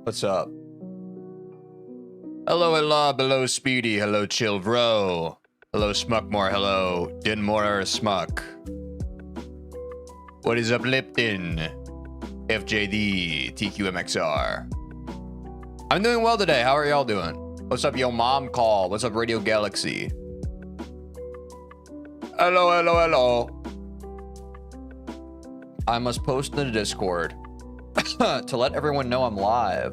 What's up? Hello, Speedy. Hello, Chilvro. Hello, Smuckmore. Hello, Dinmore Smuck. What is up, Lipton? FJD, TQMXR. I'm doing well today. How are y'all doing? What's up, yo mom call? What's up, Radio Galaxy? Hello. I must post in the Discord to let everyone know I'm live.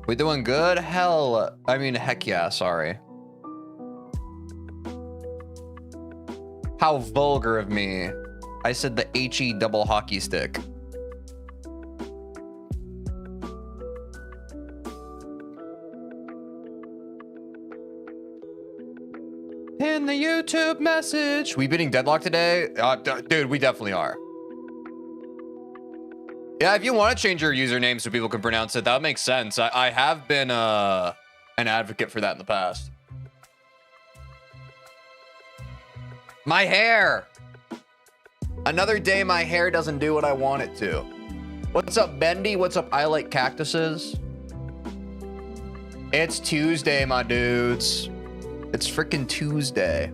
We doing good? Heck yeah, sorry. How vulgar of me. I said the HE double hockey stick. In the YouTube message. We beating Deadlock today? Dude, we definitely are. Yeah, if you want to change your username so people can pronounce it, that would make sense. I have been an advocate for that in the past. My hair. Another day my hair doesn't do what I want it to. What's up, Bendy? What's up, I Like Cactuses? It's Tuesday, my dudes. It's freaking Tuesday.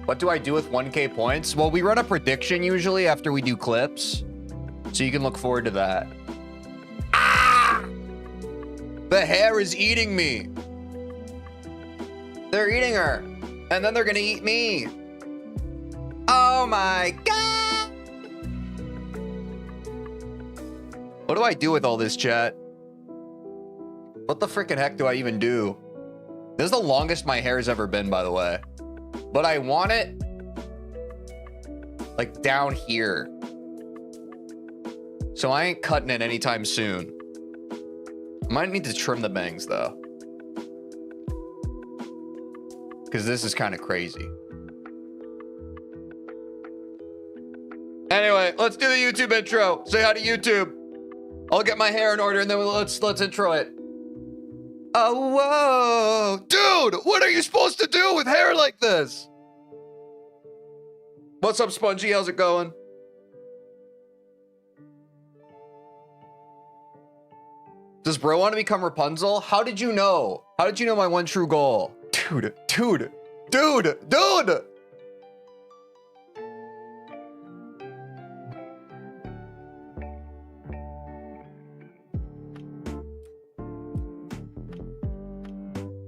What do I do with 1K points? Well, we run a prediction usually after we do clips. So you can look forward to that. Ah! The hair is eating me. They're eating her. And then they're gonna eat me. Oh my God. What do I do with all this, chat? What the freaking heck do I even do? This is the longest my hair's ever been, by the way. But I want it like down here. So I ain't cutting it anytime soon. I might need to trim the bangs though. Because this is kind of crazy. Anyway, let's do the YouTube intro. Say hi to YouTube. I'll get my hair in order and then let's intro it. Oh, whoa. Dude, what are you supposed to do with hair like this? What's up, Spongy? How's it going? Does bro want to become Rapunzel? How did you know? How did you know my one true goal? Dude.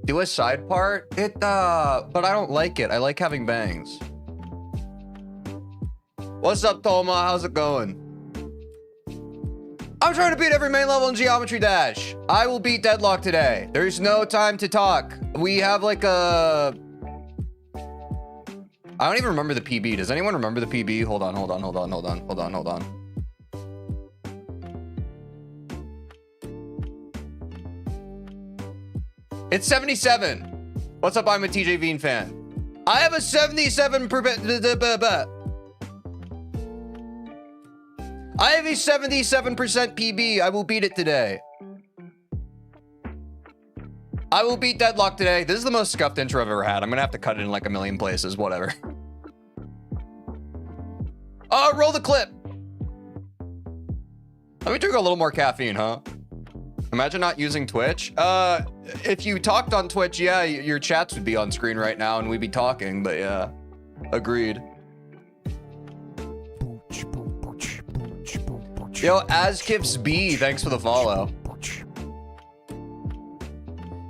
Do a side part? But I don't like it. I like having bangs. What's up, Toma? How's it going? I'm trying to beat every main level in Geometry Dash. I will beat Deadlock today. There's no time to talk. We have like a... I don't even remember the PB. Does anyone remember the PB? Hold on. It's 77. What's up? I'm a TeejVeen fan. I have a 77%. I have a 77% PB. I will beat it today. I will beat Deadlock today. This is the most scuffed intro I've ever had. I'm gonna have to cut it in like a million places. Whatever. Roll the clip. Let me drink a little more caffeine, huh? Imagine not using Twitch. If you talked on Twitch, yeah, your chats would be on screen right now and we'd be talking, but yeah. Agreed. Yo, Azkifs B, thanks for the follow.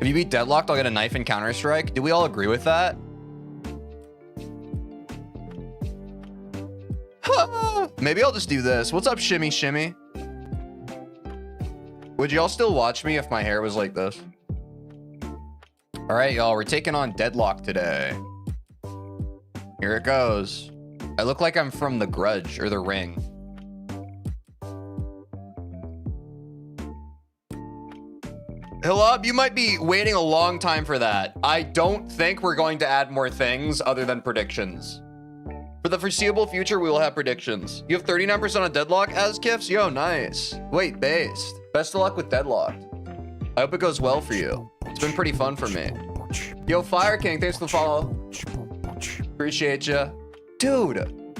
If you beat Deadlocked, I'll get a knife in Counter-Strike. Do we all agree with that? Maybe I'll just do this. What's up, Shimmy Shimmy? Would y'all still watch me if my hair was like this? All right, y'all, we're taking on Deadlock today. Here it goes. I look like I'm from The Grudge or The Ring. Hilab, you might be waiting a long time for that. I don't think we're going to add more things other than predictions. For the foreseeable future, we will have predictions. You have 39% on Deadlock as Kifs? Yo, nice. Wait, based. Best of luck with Deadlocked. I hope it goes well for you. It's been pretty fun for me. Yo, Fire King, thanks for the follow. Appreciate ya. Dude,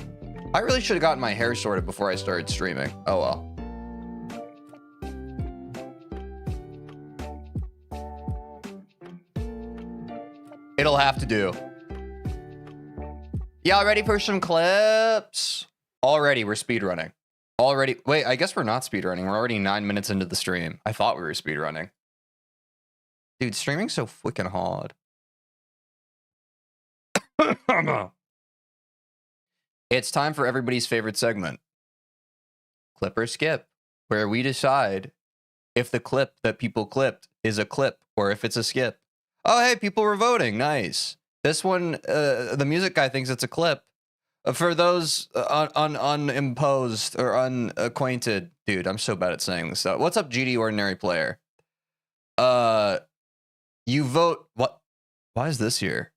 I really should have gotten my hair sorted before I started streaming. Oh well. It'll have to do. Y'all ready for some clips? Already, we're speedrunning. Already, wait, I guess we're not speedrunning. We're already 9 minutes into the stream. I thought we were speedrunning. Dude, streaming's so freaking hard. It's time for everybody's favorite segment. Clip or skip, where we decide if the clip that people clipped is a clip or if it's a skip. Oh, hey, people were voting. Nice. This one, the music guy thinks it's a clip. For those unimposed or unacquainted, dude, I'm so bad at saying this stuff. What's up, GD Ordinary Player? You vote. What? Why is this here?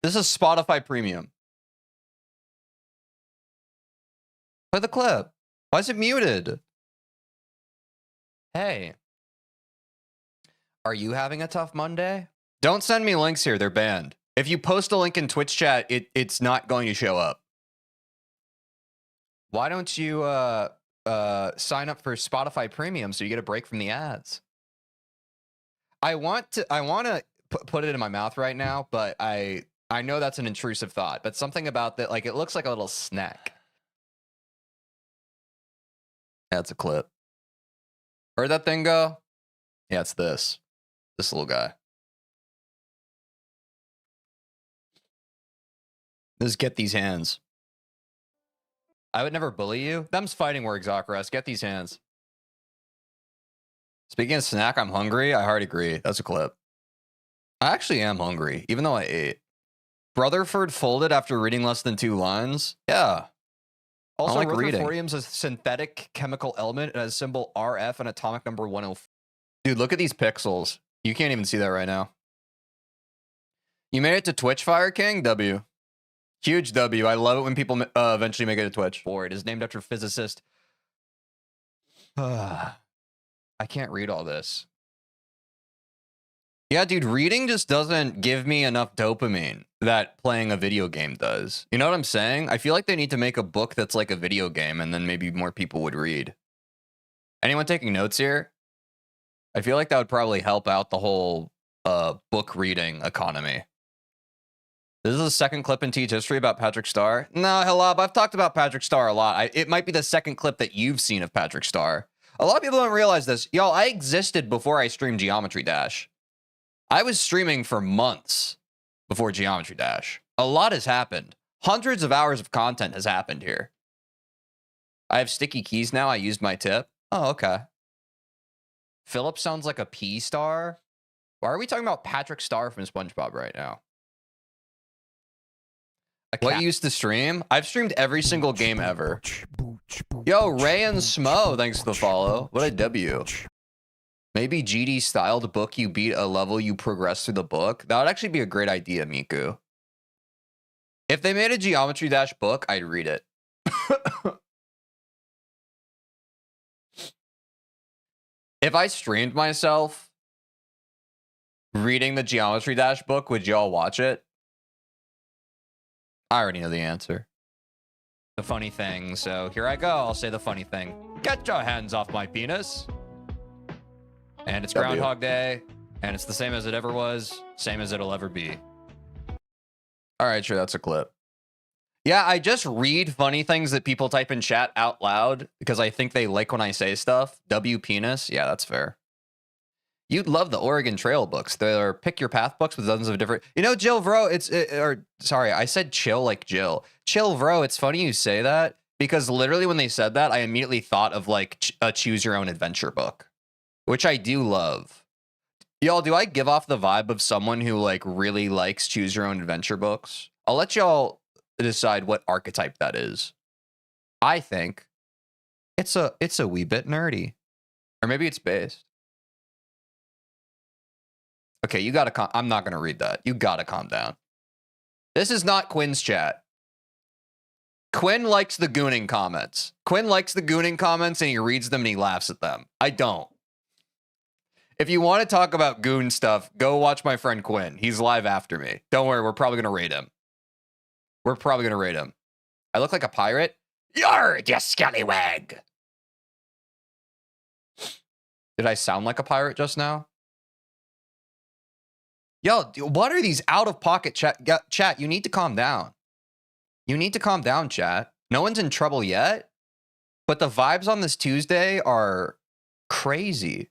This is Spotify Premium. Play the clip. Why is it muted? Hey. Are you having a tough Monday? Don't send me links here. They're banned. If you post a link in Twitch chat, it's not going to show up. Why don't you sign up for Spotify Premium so you get a break from the ads? I want to put it in my mouth right now, but I know that's an intrusive thought. But something about that, like, it looks like a little snack. That's a clip. Where'd that thing go? Yeah, it's this little guy. Just get these hands. I would never bully you. Them's fighting words, Zacharias. Get these hands. Speaking of snack, I'm hungry. I hard agree. That's a clip. I actually am hungry, even though I ate. Brotherford folded after reading less than 2 lines. Yeah. Also, like Rutherfordium is a synthetic chemical element. It has symbol RF and atomic number 104. Dude, look at these pixels. You can't even see that right now. You made it to Twitch, Fire King? W. Huge W. I love it when people eventually make it to Twitch. It is named after physicist. I can't read all this. Yeah, dude, reading just doesn't give me enough dopamine that playing a video game does. You know what I'm saying? I feel like they need to make a book that's like a video game, and then maybe more people would read. Anyone taking notes here? I feel like that would probably help out the whole book reading economy. This is the second clip in Teej history about Patrick Star. No, Halab, I've talked about Patrick Star a lot. It might be the second clip that you've seen of Patrick Star. A lot of people don't realize this. Y'all, I existed before I streamed Geometry Dash. I was streaming for months before Geometry Dash. A lot has happened. Hundreds of hours of content has happened here. I have sticky keys now. I used my tip. Oh, okay. Philip sounds like a P star. Why are we talking about Patrick Star from SpongeBob right now? What used to stream? I've streamed every single game ever. Yo, Ray and Smo, thanks for the follow. What a W. Maybe GD styled book you beat a level you progress through the book. That would actually be a great idea, Miku. If they made a Geometry Dash book, I'd read it. If I streamed myself reading the Geometry Dash book, would y'all watch it? I already know the answer. The funny thing, so here I go. I'll say the funny thing. Get your hands off my penis. And it's Groundhog Day, and it's the same as it ever was, same as it'll ever be. All right, sure, that's a clip. Yeah, I just read funny things that people type in chat out loud because I think they like when I say stuff. W penis, yeah, that's fair. You'd love the Oregon Trail books. They're pick your path books with dozens of different. You know, Jill Vro, sorry, I said chill like Jill. Chill Vro, it's funny you say that because literally when they said that, I immediately thought of like a choose your own adventure book, which I do love. Y'all, do I give off the vibe of someone who like really likes choose your own adventure books? I'll let y'all decide what archetype that is. I think it's a wee bit nerdy, or maybe it's based. Okay, you gotta I'm not gonna read that. You gotta calm down. This is not Quinn's chat. Quinn likes the gooning comments. Quinn likes the gooning comments and he reads them and he laughs at them. I don't. If you want to talk about goon stuff, go watch my friend Quinn. He's live after me. Don't worry, we're probably gonna raid him. We're probably gonna raid him. I look like a pirate? Yarr, you scallywag! Did I sound like a pirate just now? Yo, what are these out-of-pocket chat? You need to calm down. You need to calm down, chat. No one's in trouble yet, but the vibes on this Tuesday are crazy.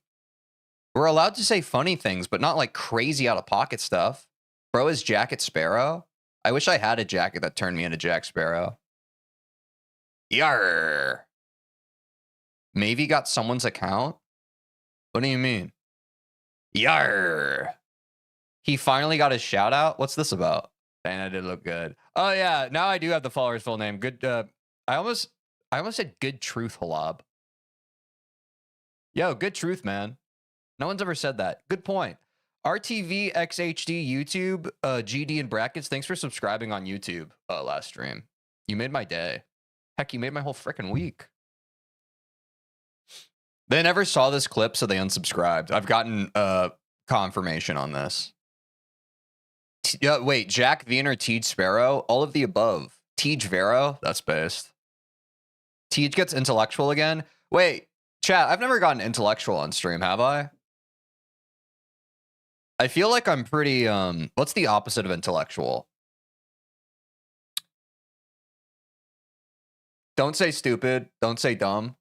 We're allowed to say funny things, but not like crazy out-of-pocket stuff. Bro is Jacket Sparrow. I wish I had a jacket that turned me into Jack Sparrow. Yarr. Maybe got someone's account? What do you mean? Yarr. He finally got his shout out. What's this about? And I did look good. Oh yeah, now I do have the follower's full name. Good. I almost said Good Truth, Halab. Yo, Good Truth, man. No one's ever said that. Good point. RTV XHD YouTube GD in brackets. Thanks for subscribing on YouTube last stream. You made my day. Heck, you made my whole freaking week. They never saw this clip, so they unsubscribed. I've gotten confirmation on this. Yeah, wait, Jack Veen or Teej Sparrow? All of the above. Teej Vero? That's based. Teej gets intellectual again? Wait, chat, I've never gotten intellectual on stream, have I? I feel like I'm pretty, what's the opposite of intellectual? Don't say stupid. Don't say dumb.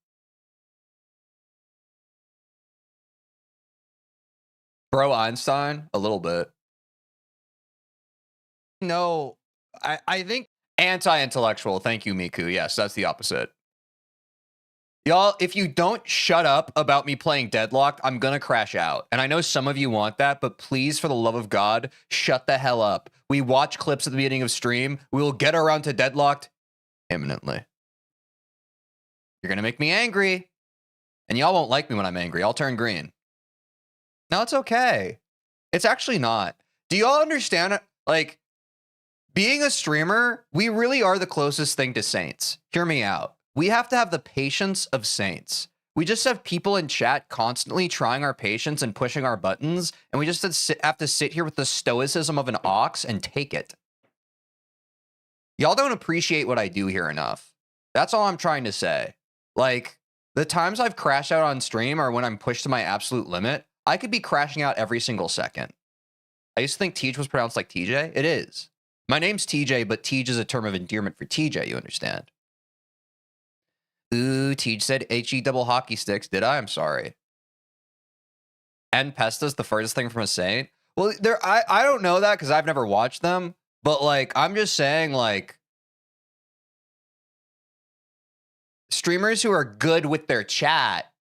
Bro Einstein? A little bit. No, I think anti-intellectual. Thank you, Miku. Yes, that's the opposite. Y'all, if you don't shut up about me playing Deadlocked, I'm gonna crash out. And I know some of you want that, but please, for the love of God, shut the hell up. We watch clips at the beginning of stream. We will get around to Deadlocked imminently. You're gonna make me angry. And y'all won't like me when I'm angry. I'll turn green. No, it's okay. It's actually not. Do y'all understand? Like, being a streamer, we really are the closest thing to saints. Hear me out. We have to have the patience of saints. We just have people in chat constantly trying our patience and pushing our buttons, and we just have to sit here with the stoicism of an ox and take it. Y'all don't appreciate what I do here enough. That's all I'm trying to say. Like, the times I've crashed out on stream are when I'm pushed to my absolute limit. I could be crashing out every single second. I used to think Teej was pronounced like TJ. It is. My name's TJ, but Teej is a term of endearment for TJ, you understand? Ooh, Teej said HE double hockey sticks. Did I? I'm sorry. And Pesta's the furthest thing from a saint? Well, I don't know that because I've never watched them, but like, I'm just saying, like, streamers who are good with their chat,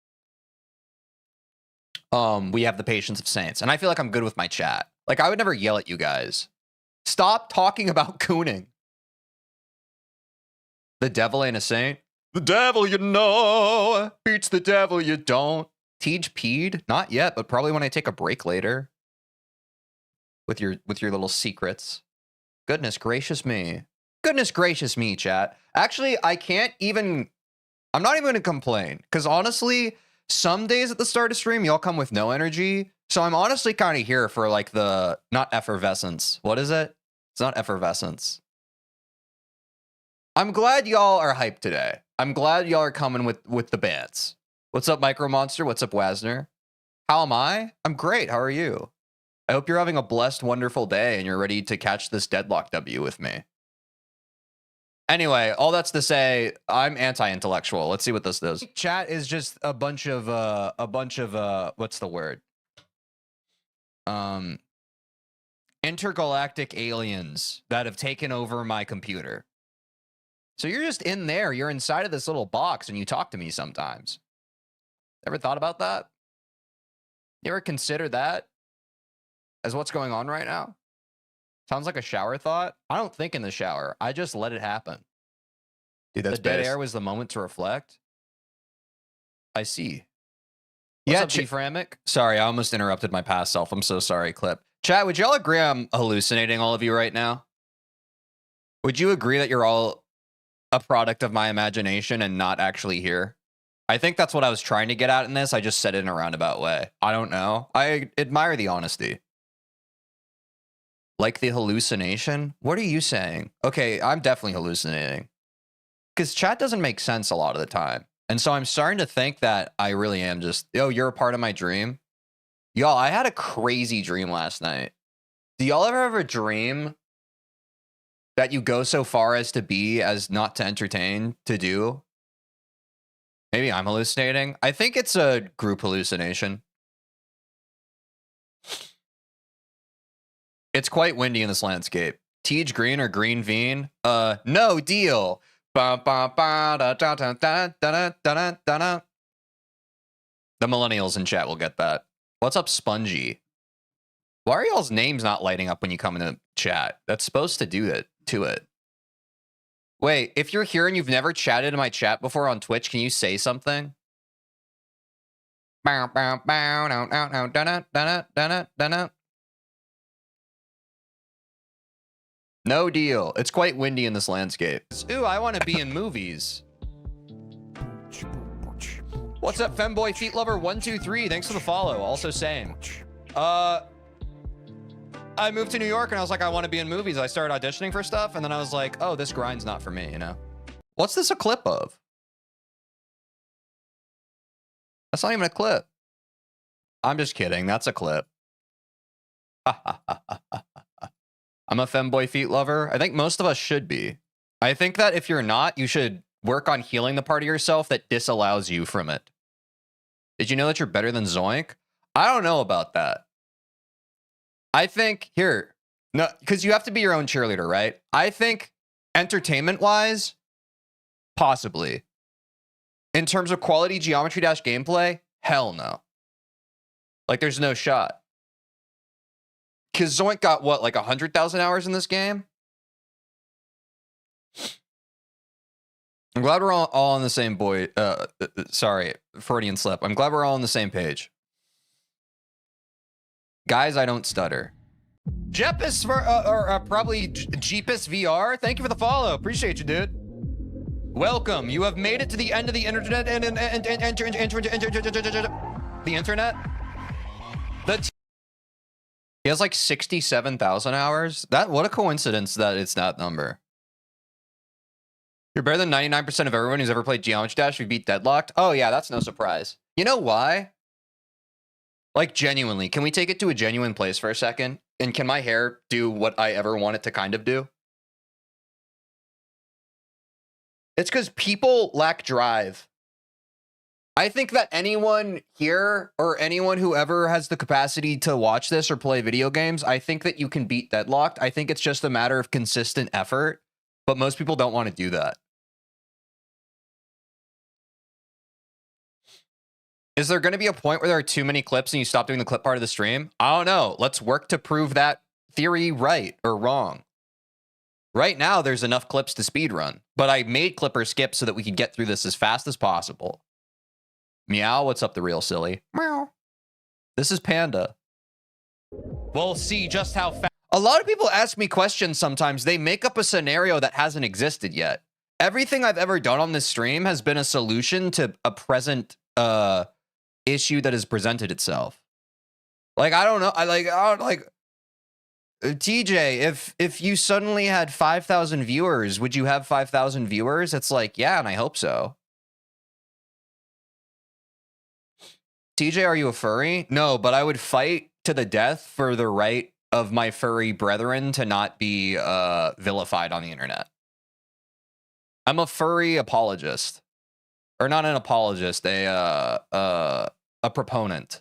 we have the patience of saints. And I feel like I'm good with my chat. Like, I would never yell at you guys. Stop talking about cooning. The devil ain't a saint. The devil you know beats the devil you don't. Teej peed? Not yet, but probably when I take a break later. With your little secrets. Goodness gracious me. Goodness gracious me, chat. Actually, I'm not even going to complain. Because honestly, some days at the start of stream, y'all come with no energy. So I'm honestly kind of here for like the, not effervescence. What is it? It's not effervescence. I'm glad y'all are hyped today. I'm glad y'all are coming with the bands. What's up, Micro Monster? What's up, Wasner? How am I? I'm great. How are you? I hope you're having a blessed, wonderful day and you're ready to catch this Deadlock W with me. Anyway, all that's to say, I'm anti-intellectual. Let's see what this does. Chat is just a bunch of what's the word? Intergalactic aliens that have taken over my computer. So you're just in there. You're inside of this little box and you talk to me sometimes. Ever thought about that? You ever consider that as what's going on right now? Sounds like a shower thought. I don't think in the shower. I just let it happen. Dude, that's the dead air was the moment to reflect. I see. What's up, Framic? Sorry, I almost interrupted my past self. I'm so sorry, Clip. Chat, would y'all agree I'm hallucinating all of you right now? Would you agree that you're all a product of my imagination and not actually here? I think that's what I was trying to get at in this. I just said it in a roundabout way. I don't know. I admire the honesty. Like the hallucination? What are you saying? Okay, I'm definitely hallucinating. Because chat doesn't make sense a lot of the time. And so I'm starting to think that I really am just, yo, you're a part of my dream. Y'all, I had a crazy dream last night. Do y'all ever have a dream that you go so far as to be as not to entertain to do? Maybe I'm hallucinating. I think it's a group hallucination. It's quite windy in this landscape. TeejVeen or TeejVeen? No deal. The millennials in chat will get that. What's up, Spongy? Why are y'all's names not lighting up when you come into chat? That's supposed to do it to it. Wait, if you're here and you've never chatted in my chat before on Twitch, can you say something? No deal. It's quite windy in this landscape. Ooh, I want to be in movies. What's up, Femboy Feet Lover 123? Thanks for the follow. Also same. I moved to New York and I was like, I want to be in movies. I started auditioning for stuff and then I was like, oh, this grind's not for me, you know? What's this a clip of? That's not even a clip. I'm just kidding. That's a clip. I'm a femboy feet lover. I think most of us should be. I think that if you're not, you should work on healing the part of yourself that disallows you from it. Did you know that you're better than Zoink? I don't know about that. I think here, no, because you have to be your own cheerleader, right? I think entertainment-wise, possibly. In terms of quality Geometry Dash gameplay, hell no. Like, there's no shot. Because Zoink got, what, like 100,000 hours in this game? I'm glad we're all on the same sorry, Freudian slip. I'm glad we're all on the same page. Guys, I don't stutter. Jeppus for, probably Jeepus VR. Thank you for the follow. Appreciate you, dude. Welcome. You have made it to the end of the internet and the internet. He has like 67,000 hours. What a coincidence that it's that number. You're better than 99% of everyone who's ever played Geometry Dash. We beat Deadlocked. Oh yeah, that's no surprise. You know why? Like, genuinely, can we take it to a genuine place for a second? And can my hair do what I ever want it to kind of do? It's because people lack drive. I think that anyone here or anyone who ever has the capacity to watch this or play video games, I think that you can beat Deadlocked. I think it's just a matter of consistent effort, but most people don't want to do that. Is there going to be a point where there are too many clips and you stop doing the clip part of the stream? I don't know. Let's work to prove that theory right or wrong. Right now, there's enough clips to speedrun, but I made Clipper skip so that we could get through this as fast as possible. Meow, what's up, the real silly? Meow. This is Panda. We'll see just how fast. A lot of people ask me questions sometimes. They make up a scenario that hasn't existed yet. Everything I've ever done on this stream has been a solution to a present issue that has presented itself. Like, I don't know. TJ, if you suddenly had 5,000 viewers, would you have 5,000 viewers? It's like, yeah, and I hope so. TJ, are you a furry? No, but I would fight to the death for the right of my furry brethren to not be vilified on the internet. I'm a furry apologist. Or not an apologist, a proponent.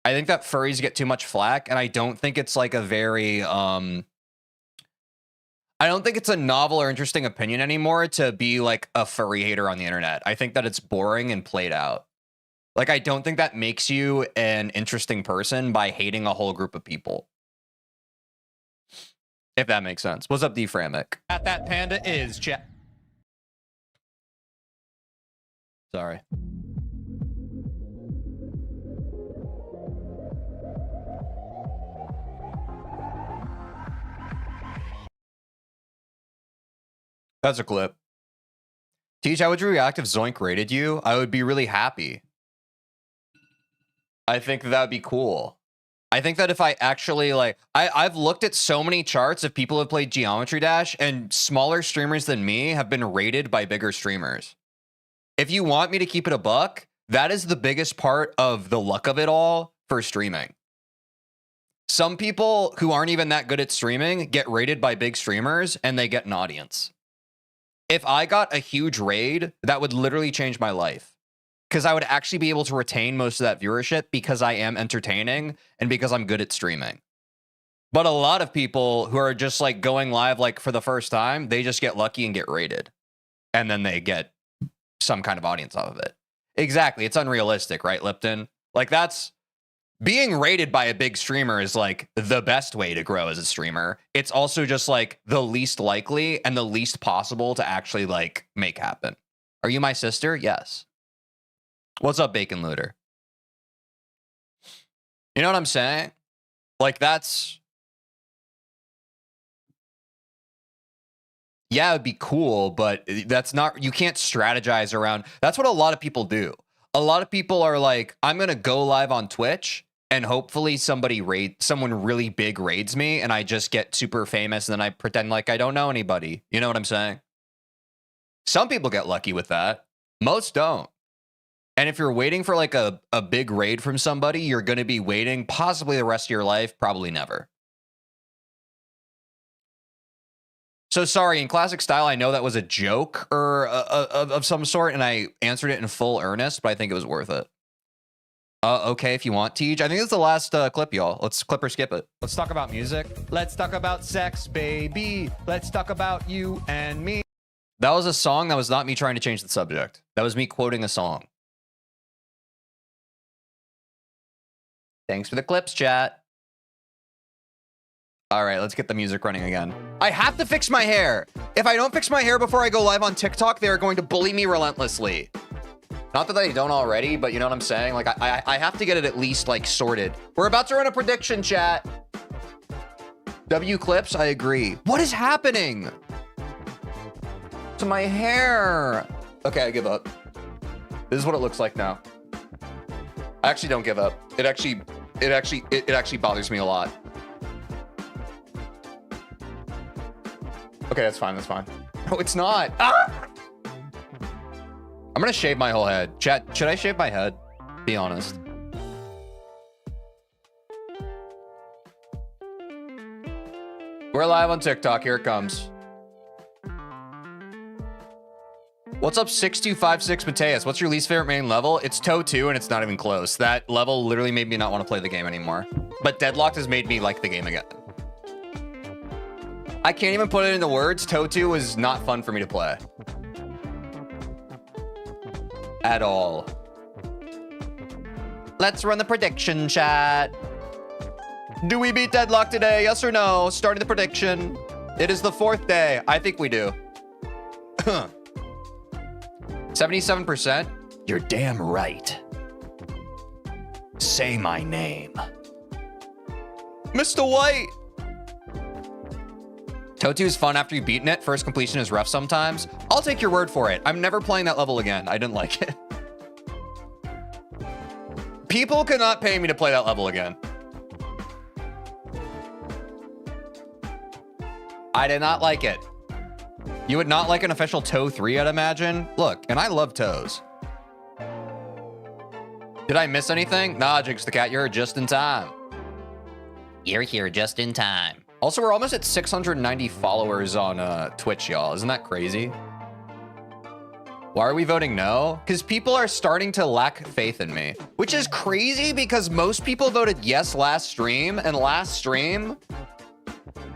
I think that furries get too much flack, and I don't think it's like a very, I don't think it's a novel or interesting opinion anymore to be like a furry hater on the internet. I think that it's boring and played out. Like, I don't think that makes you an interesting person by hating a whole group of people. If that makes sense. What's up, D-Framic? That panda is chat. Sorry. That's a clip. Teej, how would you react if Zoink rated you? I would be really happy. I think that would be cool. I think that if I actually like, I've looked at so many charts of people who have played Geometry Dash, and smaller streamers than me have been rated by bigger streamers. If you want me to keep it a buck, that is the biggest part of the luck of it all for streaming. Some people who aren't even that good at streaming get rated by big streamers and they get an audience. If I got a huge raid, that would literally change my life. Because I would actually be able to retain most of that viewership because I am entertaining and because I'm good at streaming. But a lot of people who are just like going live like for the first time, they just get lucky and get rated. And then they get some kind of audience off of it. Exactly. It's unrealistic, right, Lipton? Like that's being rated by a big streamer is like the best way to grow as a streamer. It's also just like the least likely and the least possible to actually like make happen. Are you my sister? Yes. What's up, Bacon Looter? You know what I'm saying? Like that's... Yeah, it'd be cool, but that's not... You can't strategize around... That's what a lot of people do. A lot of people are like, I'm going to go live on Twitch and hopefully someone really big raids me and I just get super famous and then I pretend like I don't know anybody. You know what I'm saying? Some people get lucky with that. Most don't. And if you're waiting for like a big raid from somebody, you're going to be waiting possibly the rest of your life, probably never. So sorry, in classic style, I know that was a joke or of some sort, and I answered it in full earnest, but I think it was worth it. Okay, if you want, Teej. I think this is the last clip, y'all. Let's clip or skip it. Let's talk about music. Let's talk about sex, baby. Let's talk about you and me. That was a song. That was not me trying to change the subject. That was me quoting a song. Thanks for the clips, chat. All right, let's get the music running again. I have to fix my hair. If I don't fix my hair before I go live on TikTok, they are going to bully me relentlessly. Not that they don't already, but you know what I'm saying? Like, I have to get it at least, like, sorted. We're about to run a prediction, chat. W clips, I agree. What is happening to my hair? Okay, I give up. This is what it looks like now. I actually don't give up. It actually bothers me a lot. Okay, that's fine. That's fine. No, it's not. Ah! I'm gonna shave my whole head. Chat, should I shave my head? Be honest. We're live on TikTok. Here it comes. What's up, 6256 Mateus? What's your least favorite main level? It's Toe 2, and it's not even close. That level literally made me not want to play the game anymore. But Deadlocked has made me like the game again. I can't even put it into words. Toe 2 was not fun for me to play. At all. Let's run the prediction, chat. Do we beat Deadlock today? Yes or no? Starting the prediction. It is the 4th day. I think we do. 77%? You're damn right. Say my name. Mr. White! Toe 2 is fun after you've beaten it. First completion is rough sometimes. I'll take your word for it. I'm never playing that level again. I didn't like it. People cannot pay me to play that level again. I did not like it. You would not like an official Toe 3, I'd imagine. Look, and I love toes. Did I miss anything? Nah, Jinx the Cat, you're just in time. You're here just in time. Also, we're almost at 690 followers on Twitch, y'all. Isn't that crazy? Why are we voting no? Because people are starting to lack faith in me, which is crazy because most people voted yes last stream, and last stream...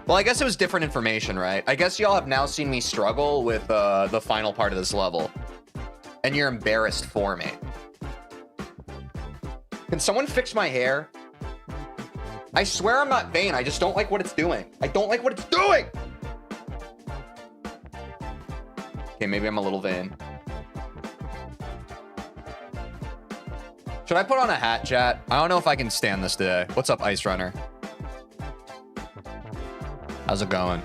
Well, I guess it was different information, right? I guess y'all have now seen me struggle with the final part of this level. And you're embarrassed for me. Can someone fix my hair? I swear I'm not vain. I just don't like what it's doing. I don't like what it's doing! Okay, maybe I'm a little vain. Should I put on a hat, chat? I don't know if I can stand this today. What's up, Ice Runner? How's it going?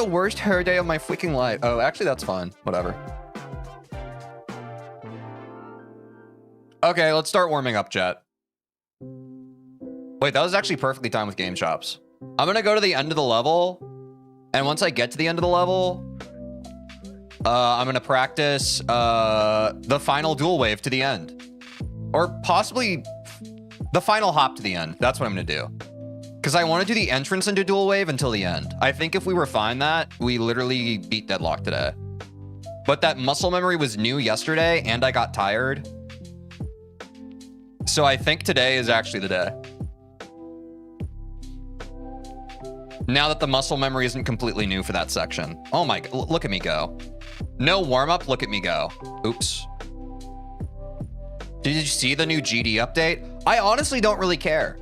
the worst hair day of my freaking life. Oh, actually, that's fun. Whatever. Okay, let's start warming up, chat. Wait, that was actually perfectly timed with game shops. I'm gonna go to the end of the level, and once I get to the end of the level, I'm gonna practice the final dual wave to the end. Or possibly the final hop to the end. That's what I'm gonna do. Because I want to do the entrance into dual wave until the end. I think if we refine that, we literally beat Deadlock today. But that muscle memory was new yesterday, and I got tired. So I think today is actually the day. Now that the muscle memory isn't completely new for that section. Oh my, look at me go. No warm-up, look at me go. Oops. Did you see the new GD update? I honestly don't really care.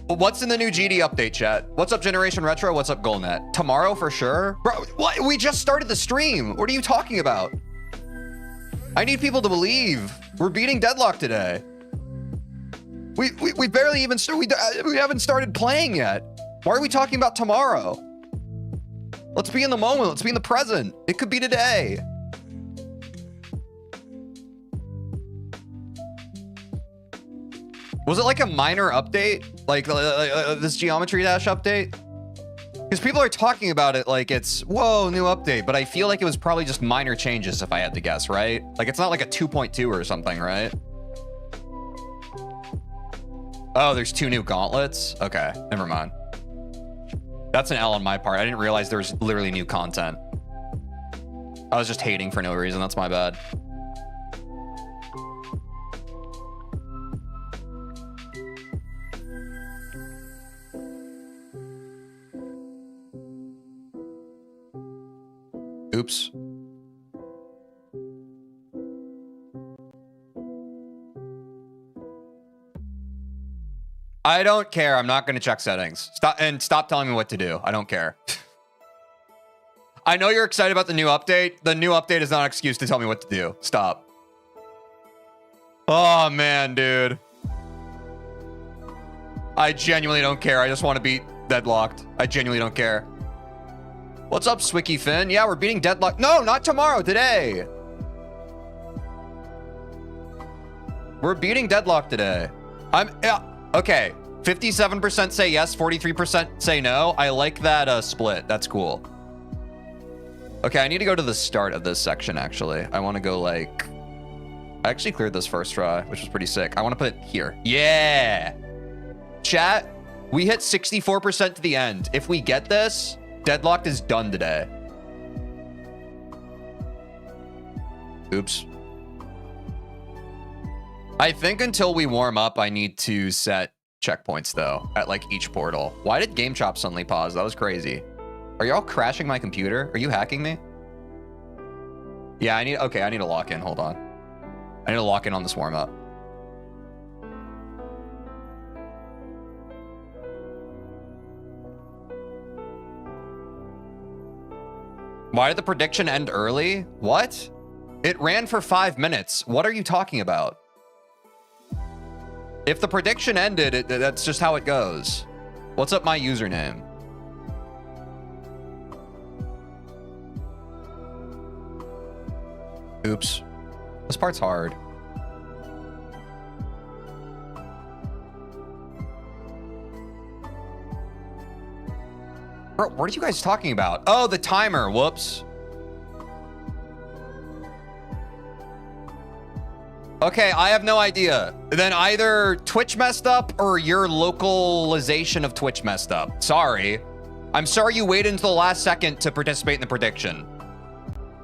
What's in the new GD update, chat? What's up, Generation Retro? What's up, Golnet? Tomorrow for sure? Bro, what? We just started the stream. What are you talking about? I need people to believe. We're beating Deadlock today. We barely even started. We haven't started playing yet. Why are we talking about tomorrow? Let's be in the moment. Let's be in the present. It could be today. Was it like a minor update? Like this Geometry Dash update? Because people are talking about it like it's, whoa, new update. But I feel like it was probably just minor changes if I had to guess, right? Like it's not like a 2.2 or something, right? Oh, there's 2 new gauntlets? Okay, never mind. That's an L on my part. I didn't realize there was literally new content. I was just hating for no reason. That's my bad. Oops. I don't care. I'm not going to check settings. Stop telling me what to do. I don't care. I know you're excited about the new update. The new update is not an excuse to tell me what to do. Stop. Oh, man, dude. I genuinely don't care. I just want to beat Deadlocked. I genuinely don't care. What's up, Swicky Finn? Yeah, we're beating Deadlock. No, not tomorrow. Today. We're beating Deadlock today. Okay. 57% say yes, 43% say no. I like that split. That's cool. Okay, I need to go to the start of this section, actually. I want to go, like... I actually cleared this first try, which was pretty sick. I want to put it here. Yeah! Chat, we hit 64% to the end. If we get this, Deadlocked is done today. Oops. I think until we warm up, I need to set checkpoints, though, at, like, each portal. Why did Game Chop suddenly pause? That was crazy. Are y'all crashing my computer? Are you hacking me? Yeah, I need to lock in. Hold on. I need to lock in on this warm-up. Why did the prediction end early? What? It ran for 5 minutes. What are you talking about? If the prediction ended, that's just how it goes. What's up, my username? Oops. This part's hard. Bro, what are you guys talking about? Oh, the timer. Whoops. Okay, I have no idea. Then either Twitch messed up or your localization of Twitch messed up. Sorry. I'm sorry you waited until the last second to participate in the prediction.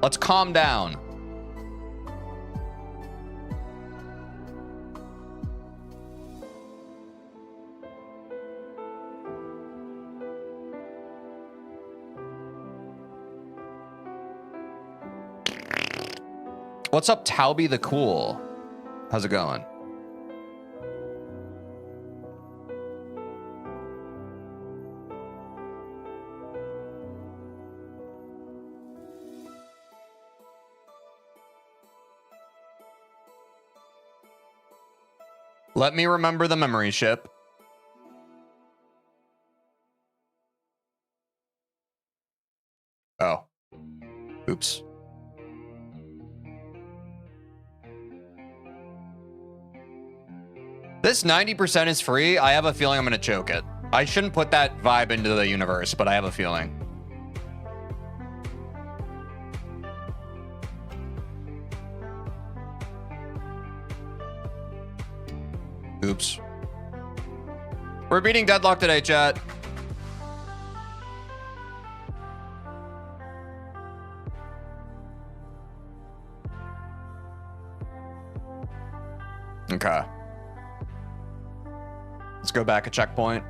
Let's calm down. What's up, Tauby the Cool? How's it going? Let me remember the memory ship. Oh. Oops. This 90% is free. I have a feeling I'm going to choke it. I shouldn't put that vibe into the universe, but I have a feeling. Oops. We're beating Deadlock today, chat. Okay. Let's go back a checkpoint.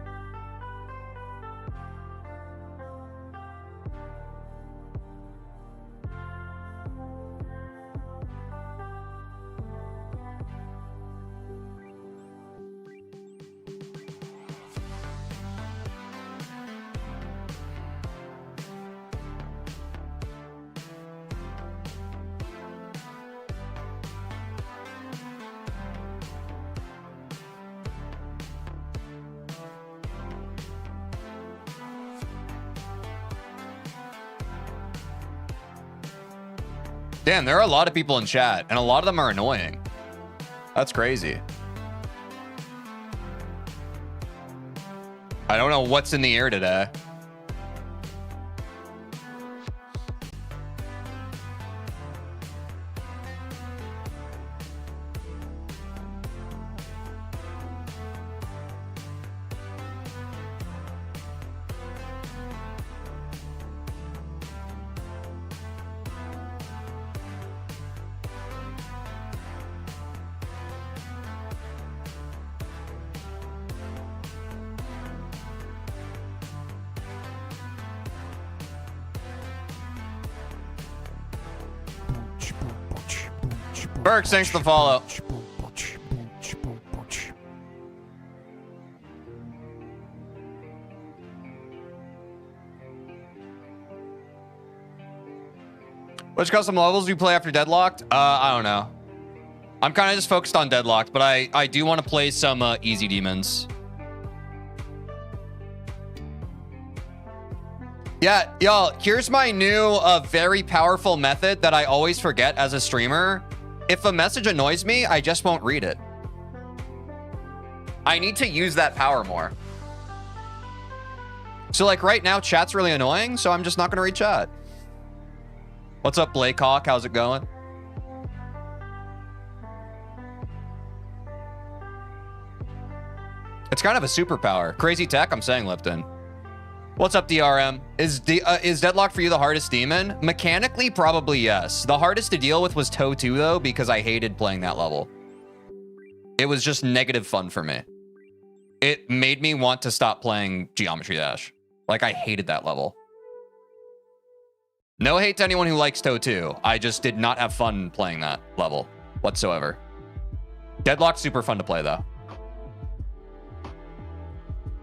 Damn, there are a lot of people in chat, and a lot of them are annoying. That's crazy. I don't know what's in the air today. Berks, thanks for the follow. Which custom levels do you play after Deadlocked? I don't know. I'm kind of just focused on Deadlocked, but I do want to play some easy demons. Yeah, y'all, here's my new very powerful method that I always forget as a streamer. If a message annoys me, I just won't read it. I need to use that power more. So like right now, chat's really annoying, so I'm just not gonna read chat. What's up, Blake Hawk? How's it going? It's kind of a superpower. Crazy tech, I'm saying, Lipton. What's up, DRM? Is Deadlock for you the hardest demon? Mechanically, probably yes. The hardest to deal with was Toe 2, though, because I hated playing that level. It was just negative fun for me. It made me want to stop playing Geometry Dash. Like, I hated that level. No hate to anyone who likes Toe 2. I just did not have fun playing that level whatsoever. Deadlock's super fun to play, though.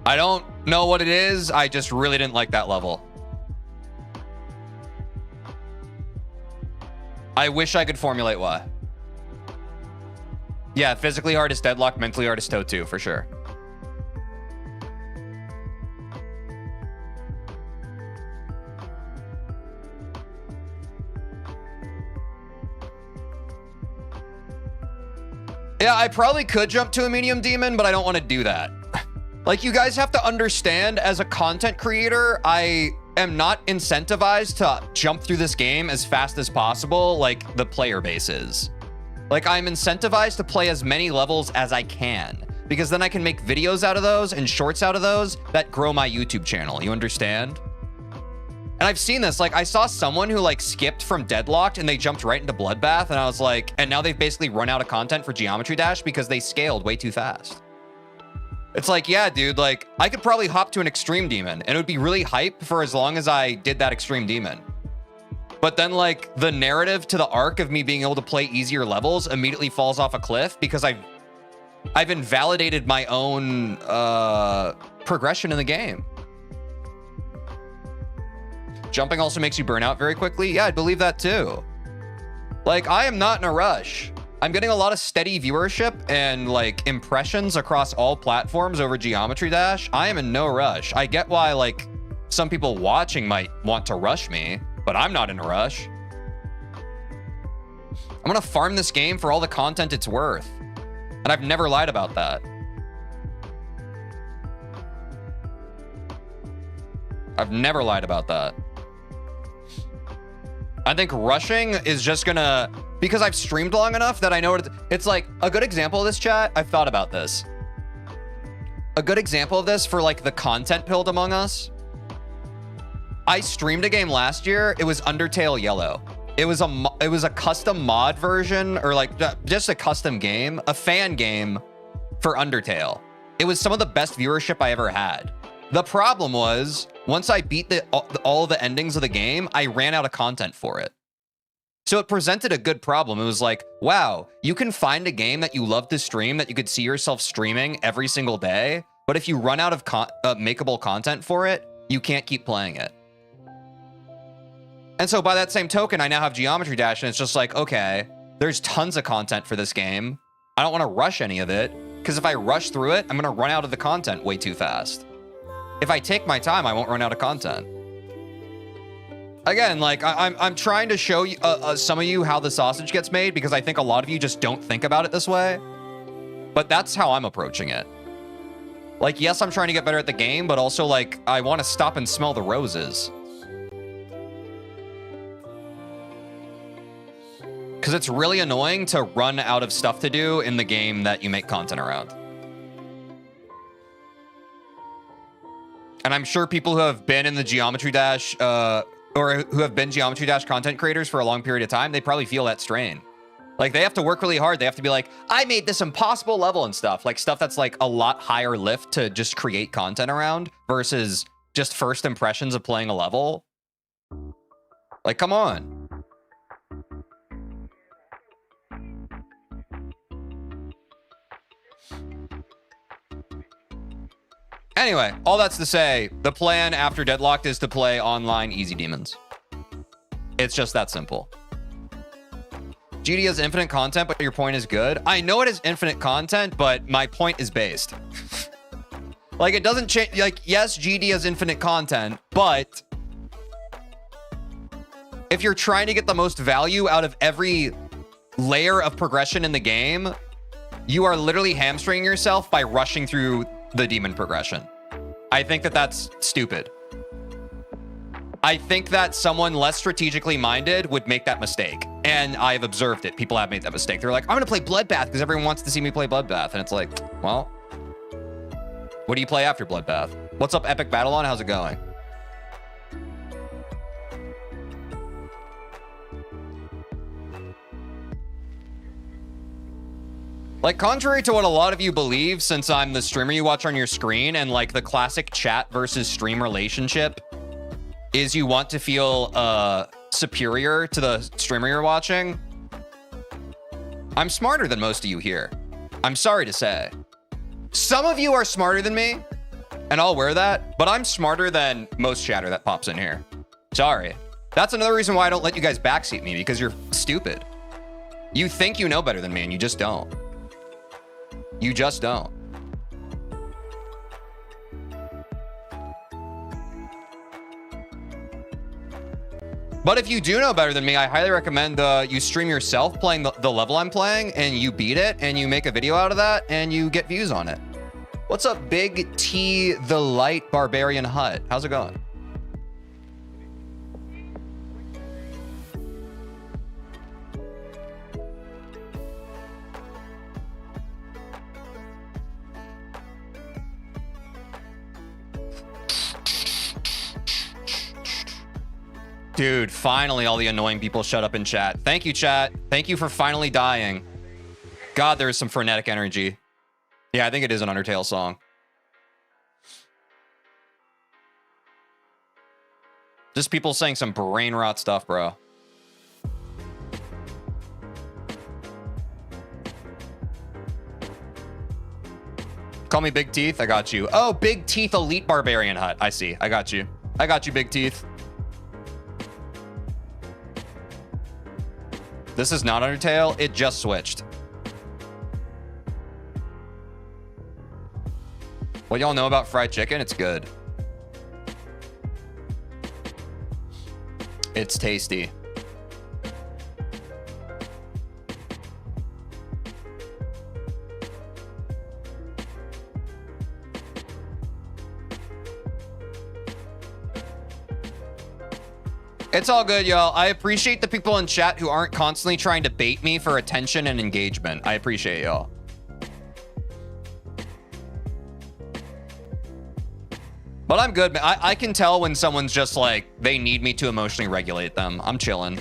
I don't know what it is. I just really didn't like that level. I wish I could formulate why. Yeah, physically hardest Deadlock, mentally hardest Toe 2, for sure. Yeah, I probably could jump to a medium demon, but I don't want to do that. Like, you guys have to understand, as a content creator, I am not incentivized to jump through this game as fast as possible like the player base is. Like, I'm incentivized to play as many levels as I can, because then I can make videos out of those and shorts out of those that grow my YouTube channel. You understand? And I've seen this. Like, I saw someone who, like, skipped from Deadlocked and they jumped right into Bloodbath, and I was like, and now they've basically run out of content for Geometry Dash because they scaled way too fast. It's like, yeah, dude, like, I could probably hop to an extreme demon and it would be really hype for as long as I did that extreme demon. But then, like, the narrative to the arc of me being able to play easier levels immediately falls off a cliff because I've invalidated my own progression in the game. Jumping also makes you burn out very quickly. Yeah, I believe that too. Like, I am not in a rush. I'm getting a lot of steady viewership and, like, impressions across all platforms over Geometry Dash. I am in no rush. I get why, like, some people watching might want to rush me, but I'm not in a rush. I'm gonna farm this game for all the content it's worth. And I've never lied about that. I've never lied about that. I think rushing is just gonna, because I've streamed long enough that I know it's like a good example of this, chat. I've thought about this. A good example of this for like the content pilled among us. I streamed a game last year. It was Undertale Yellow. It was a custom mod version, or like just a custom game, a fan game for Undertale. It was some of the best viewership I ever had. The problem was, once I beat all the endings of the game, I ran out of content for it. So it presented a good problem. It was like, wow, you can find a game that you love to stream, that you could see yourself streaming every single day, but if you run out of makeable content for it, you can't keep playing it. And so by that same token, I now have Geometry Dash, and it's just like, okay, there's tons of content for this game. I don't want to rush any of it, because if I rush through it, I'm going to run out of the content way too fast. If I take my time, I won't run out of content. Again, like, I'm trying to show you, some of you how the sausage gets made, because I think a lot of you just don't think about it this way. But that's how I'm approaching it. Like, yes, I'm trying to get better at the game, but also, like, I want to stop and smell the roses. Because it's really annoying to run out of stuff to do in the game that you make content around. And I'm sure people who have been in the Geometry Dash, or who have been Geometry Dash content creators for a long period of time, they probably feel that strain. Like, they have to work really hard. They have to be like, I made this impossible level and stuff. Like, stuff that's like a lot higher lift to just create content around versus just first impressions of playing a level. Like, come on. Anyway, all that's to say, the plan after Deadlocked is to play online Easy Demons. It's just that simple. GD has infinite content, but your point is good. I know it is infinite content, but my point is based. Like, it doesn't change. Like, yes, GD has infinite content, but if you're trying to get the most value out of every layer of progression in the game, you are literally hamstringing yourself by rushing through the demon progression. I think that that's stupid. I think that someone less strategically minded would make that mistake. And I've observed it. People have made that mistake. They're like, I'm going to play Bloodbath because everyone wants to see me play Bloodbath. And it's like, well, what do you play after Bloodbath? What's up, Epic Battlon? How's it going? Like, contrary to what a lot of you believe, since I'm the streamer you watch on your screen, and like the classic chat versus stream relationship is you want to feel superior to the streamer you're watching, I'm smarter than most of you here. I'm sorry to say. Some of you are smarter than me, and I'll wear that, but I'm smarter than most chatter that pops in here. Sorry. That's another reason why I don't let you guys backseat me, because you're stupid. You think you know better than me, and you just don't. You just don't. But if you do know better than me, I highly recommend you stream yourself playing the level I'm playing, and you beat it, and you make a video out of that, and you get views on it. What's up, Big T the Light Barbarian Hut? How's it going? Dude, finally all the annoying people shut up in chat. Thank you, chat. Thank you for finally dying. God, there is some frenetic energy. Yeah, I think it is an Undertale song. Just people saying some brain rot stuff, bro. Call me Big Teeth. I got you. Oh, Big Teeth Elite Barbarian Hut. I see. I got you. I got you, Big Teeth. This is not Undertale. It just switched. What y'all know about fried chicken? It's good. It's tasty. It's all good, y'all. I appreciate the people in chat who aren't constantly trying to bait me for attention and engagement. I appreciate y'all. But I'm good, man. I can tell when someone's just like, they need me to emotionally regulate them. I'm chilling.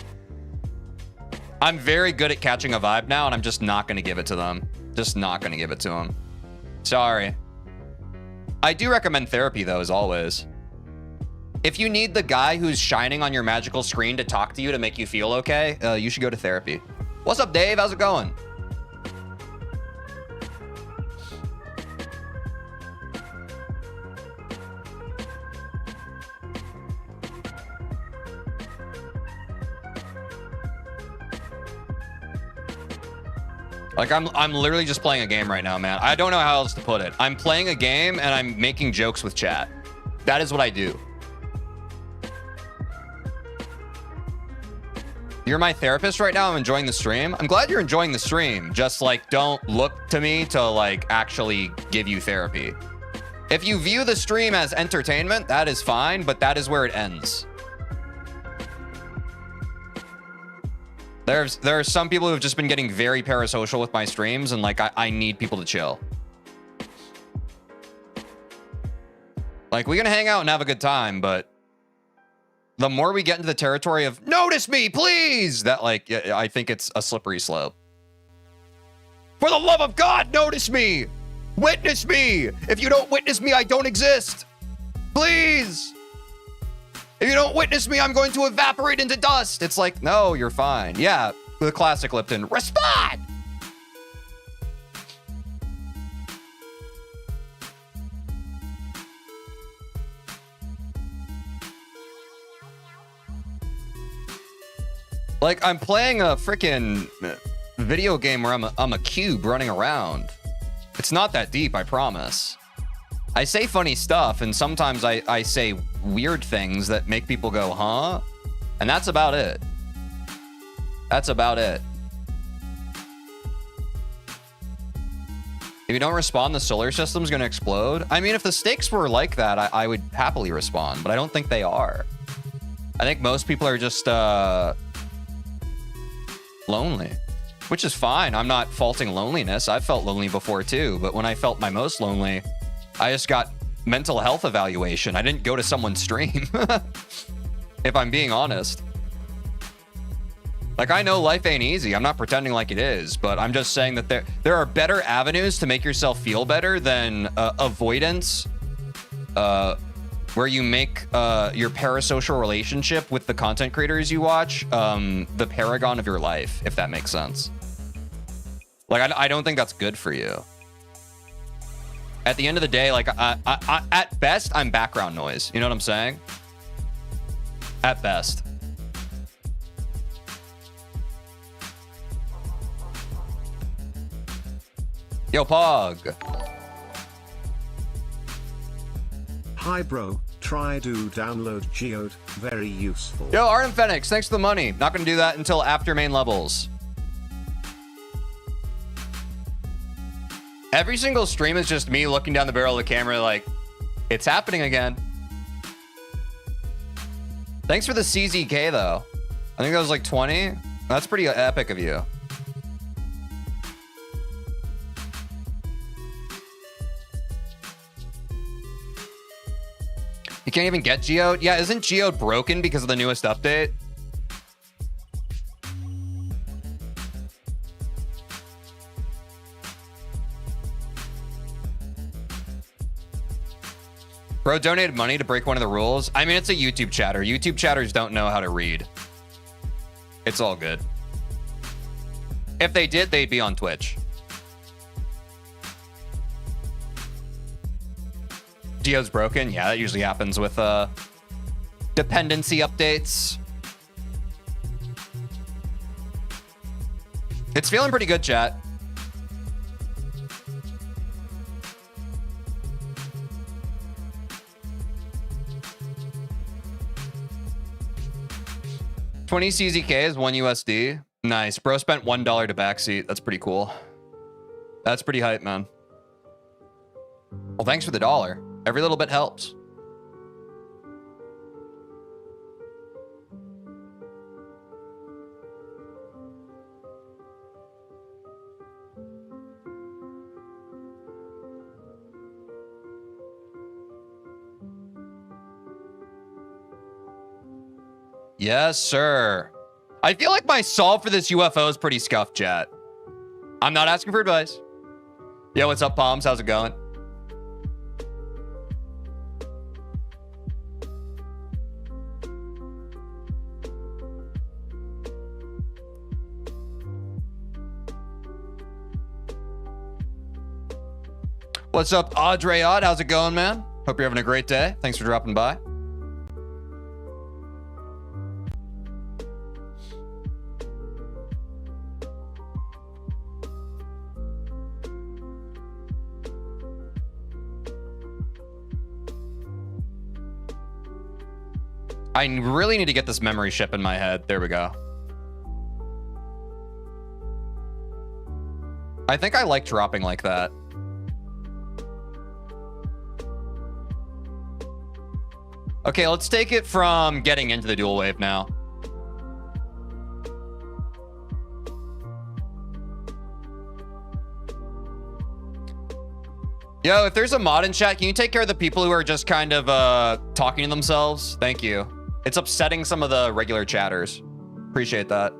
I'm very good at catching a vibe now, and I'm just not going to give it to them. Just not going to give it to them. Sorry. I do recommend therapy, though, as always. If you need the guy who's shining on your magical screen to talk to you to make you feel okay, you should go to therapy. What's up, Dave? How's it going? Like, I'm literally just playing a game right now, man. I don't know how else to put it. I'm playing a game and I'm making jokes with chat. That is what I do. You're my therapist right now. I'm enjoying the stream. I'm glad you're enjoying the stream. Just like, don't look to me to like actually give you therapy. If you view the stream as entertainment, that is fine, but that is where it ends. There are some people who have just been getting very parasocial with my streams, and like I need people to chill. Like, we're gonna hang out and have a good time, but the more we get into the territory of notice me, please, that like, I think it's a slippery slope. For the love of God, notice me. Witness me. If you don't witness me, I don't exist. Please. If you don't witness me, I'm going to evaporate into dust. It's like, no, you're fine. Yeah, the classic Lipton. Respond. Like, I'm playing a freaking video game where I'm a cube running around. It's not that deep, I promise. I say funny stuff, and sometimes I say weird things that make people go, huh? And that's about it. That's about it. If you don't respond, the solar system's gonna explode. I mean, if the stakes were like that, I would happily respond, but I don't think they are. I think most people are just lonely, which is fine. I'm not faulting loneliness. I've felt lonely before too, but when I felt my most lonely, I just got mental health evaluation. I didn't go to someone's stream, if I'm being honest. Like, I know life ain't easy. I'm not pretending like it is, but I'm just saying that there are better avenues to make yourself feel better than avoidance, where you make your parasocial relationship with the content creators you watch the paragon of your life, if that makes sense. Like, I don't think that's good for you. At the end of the day, like, at best, I'm background noise. You know what I'm saying? At best. Yo, Pog. Hi, bro. Try to download Geode. Very useful. Yo, Artem Phoenix, thanks for the money. Not gonna do that until after main levels. Every single stream is just me looking down the barrel of the camera like, it's happening again. Thanks for the CZK, though. I think that was like 20. That's pretty epic of you. You can't even get Geode? Yeah, isn't Geode broken because of the newest update? Bro donated money to break one of the rules. I mean, it's a YouTube chatter. YouTube chatters don't know how to read. It's all good. If they did, they'd be on Twitch. Geode's broken. Yeah, that usually happens with dependency updates. It's feeling pretty good, chat. 20 CZK is 1 USD. Nice. Bro spent $1 to backseat. That's pretty cool. That's pretty hype, man. Well, thanks for the dollar. Every little bit helps. Yes, sir. I feel like my solve for this UFO is pretty scuffed, chat. I'm not asking for advice. Yeah, what's up, Palms? How's it going? What's up, Audrey Odd? How's it going, man? Hope you're having a great day. Thanks for dropping by. I really need to get this memory chip in my head. There we go. I think I like dropping like that. Okay, let's take it from getting into the dual wave now. Yo, if there's a mod in chat, can you take care of the people who are just kind of talking to themselves? Thank you. It's upsetting some of the regular chatters. Appreciate that.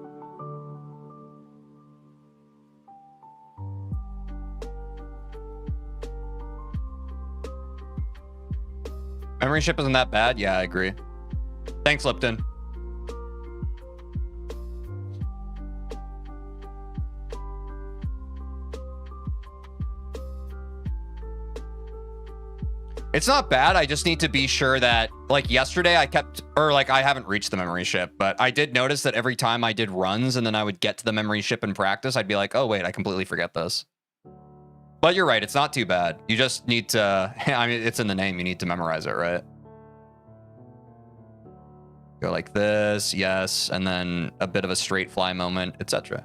Memory chip isn't that bad? Yeah, I agree. Thanks, Lipton. It's not bad. I just need to be sure that, like yesterday, I haven't reached the memory chip, but I did notice that every time I did runs and then I would get to the memory chip in practice, I'd be like, oh, wait, I completely forget this. But you're right. It's not too bad. You just need to, I mean, it's in the name. You need to memorize it, right? Go like this, yes, and then a bit of a straight fly moment, etc.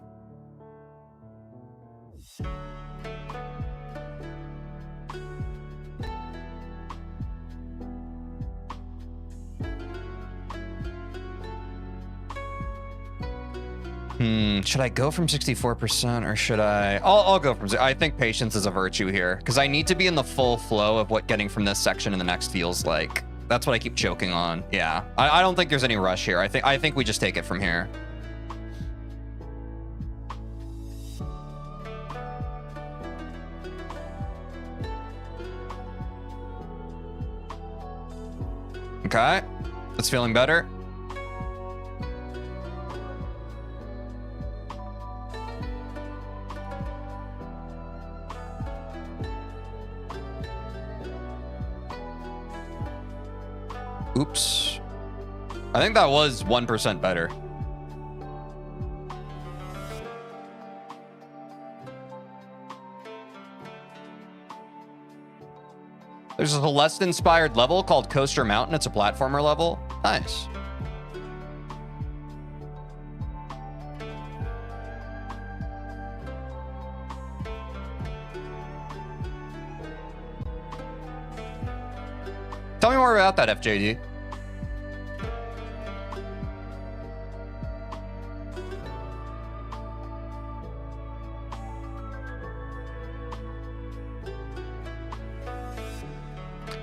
Should I go from 64% or should I? I'll go from. I think patience is a virtue here because I need to be in the full flow of what getting from this section in the next feels like. That's what I keep choking on. Yeah, I don't think there's any rush here. I think we just take it from here. Okay, it's feeling better. Oops. I think that was 1% better. There's a Celeste-inspired level called Coaster Mountain. It's a platformer level. Nice. Tell me more about that, FJD.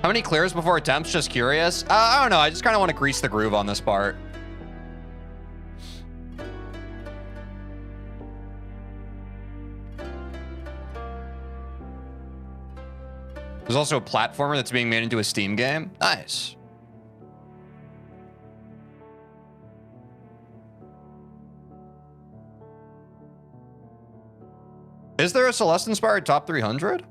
How many clears before attempts? Just curious. I don't know. I just kind of want to grease the groove on this part. There's also a platformer that's being made into a Steam game. Nice. Is there a Celeste-inspired top 300?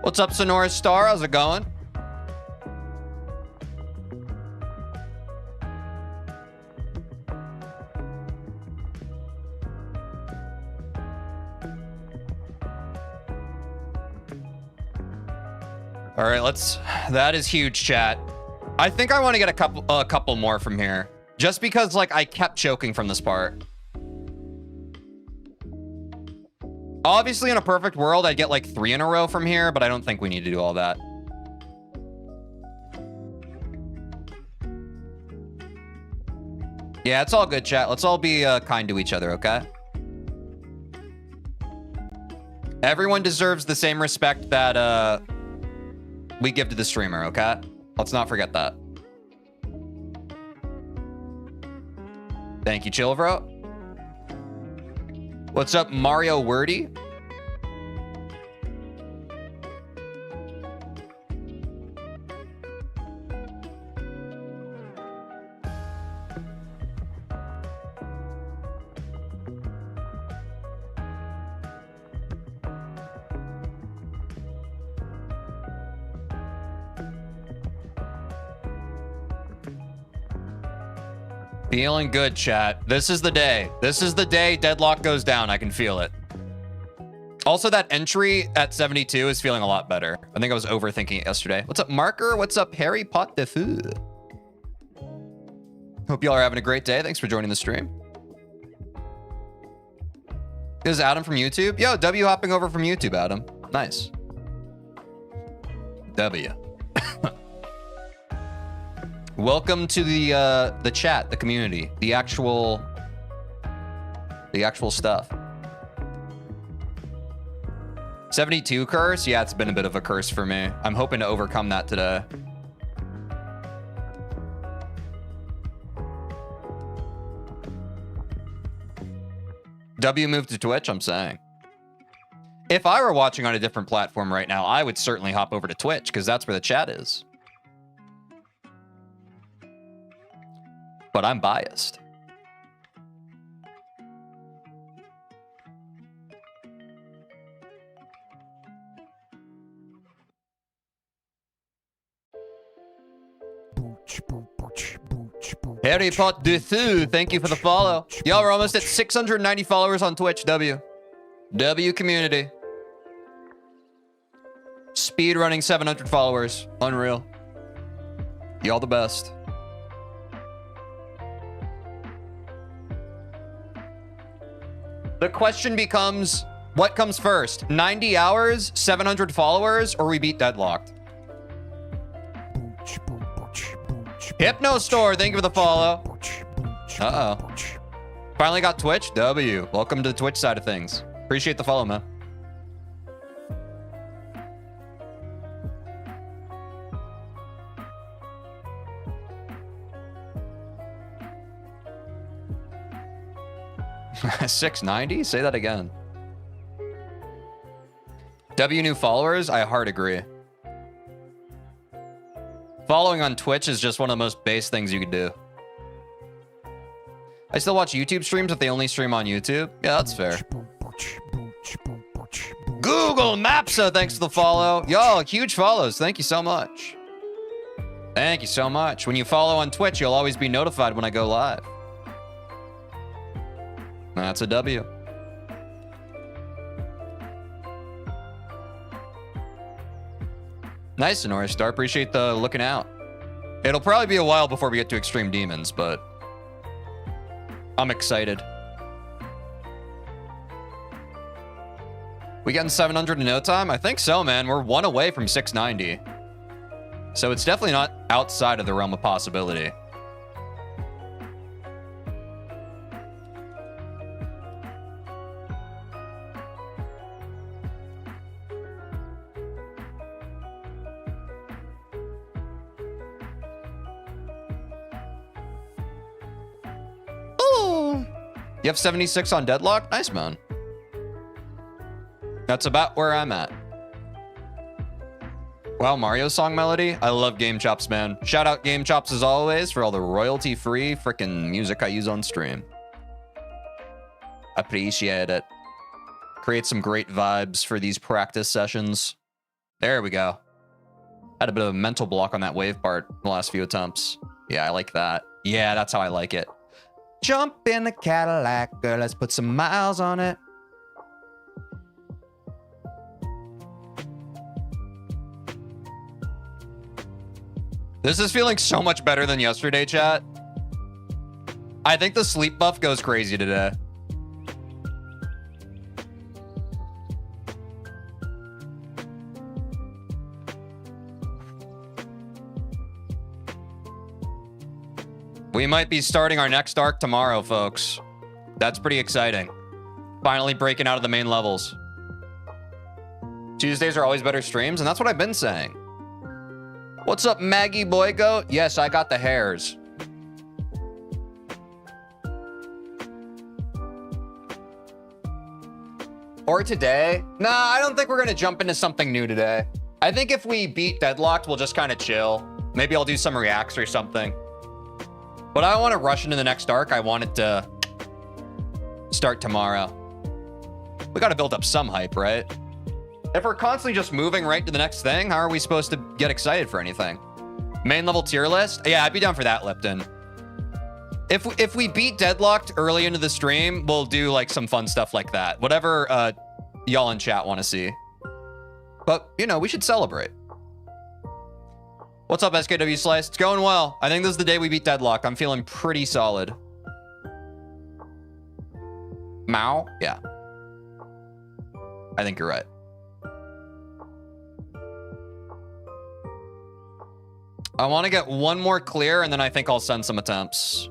What's up, Sonora Star? How's it going? All right, that is huge, chat. I think I want to get a couple more from here. Just because, like, I kept choking from this part. Obviously, in a perfect world, I'd get, like, 3 in a row from here, but I don't think we need to do all that. Yeah, it's all good, chat. Let's all be kind to each other, okay? Everyone deserves the same respect that we give to the streamer, okay? Let's not forget that. Thank you, Chilvro. What's up, Mario Wordy? Feeling good, chat. This is the day. This is the day Deadlock goes down. I can feel it. Also, that entry at 72 is feeling a lot better. I think I was overthinking it yesterday. What's up, Marker? What's up, Harry Pot de Fou? Hope y'all are having a great day. Thanks for joining the stream. This is Adam from YouTube. Yo, W hopping over from YouTube, Adam. Nice. W. Welcome to the chat, the community, the actual stuff. 72 curse? Yeah, it's been a bit of a curse for me. I'm hoping to overcome that today. W moved to Twitch, I'm saying. If I were watching on a different platform right now, I would certainly hop over to Twitch because that's where the chat is. But I'm biased. Harry Pot de Fou, thank you for the follow. Y'all, we're almost at 690 followers on Twitch. W community. Speed running 700 followers. Unreal. Y'all the best. The question becomes, what comes first? 90 hours, 700 followers, or we beat Deadlocked? Hypno Store, thank you for the follow. Uh-oh. Finally got Twitch? W. Welcome to the Twitch side of things. Appreciate the follow, man. $690? Say that again. W new followers? I hard agree. Following on Twitch is just one of the most base things you could do. I still watch YouTube streams if they only stream on YouTube. Yeah, that's fair. Google Mapsa, thanks for the follow. Yo, huge follows. Thank you so much. Thank you so much. When you follow on Twitch, you'll always be notified when I go live. That's a W. Nice, Sonora Star. Appreciate the looking out. It'll probably be a while before we get to Extreme Demons, but I'm excited. We getting 700 in no time? I think so, man. We're one away from 690. So it's definitely not outside of the realm of possibility. You have 76 on Deadlock? Nice, man. That's about where I'm at. Wow, Mario song melody? I love Game Chops, man. Shout out Game Chops as always for all the royalty-free freaking music I use on stream. Appreciate it. Create some great vibes for these practice sessions. There we go. Had a bit of a mental block on that wave part in the last few attempts. Yeah, I like that. Yeah, that's how I like it. Jump in the Cadillac, girl, let's put some miles on it. This is feeling so much better than yesterday, chat. I think the sleep buff goes crazy today. We might be starting our next arc tomorrow, folks. That's pretty exciting. Finally breaking out of the main levels. Tuesdays are always better streams, and that's what I've been saying. What's up, Maggie Boygo? Yes, I got the hairs. Or today? Nah, I don't think we're gonna jump into something new today. I think if we beat Deadlocked, we'll just kind of chill. Maybe I'll do some reacts or something. But I don't want to rush into the next arc. I want it to start tomorrow. We got to build up some hype, right? If we're constantly just moving right to the next thing, how are we supposed to get excited for anything? Main level tier list? Yeah, I'd be down for that, Lipton. If we beat Deadlocked early into the stream, we'll do like some fun stuff like that. Whatever y'all in chat want to see. But, you know, we should celebrate. What's up, SKW Slice? It's going well. I think this is the day we beat Deadlock. I'm feeling pretty solid. Mao? Yeah. I think you're right. I want to get one more clear, and then I think I'll send some attempts.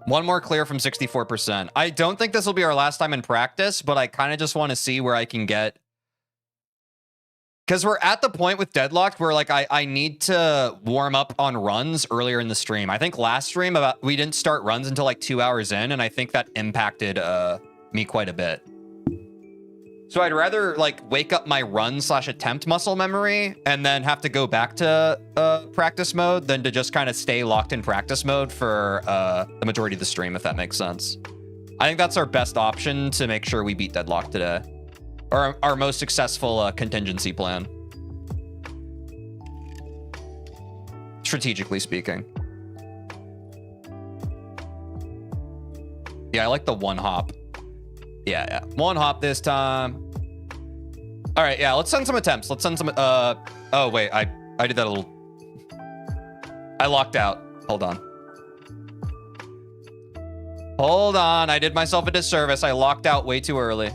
One more clear from 64%. I don't think this will be our last time in practice, but I kind of just want to see where I can get... Because we're at the point with Deadlocked where like I need to warm up on runs earlier in the stream. I think last stream we didn't start runs until like 2 hours in, and I think that impacted me quite a bit. So I'd rather like wake up my run/attempt muscle memory and then have to go back to practice mode than to just kind of stay locked in practice mode for the majority of the stream, if that makes sense. I think that's our best option to make sure we beat Deadlock today. Or our most successful contingency plan. Strategically speaking. Yeah, I like the one hop. Yeah. One hop this time. All right, yeah, let's send some attempts. Let's send some, oh wait, I did that a little. I locked out. Hold on. Hold on, I did myself a disservice. I locked out way too early.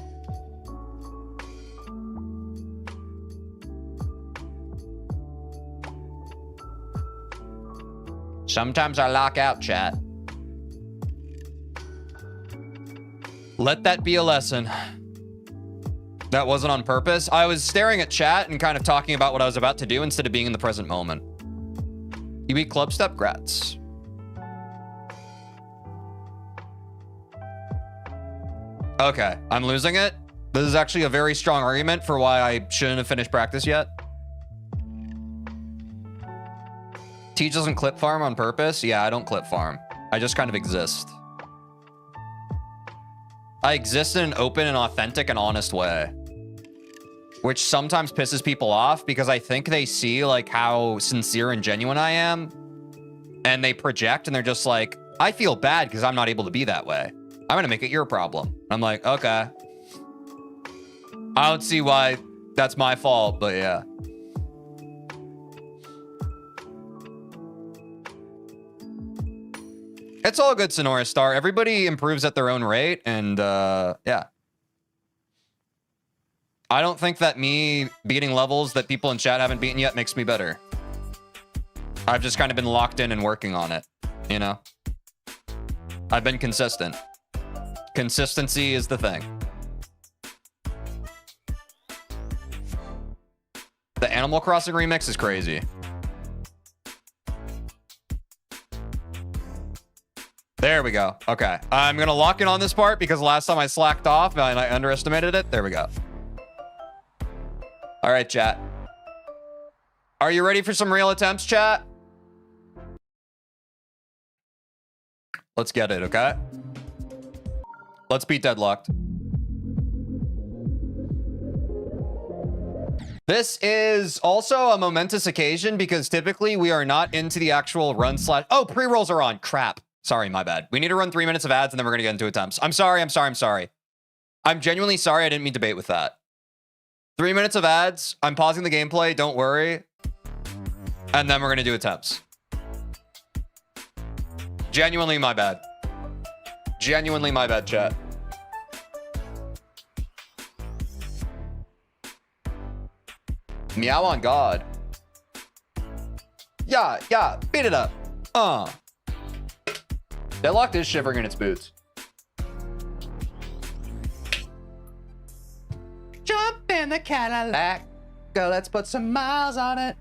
Sometimes I lock out, chat. Let that be a lesson. That wasn't on purpose. I was staring at chat and kind of talking about what I was about to do instead of being in the present moment. You beat Club Step? Grats. Okay, I'm losing it. This is actually a very strong argument for why I shouldn't have finished practice yet. Teej doesn't clip farm on purpose? Yeah, I don't clip farm. I just kind of exist. I exist in an open and authentic and honest way. Which sometimes pisses people off because I think they see like how sincere and genuine I am. And they project and they're just like, I feel bad because I'm not able to be that way. I'm gonna make it your problem. I'm like, okay. I don't see why that's my fault, but yeah. It's all good, Sonora Star. Everybody improves at their own rate, and yeah. I don't think that me beating levels that people in chat haven't beaten yet makes me better. I've just kind of been locked in and working on it, you know? I've been consistent. Consistency is the thing. The Animal Crossing remix is crazy. There we go. Okay. I'm going to lock in on this part because last time I slacked off and I underestimated it. There we go. All right, chat. Are you ready for some real attempts, chat? Let's get it, okay? Let's beat Deadlocked. This is also a momentous occasion because typically we are not into the actual run slash... Oh, pre-rolls are on. Crap. Sorry, my bad. We need to run 3 minutes of ads and then we're going to get into attempts. I'm sorry. I'm genuinely sorry. I didn't mean to bait with that. 3 minutes of ads. I'm pausing the gameplay. Don't worry. And then we're going to do attempts. Genuinely my bad. Genuinely my bad, chat. Meow on God. Yeah, beat it up. Deadlocked is shivering in its boots. Jump in the Cadillac. Go, let's put some miles on it.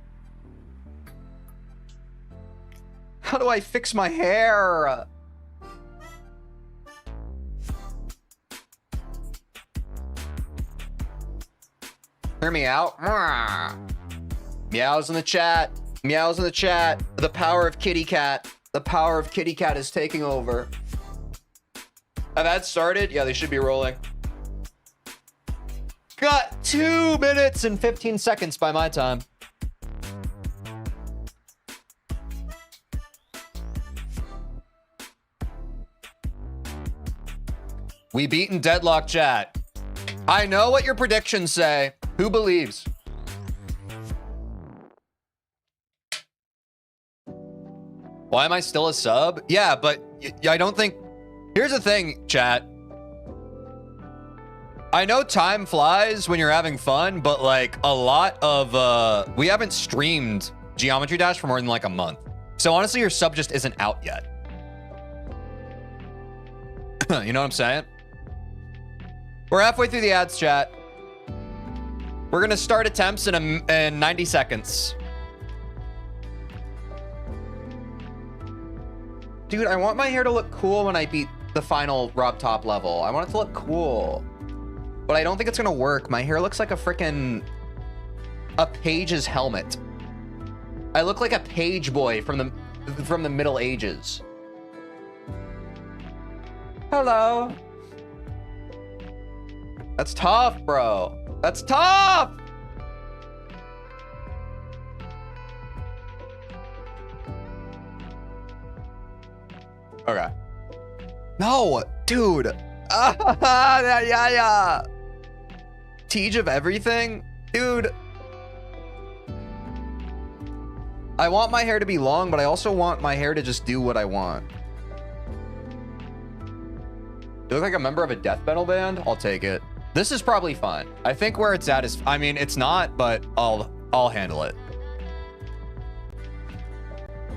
How do I fix my hair? Hear me out. Meows in the chat. Meows in the chat. The power of Kitty Cat. The power of Kitty Cat is taking over. Have ads started? Yeah, they should be rolling. Got 2 minutes and 15 seconds by my time. We beaten Deadlock, chat. I know what your predictions say. Who believes? Why am I still a sub? Yeah, but I don't think... Here's the thing, chat. I know time flies when you're having fun, but like a lot of... we haven't streamed Geometry Dash for more than like a month. So honestly, your sub just isn't out yet. You know what I'm saying? We're halfway through the ads, chat. We're gonna start attempts in 90 seconds. Dude, I want my hair to look cool when I beat the final Rob Top level. I want it to look cool. But I don't think it's gonna work. My hair looks like a frickin' page's helmet. I look like a page boy from the Middle Ages. Hello. That's tough, bro. That's tough. Okay. No, dude. Yeah. Teej of everything? Dude. I want my hair to be long, but I also want my hair to just do what I want. You look like a member of a death metal band? I'll take it. This is probably fun. I think where it's at is, I mean, it's not, but I'll handle it.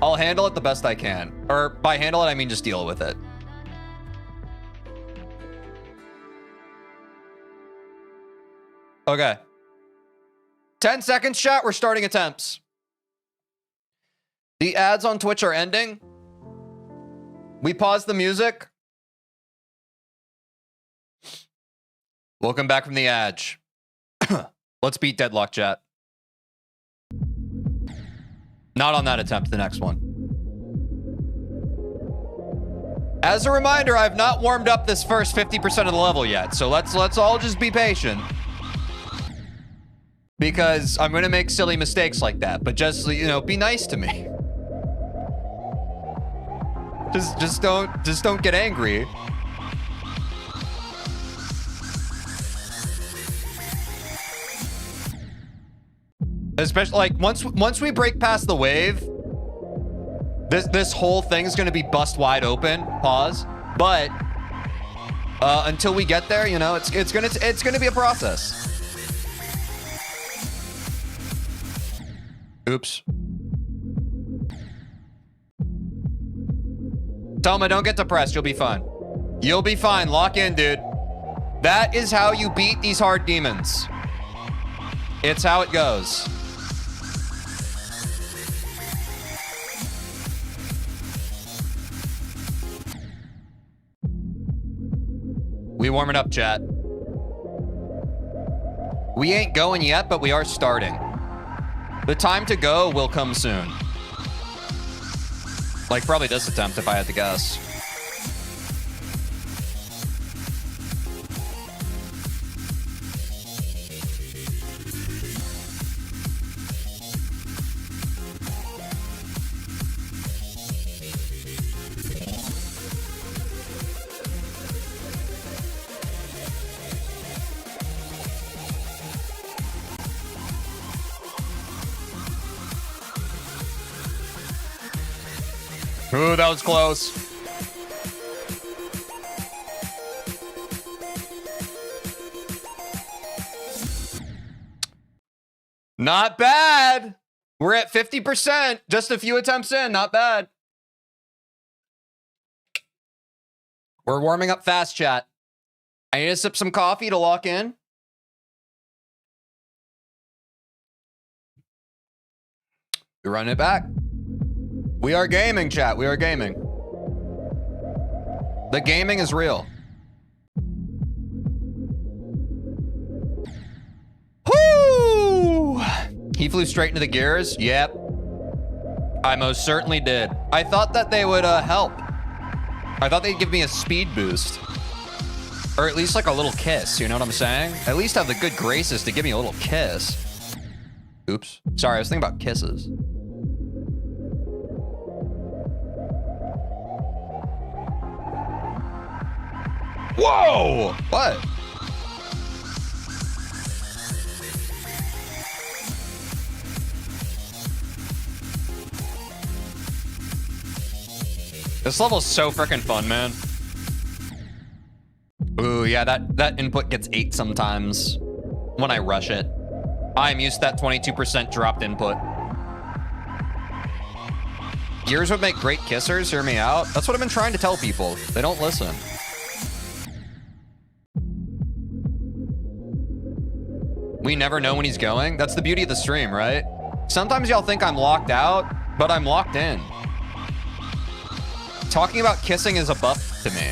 I'll handle it the best I can. Or by handle it, I mean just deal with it. Okay. 10 seconds, chat. We're starting attempts. The ads on Twitch are ending. We pause the music. Welcome back from the edge. Let's beat Deadlock, chat. Not on that attempt, the next one. As a reminder, I've not warmed up this first 50% of the level yet, so let's all just be patient. Because I'm gonna make silly mistakes like that, but just, you know, be nice to me. Just don't get angry. Especially like once we break past the wave, this whole thing's gonna be bust wide open. Pause. But until we get there, you know, it's gonna be a process. Oops. Toma, don't get depressed. You'll be fine. You'll be fine. Lock in, dude. That is how you beat these hard demons. It's how it goes. We warming up, chat. We ain't going yet, but we are starting. The time to go will come soon. Like probably this attempt if I had to guess. Ooh, that was close. Not bad. We're at 50%. Just a few attempts in. Not bad. We're warming up fast, chat. I need to sip some coffee to lock in. We're running it back. We are gaming, chat. We are gaming. The gaming is real. Whoo! He flew straight into the gears. Yep. I most certainly did. I thought that they would help. I thought they'd give me a speed boost. Or at least like a little kiss, you know what I'm saying? At least have the good graces to give me a little kiss. Oops. Sorry, I was thinking about kisses. Whoa! What? This level's so freaking fun, man. Ooh, yeah, that input gets 8 sometimes when I rush it. I'm used to that 22% dropped input. Gears would make great kissers, hear me out. That's what I've been trying to tell people. They don't listen. We never know when he's going. That's the beauty of the stream, right? Sometimes y'all think I'm locked out, but I'm locked in. Talking about kissing is a buff to me.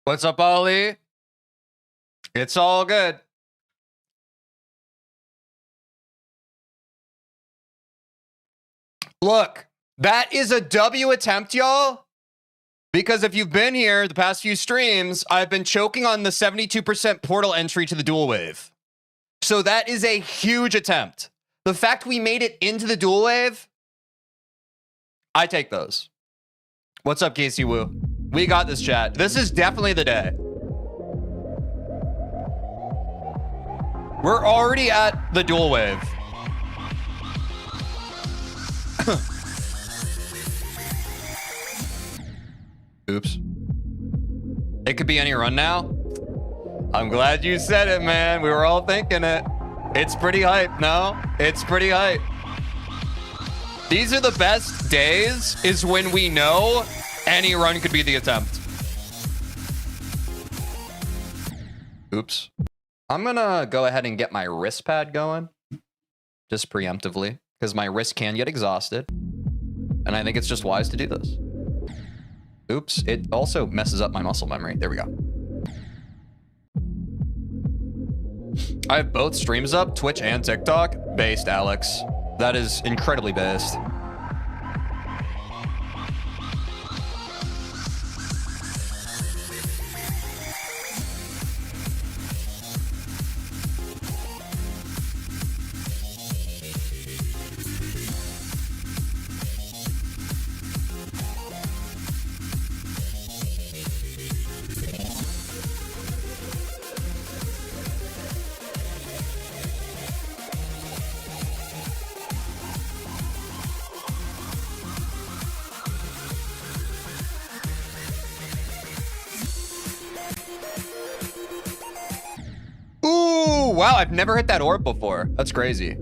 What's up, Ollie? It's all good. Look, that is a W attempt, y'all. Because if you've been here the past few streams, I've been choking on the 72% portal entry to the dual wave. So that is a huge attempt. The fact we made it into the dual wave, I take those. What's up, Casey Woo? We got this, chat. This is definitely the day. We're already at the dual wave. Oops. It could be any run now. I'm glad you said it, man. We were all thinking it. It's pretty hype, no? It's pretty hype. These are the best days, is when we know any run could be the attempt. Oops. I'm gonna go ahead and get my wrist pad going. Just preemptively. Because my wrist can get exhausted. And I think it's just wise to do this. Oops. It also messes up my muscle memory. There we go. I have both streams up, Twitch and TikTok. Based, Alex. That is incredibly based. Ooh, wow, I've never hit that orb before. That's crazy.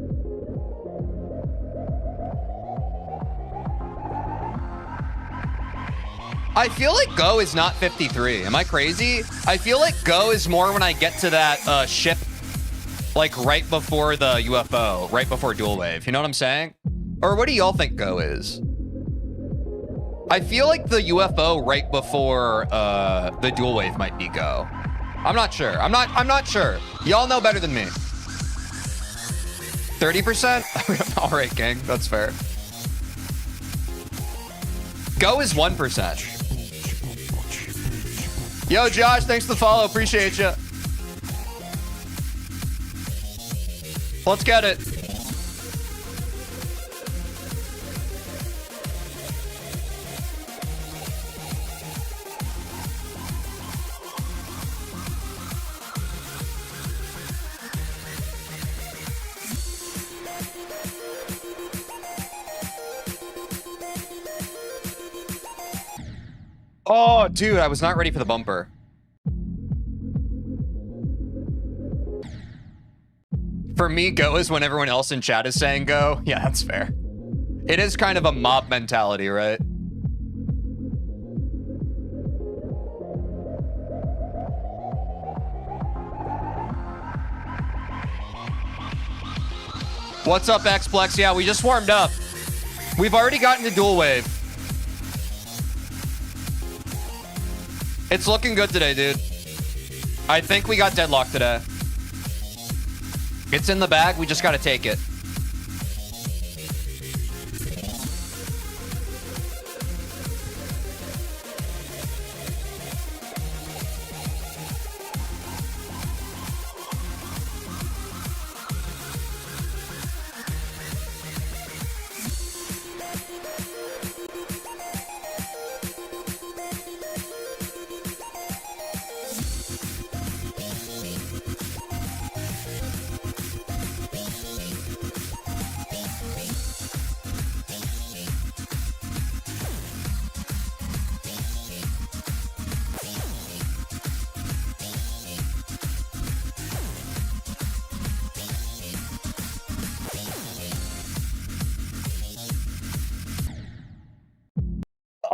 I feel like go is not 53. Am I crazy? I feel like go is more when I get to that ship, like right before the UFO, right before dual wave. You know what I'm saying? Or what do y'all think go is? I feel like the UFO right before the dual wave might be go. I'm not sure. I'm not sure. Y'all know better than me. 30%? All right, gang. That's fair. Go is 1%. Yo, Josh, thanks for the follow. Appreciate you. Let's get it. Oh, dude, I was not ready for the bumper. For me, go is when everyone else in chat is saying go. Yeah, that's fair. It is kind of a mob mentality, right? What's up, Xplex? Yeah, we just warmed up. We've already gotten to dual wave. It's looking good today, dude. I think we got deadlock today. It's in the bag. We just got to take it.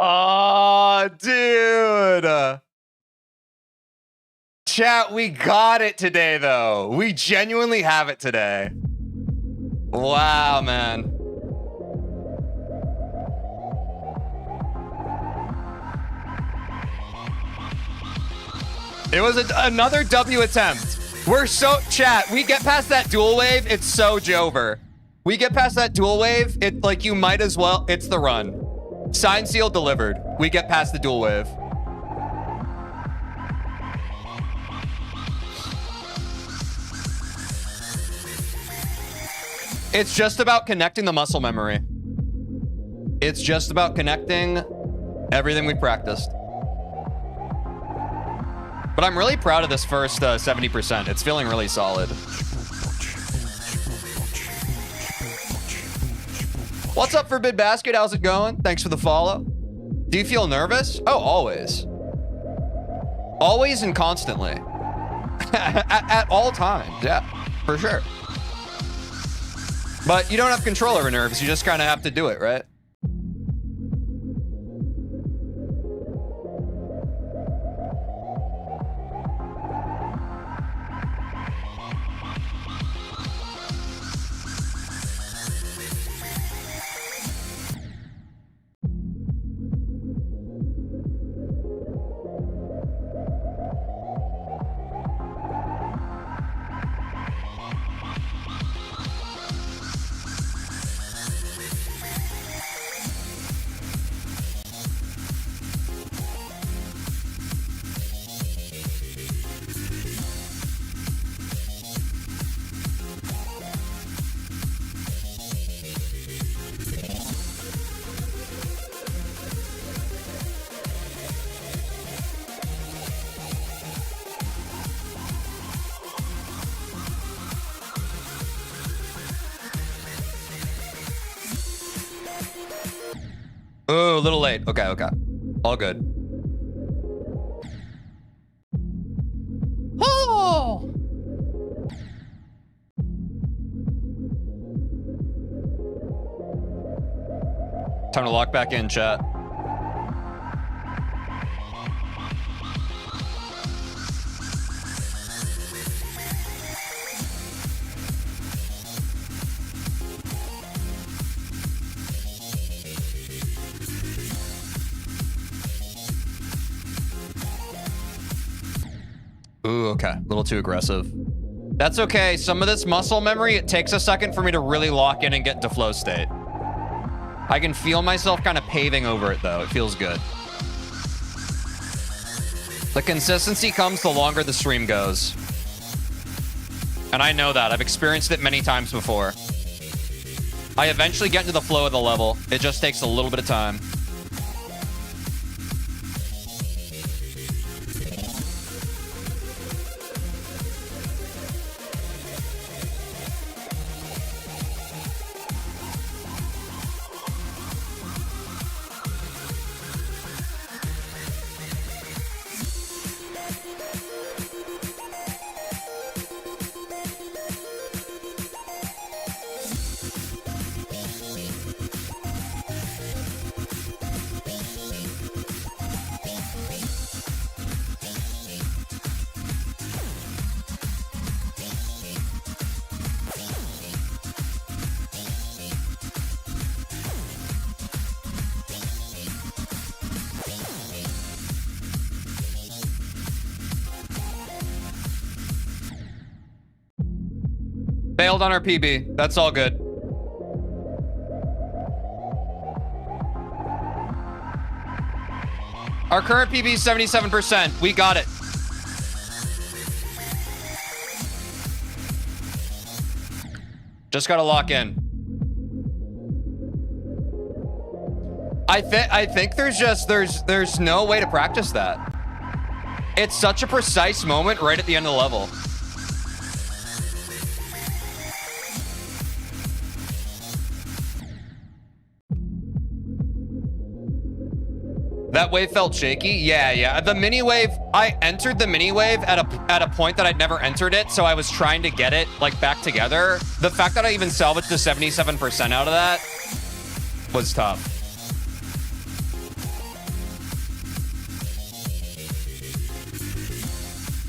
Oh, dude. Chat, we got it today, though. We genuinely have it today. Wow, man. It was another W attempt. We're so... Chat, we get past that dual wave, it's so Jover. We get past that dual wave, it like you might as well... It's the run. Sign seal delivered. We get past the dual wave. It's just about connecting the muscle memory. It's just about connecting everything we practiced. But I'm really proud of this first 70%. It's feeling really solid. What's up, Forbid Basket? How's it going? Thanks for the follow. Do you feel nervous? Oh, always. Always and constantly. at all times, yeah, for sure. But you don't have control over nerves. You just kind of have to do it, right? Oh, a little late. Okay, okay. All good. Oh! Time to lock back in, chat. okay. A little too aggressive. That's okay. Some of this muscle memory, it takes a second for me to really lock in and get into flow state. I can feel myself kind of paving over it, though. It feels good. The consistency comes the longer the stream goes. And I know that. I've experienced it many times before. I eventually get into the flow of the level. It just takes a little bit of time. Failed on our PB. That's all good. Our current PB is 77%. We got it. Just gotta lock in. I think there's no way to practice that. It's such a precise moment right at the end of the level. That wave felt shaky. Yeah. The mini wave, I entered the mini wave at a point that I'd never entered it, so I was trying to get it like back together. The fact that I even salvaged the 77% out of that was tough.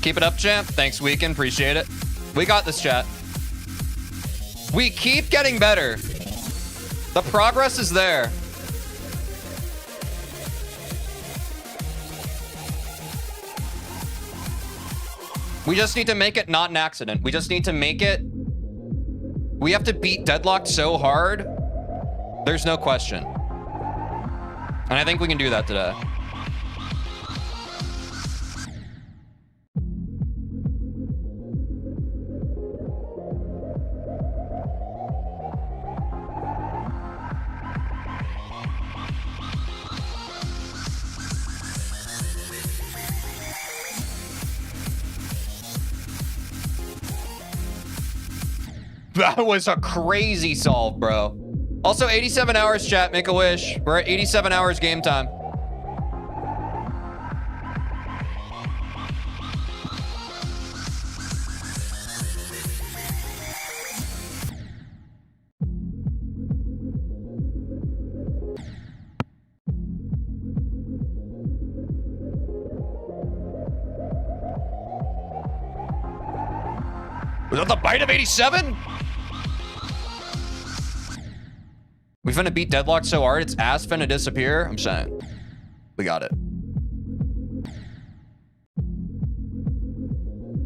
Keep it up, champ. Thanks, Weekend. Appreciate it. We got this, chat. We keep getting better. The progress is there. We just need to make it not an accident. We just need to make it... We have to beat Deadlocked so hard. There's no question. And I think we can do that today. That was a crazy solve, bro. Also, 87 hours, chat. Make a wish. We're at 87 hours game time. Was that the bite of 87? We finna beat Deadlock so hard, its ass finna disappear. I'm saying. We got it.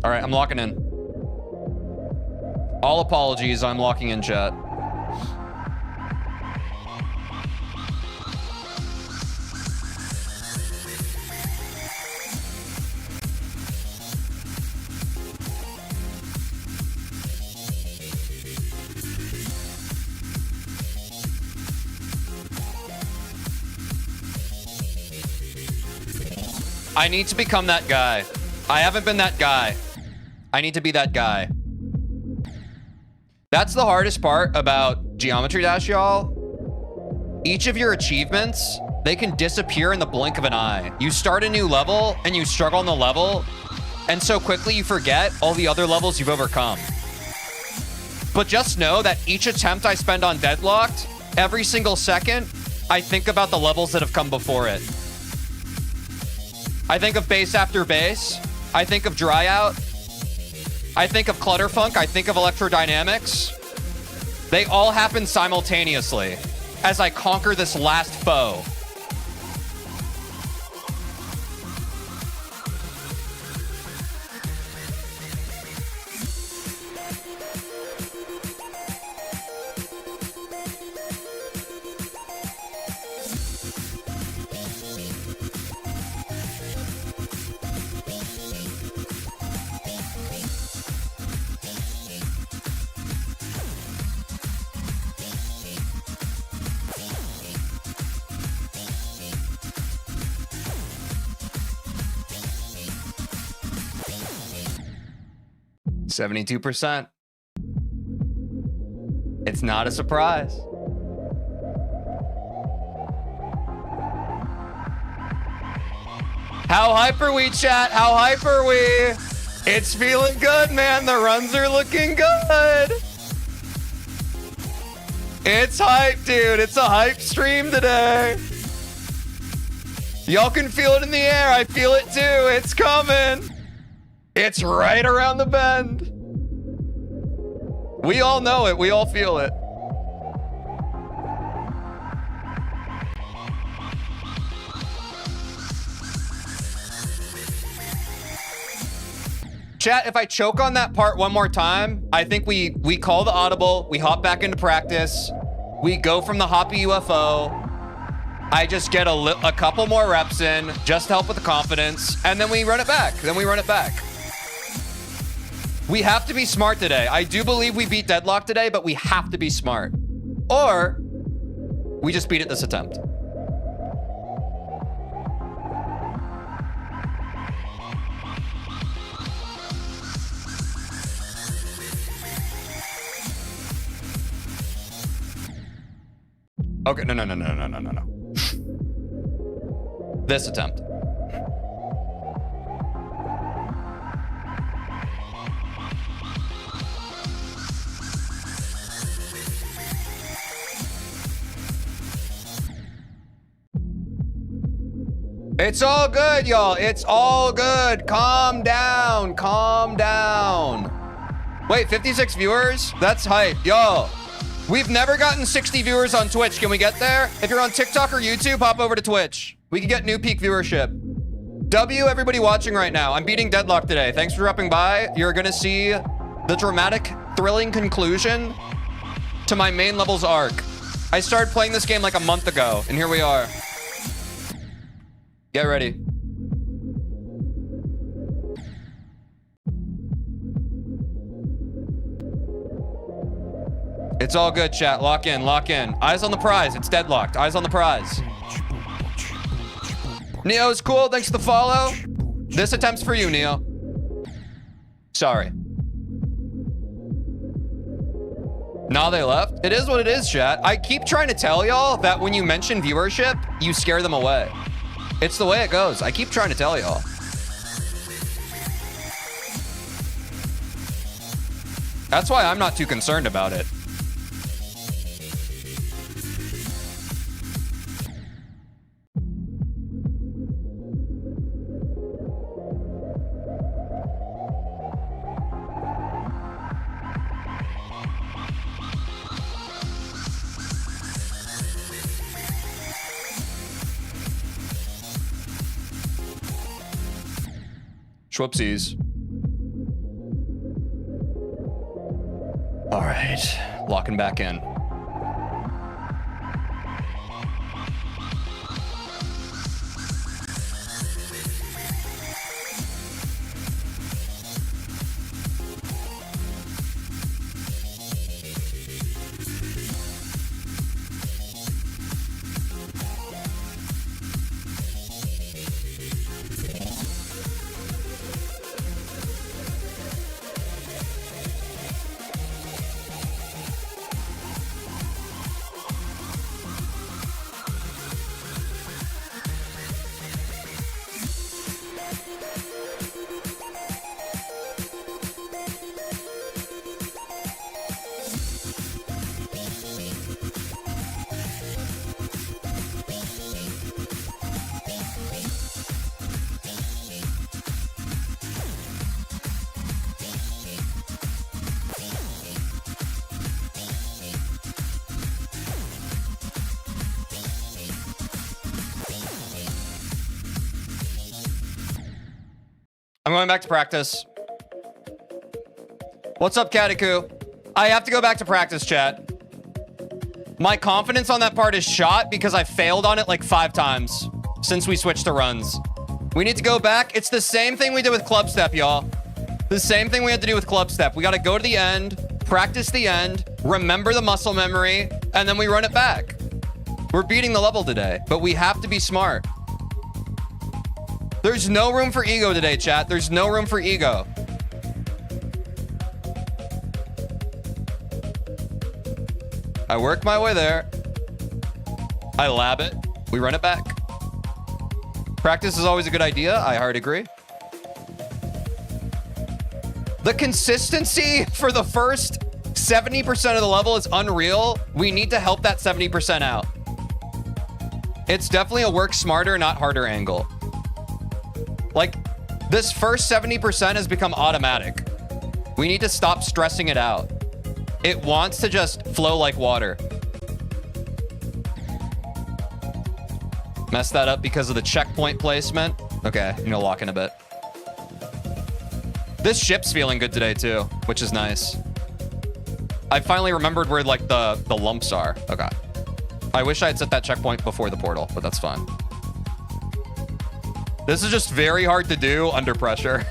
All right, I'm locking in. All apologies, I'm locking in, chat. I need to become that guy. I haven't been that guy. I need to be that guy. That's the hardest part about Geometry Dash, y'all. Each of your achievements, they can disappear in the blink of an eye. You start a new level and you struggle on the level, and so quickly you forget all the other levels you've overcome. But just know that each attempt I spend on Deadlocked, every single second, I think about the levels that have come before it. I think of Bass After Bass. I think of Dry Out. I think of Clutterfunk. I think of Electrodynamics. They all happen simultaneously as I conquer this last foe. 72%. It's not a surprise. How hype are we, chat? How hype are we? It's feeling good, man. The runs are looking good. It's hype, dude. It's a hype stream today. Y'all can feel it in the air. I feel it too. It's coming. It's right around the bend. We all know it. We all feel it. Chat, if I choke on that part one more time, I think we call the audible, we hop back into practice, we go from the hoppy UFO, I just get a couple more reps in, just to help with the confidence, and then we run it back. We have to be smart today. I do believe we beat Deadlock today, but we have to be smart. Or we just beat it this attempt. Okay, no. This attempt. It's all good, y'all. It's all good. Calm down. Calm down. Wait, 56 viewers? That's hype. Y'all, we've never gotten 60 viewers on Twitch. Can we get there? If you're on TikTok or YouTube, hop over to Twitch. We can get new peak viewership. W, everybody watching right now. I'm beating Deadlock today. Thanks for dropping by. You're going to see the dramatic, thrilling conclusion to my main levels arc. I started playing this game like a month ago, and here we are. Get ready. It's all good, chat. Lock in, lock in. Eyes on the prize. It's deadlocked. Eyes on the prize. Neo's cool. Thanks for the follow. This attempt's for you, Neo. Sorry. Nah, they left. It is what it is, chat. I keep trying to tell y'all that when you mention viewership, you scare them away. It's the way it goes. I keep trying to tell y'all. That's why I'm not too concerned about it. Whoopsies. All right, locking back in. I'm going back to practice. What's up, Kataku? I have to go back to practice, chat. My confidence on that part is shot because I failed on it like 5 times since we switched to runs. We need to go back. It's the same thing we did with club step, y'all. The same thing we had to do with club step. We got to go to the end, practice the end, remember the muscle memory, and then we run it back. We're beating the level today, but we have to be smart. There's no room for ego today, chat. There's no room for ego. I work my way there. I lab it. We run it back. Practice is always a good idea. I hard agree. The consistency for the first 70% of the level is unreal. We need to help that 70% out. It's definitely a work smarter, not harder angle. Like, this first 70% has become automatic. We need to stop stressing it out. It wants to just flow like water. Messed that up because of the checkpoint placement. Okay, I'm gonna lock in a bit. This ship's feeling good today too, which is nice. I finally remembered where like the lumps are. Okay. I wish I had set that checkpoint before the portal, but that's fine. This is just very hard to do under pressure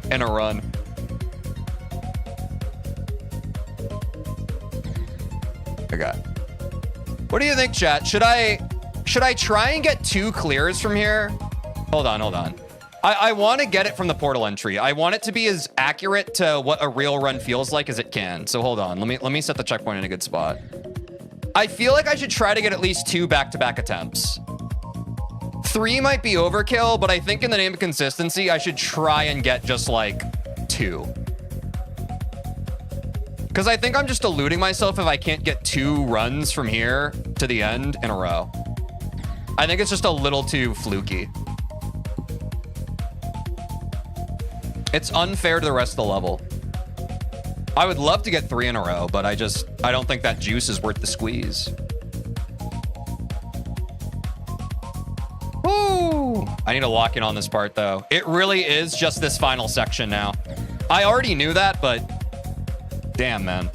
in a run. Okay. What do you think, chat? Should I try and get 2 clears from here? Hold on. I want to get it from the portal entry. I want it to be as accurate to what a real run feels like as it can. So hold on. Let me set the checkpoint in a good spot. I feel like I should try to get at least 2 back-to-back attempts. 3 might be overkill, but I think in the name of consistency, I should try and get just like 2. Because I think I'm just eluding myself if I can't get 2 runs from here to the end in a row. I think it's just a little too fluky. It's unfair to the rest of the level. I would love to get 3 in a row, but I don't think that juice is worth the squeeze. Woo! I need to lock in on this part though. It really is just this final section now. I already knew that, but damn, man.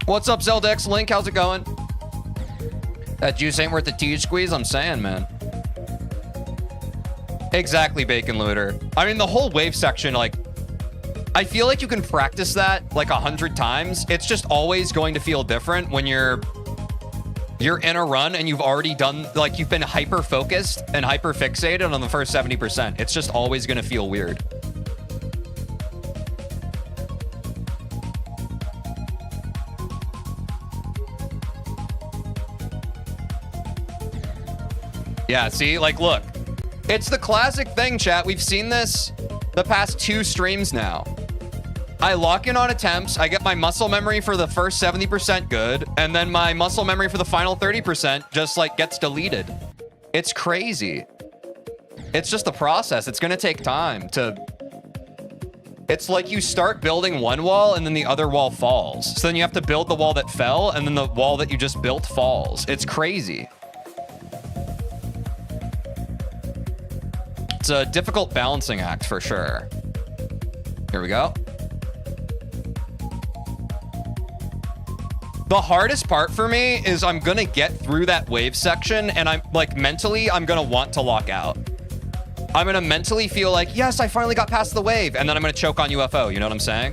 What's up, Zeldex Link? How's it going? That juice ain't worth the Tej squeeze, I'm saying, man. Exactly, Bacon Looter. I mean, the whole wave section, like, I feel like you can practice that like 100 times. It's just always going to feel different when you're in a run and you've already done, like, you've been hyper focused and hyper fixated on the first 70%. It's just always going to feel weird. Yeah, see, like, look, it's the classic thing, chat. We've seen this the past 2 streams now. I lock in on attempts. I get my muscle memory for the first 70% good, and then my muscle memory for the final 30% just like gets deleted. It's crazy. It's just a process. It's going to take time to... It's like you start building one wall and then the other wall falls. So then you have to build the wall that fell, and then the wall that you just built falls. It's crazy. It's a difficult balancing act for sure. Here we go. The hardest part for me is I'm gonna get through that wave section, and I'm like, mentally, I'm gonna want to lock out. I'm gonna mentally feel like, yes, I finally got past the wave, and then I'm gonna choke on UFO, you know what I'm saying?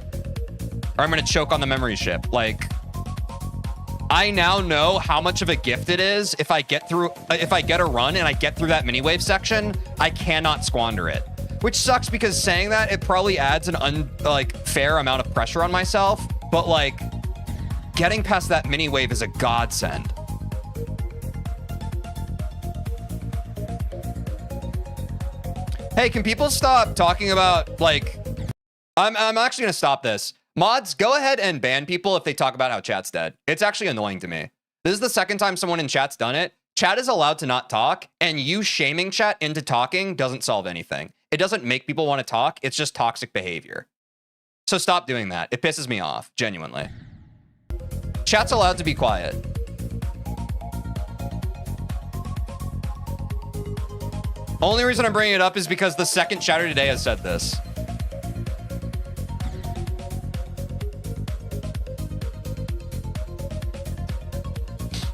Or I'm gonna choke on the memory ship. Like, I now know how much of a gift it is if I get a run and I get through that mini wave section, I cannot squander it. Which sucks because saying that, it probably adds an fair amount of pressure on myself, but like, getting past that mini wave is a godsend. Hey, can people stop talking about, like, I'm actually gonna stop this. Mods, go ahead and ban people if they talk about how chat's dead. It's actually annoying to me. This is the second time someone in chat's done it. Chat is allowed to not talk, and you shaming chat into talking doesn't solve anything. It doesn't make people want to talk. It's just toxic behavior. So stop doing that. It pisses me off, genuinely. Chat's allowed to be quiet. Only reason I'm bringing it up is because the second chatter today has said this.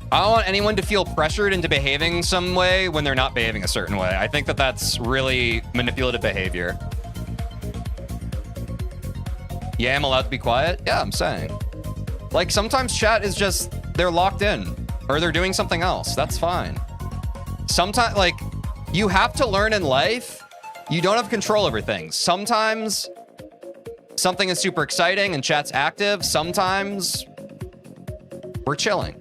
I don't want anyone to feel pressured into behaving some way when they're not behaving a certain way. I think that that's really manipulative behavior. Yeah, I'm allowed to be quiet? Yeah, I'm saying. Like, sometimes chat is just, they're locked in, or they're doing something else. That's fine. Sometimes, like, you have to learn in life, you don't have control over things. Sometimes something is super exciting and chat's active, sometimes we're chilling.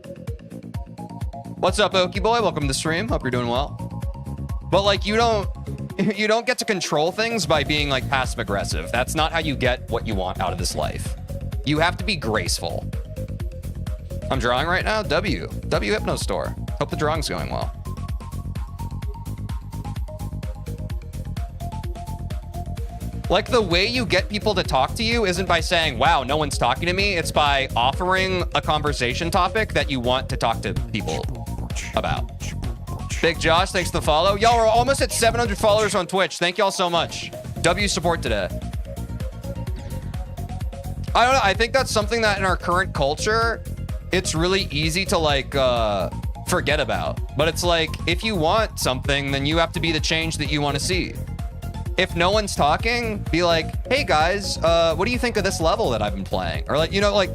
What's up, Okie Boy? Welcome to the stream. Hope you're doing well. But like, you don't get to control things by being like passive aggressive. That's not how you get what you want out of this life. You have to be graceful. I'm drawing right now. W Hypno Store. Hope the drawing's going well. Like, the way you get people to talk to you isn't by saying, wow, no one's talking to me. It's by offering a conversation topic that you want to talk to people about. Big Josh, thanks for the follow. Y'all are almost at 700 followers on Twitch. Thank y'all so much. W support today. I don't know. I think that's something that in our current culture, it's really easy to like forget about. But it's like, if you want something, then you have to be the change that you want to see. If no one's talking, be like, hey guys, what do you think of this level that I've been playing? Or like, you know, like,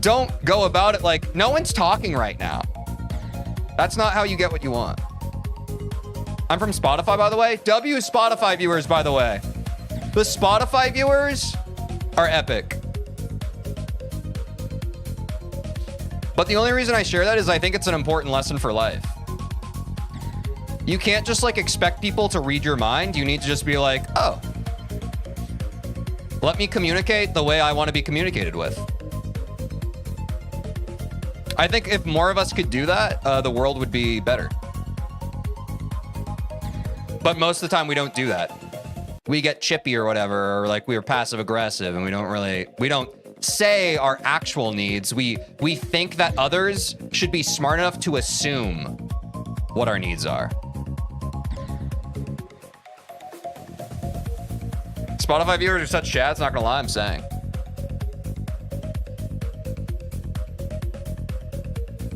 don't go about it like, no one's talking right now. That's not how you get what you want. I'm from Spotify, by the way. W is Spotify viewers, by the way. The Spotify viewers are epic. But the only reason I share that is I think it's an important lesson for life. You can't just like expect people to read your mind. You need to just be like, oh, let me communicate the way I want to be communicated with. I think if more of us could do that, the world would be better. But most of the time we don't do that. We get chippy or whatever, or like we are passive aggressive and we don't say our actual needs. We think that others should be smart enough to assume what our needs are. Spotify viewers are such chads, not gonna lie, I'm saying.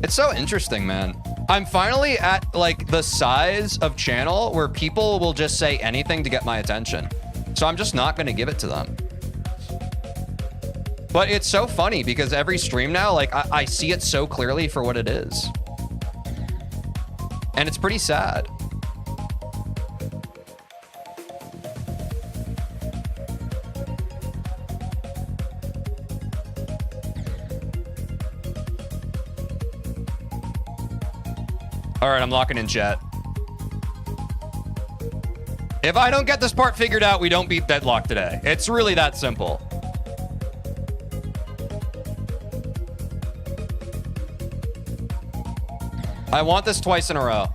It's so interesting, man. I'm finally at like the size of channel where people will just say anything to get my attention. So I'm just not gonna give it to them. But it's so funny because every stream now, like I see it so clearly for what it is. And it's pretty sad. All right, I'm locking in chat. If I don't get this part figured out, we don't beat Deadlock today. It's really that simple. I want this twice in a row.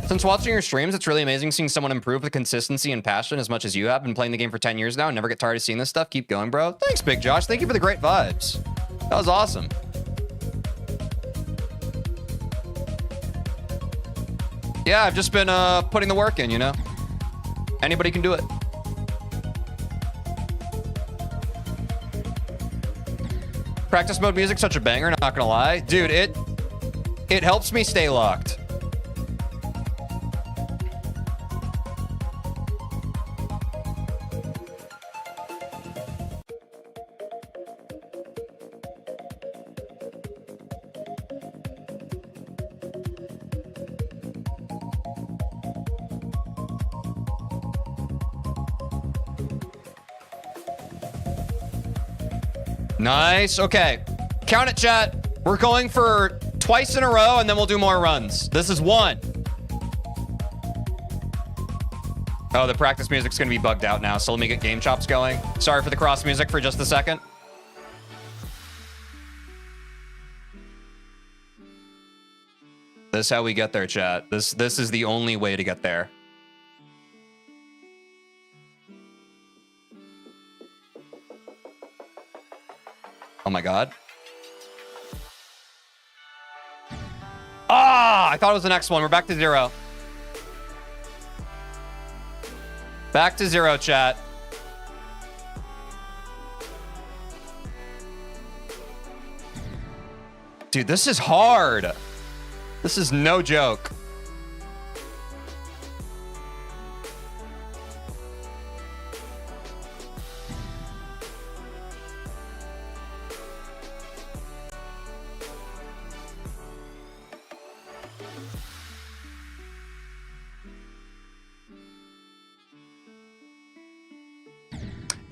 Since watching your streams, it's really amazing seeing someone improve with consistency and passion as much as you have. Been playing the game for 10 years now and never get tired of seeing this stuff. Keep going, bro. Thanks, Big Josh. Thank you for the great vibes. That was awesome. Yeah, I've just been putting the work in, you know? Anybody can do it. Practice mode music's such a banger, not gonna lie. Dude, it helps me stay locked. Nice. Okay. Count it, chat. We're going for twice in a row, and then we'll do more runs. This is one. Oh, the practice music's going to be bugged out now, so let me get game chops going. Sorry for the cross music for just a second. This is how we get there, chat. This is the only way to get there. Oh my god. Ah, I thought it was the next one. We're back to 0. Back to 0, chat. Dude, this is hard. This is no joke.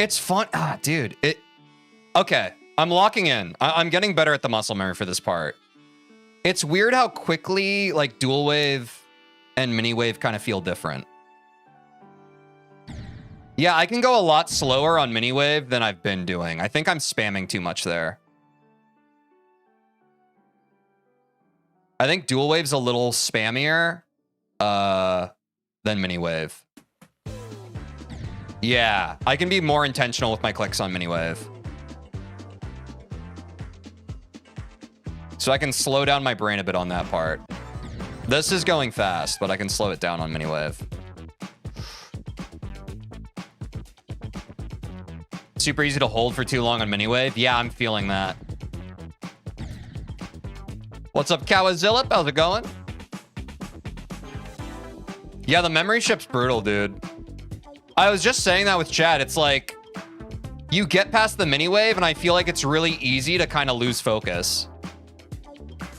It's fun. Ah, dude. Okay. I'm locking in. I'm getting better at the muscle memory for this part. It's weird how quickly like dual wave and mini wave kind of feel different. Yeah, I can go a lot slower on mini wave than I've been doing. I think I'm spamming too much there. I think dual wave's a little spammier than mini wave. Yeah, I can be more intentional with my clicks on mini wave. So I can slow down my brain a bit on that part. This is going fast, but I can slow it down on mini wave. Super easy to hold for too long on mini wave. Yeah, I'm feeling that. What's up, Kawazilla? How's it going? Yeah, the memory ship's brutal, dude. I was just saying that with chat. It's like you get past the mini wave and I feel like it's really easy to kind of lose focus.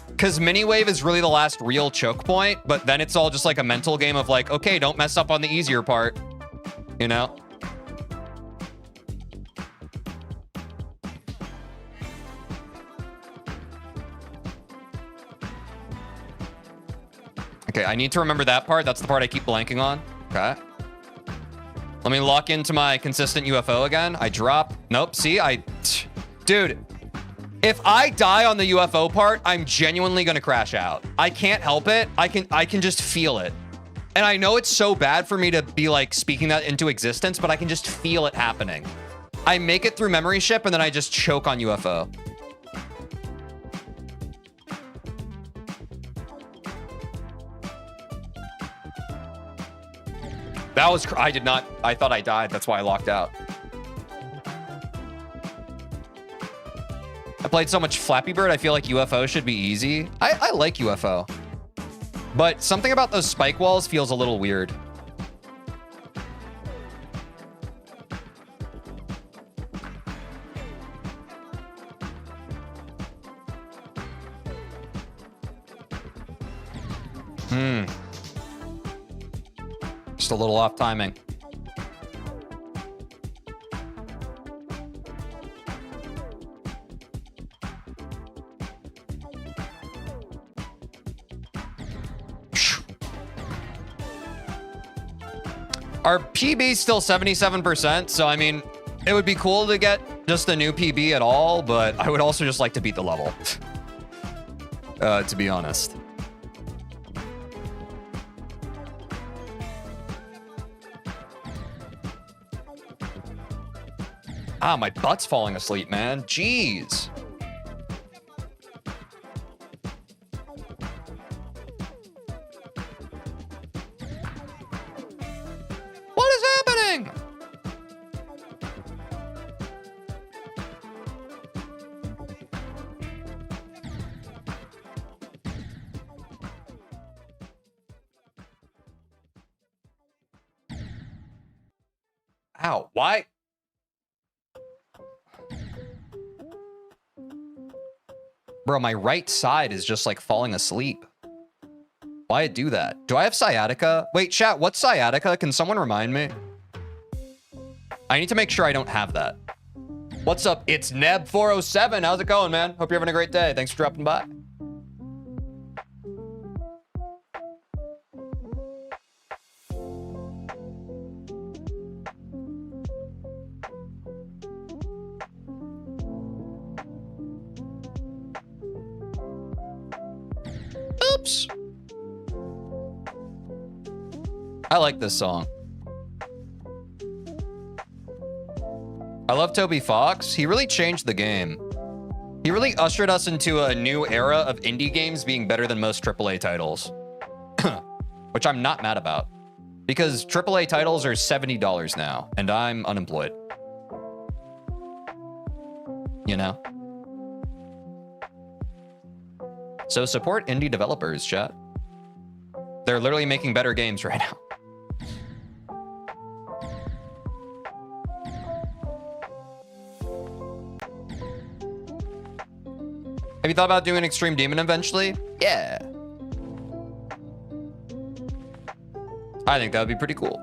Because mini wave is really the last real choke point, but then it's all just like a mental game of like, okay, don't mess up on the easier part, you know? Okay, I need to remember that part. That's the part I keep blanking on. Okay. Let me lock into my consistent UFO again. I drop. Nope, see, dude. If I die on the UFO part, I'm genuinely gonna crash out. I can't help it. I can just feel it. And I know it's so bad for me to be like speaking that into existence, but I can just feel it happening. I make it through memory ship and then I just choke on UFO. That was, I thought I died. That's why I locked out. I played so much Flappy Bird, I feel like UFO should be easy. I like UFO. But something about those spike walls feels a little weird. Just a little off timing. Our PB still 77%, so I mean, it would be cool to get just a new PB at all, but I would also just like to beat the level, to be honest. Ah, my butt's falling asleep, man. Jeez. What is happening? Ow, why? Bro, my right side is just like falling asleep. Why do that? Do I have sciatica? Wait, chat, what's sciatica? Can someone remind me? I need to make sure I don't have that. What's up? It's Neb407. How's it going, man? Hope you're having a great day. Thanks for dropping by. Oops. I like this song. I love Toby Fox. He really changed the game. He really ushered us into a new era of indie games being better than most AAA titles. Which I'm not mad about. Because AAA titles are $70 now, and I'm unemployed. You know? So support indie developers, chat. They're literally making better games right now. Have you thought about doing Extreme Demon eventually? Yeah. I think that would be pretty cool.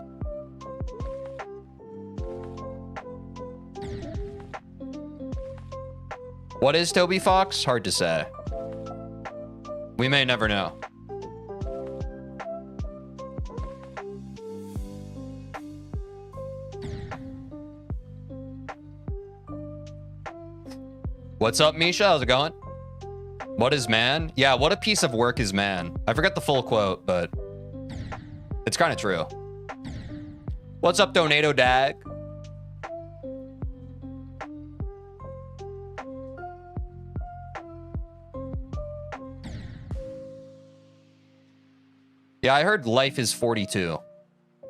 What is Toby Fox? Hard to say. We may never know. What's up, Misha? How's it going? What is man? Yeah, what a piece of work is man. I forget the full quote, but it's kind of true. What's up, Donato Dag? Yeah, I heard life is 42,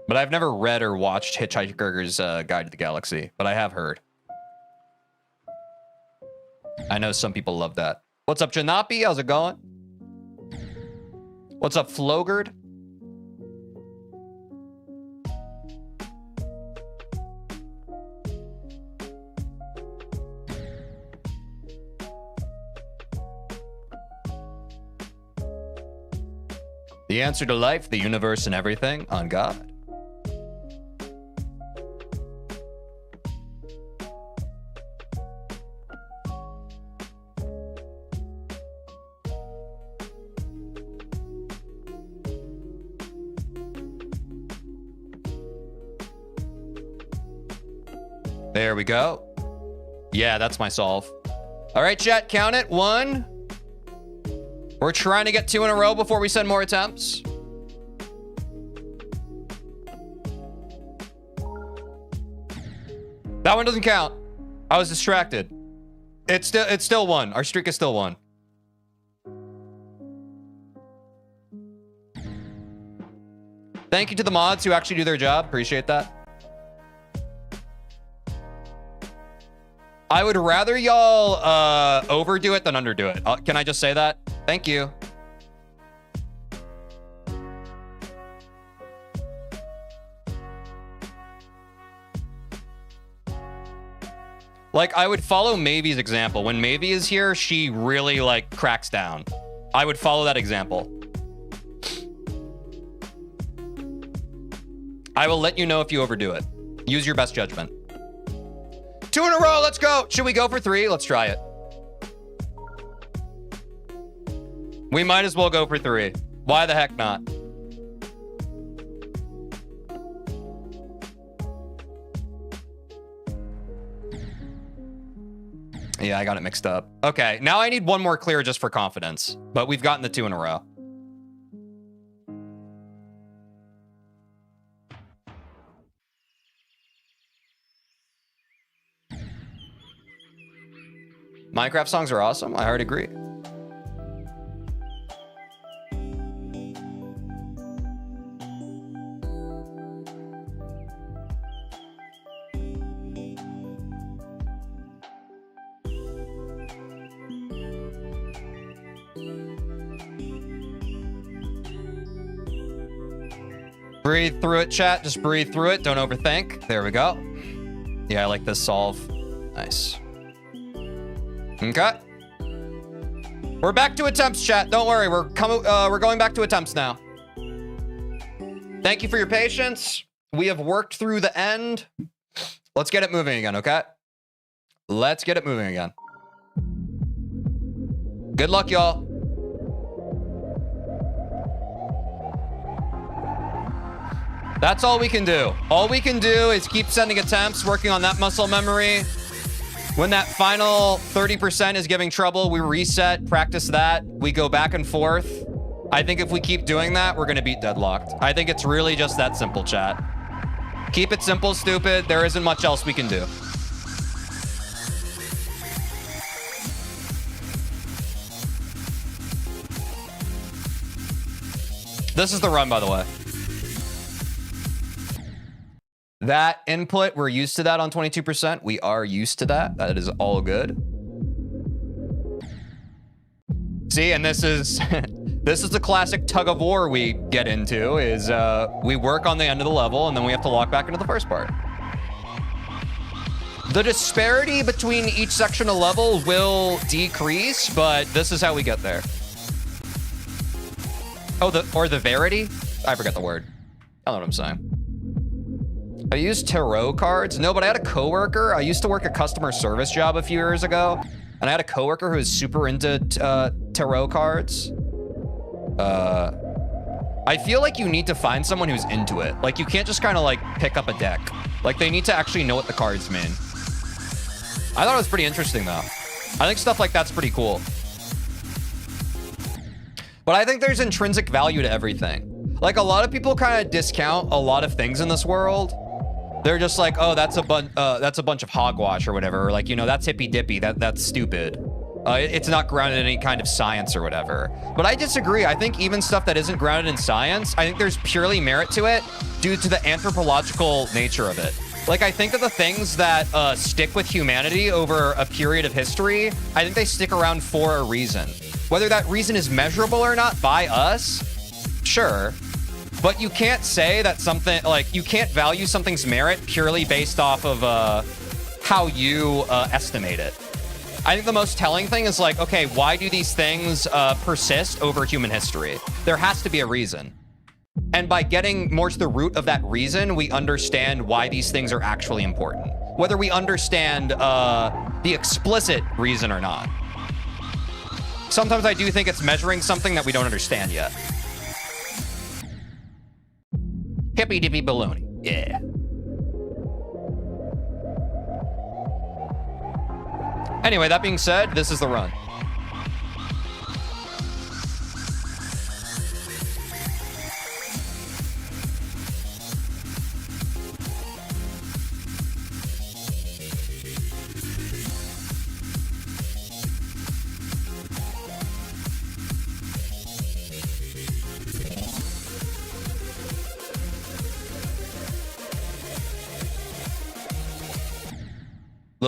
but I've never read or watched Hitchhiker's Guide to the Galaxy, but I have heard. I know some people love that. What's up, Janapi? How's it going? What's up, Flogard? The answer to life, the universe, and everything on God. There we go. Yeah, that's my solve. All right, chat, count it. 1. We're trying to get 2 in a row before we send more attempts. That one doesn't count. I was distracted. It's still 1. Our streak is still 1. Thank you to the mods who actually do their job. Appreciate that. I would rather y'all overdo it than underdo it. Can I just say that? Thank you. Like, I would follow Mavy's example. When Mavy is here, she really, like, cracks down. I would follow that example. I will let you know if you overdo it. Use your best judgment. 2 in a row, let's go. Should we go for 3? Let's try it. We might as well go for 3. Why the heck not? Yeah, I got it mixed up. Okay, now I need one more clear just for confidence. But we've gotten the 2 in a row. Minecraft songs are awesome. I already agree. Breathe through it, chat. Just breathe through it. Don't overthink. There we go. Yeah, I like this solve. Nice. Okay. We're back to attempts, chat. Don't worry. We're going back to attempts now. Thank you for your patience. We have worked through the end. Let's get it moving again, okay? Let's get it moving again. Good luck, y'all. That's all we can do. All we can do is keep sending attempts, working on that muscle memory. When that final 30% is giving trouble, we reset, practice that. We go back and forth. I think if we keep doing that, we're going to beat Deadlocked. I think it's really just that simple, chat. Keep it simple, stupid. There isn't much else we can do. This is the run, by the way. That input, we're used to that on 22%. We are used to that. That is all good. See, and this is this is the classic tug of war we get into, is we work on the end of the level and then we have to lock back into the first part. The disparity between each section of level will decrease, but this is how we get there. Oh, the verity? I forgot the word. I know what I'm saying. I used tarot cards? No, but I had a coworker. I used to work a customer service job a few years ago. And I had a coworker who was super into tarot cards. I feel like you need to find someone who's into it. Like, you can't just kind of like pick up a deck. Like, they need to actually know what the cards mean. I thought it was pretty interesting though. I think stuff like that's pretty cool. But I think there's intrinsic value to everything. Like, a lot of people kind of discount a lot of things in this world. They're just like, oh, that's a bunch of hogwash or whatever. Or like, you know, that's hippy dippy. That's stupid. It's not grounded in any kind of science or whatever. But I disagree. I think even stuff that isn't grounded in science, I think there's purely merit to it due to the anthropological nature of it. Like, I think that the things that stick with humanity over a period of history, I think they stick around for a reason. Whether that reason is measurable or not by us, sure. But you can't say that something, like, you can't value something's merit purely based off of how you estimate it. I think the most telling thing is like, okay, why do these things persist over human history? There has to be a reason. And by getting more to the root of that reason, we understand why these things are actually important. Whether we understand the explicit reason or not. Sometimes I do think it's measuring something that we don't understand yet. Hippy dippy baloney. Yeah. Anyway, that being said, this is the run.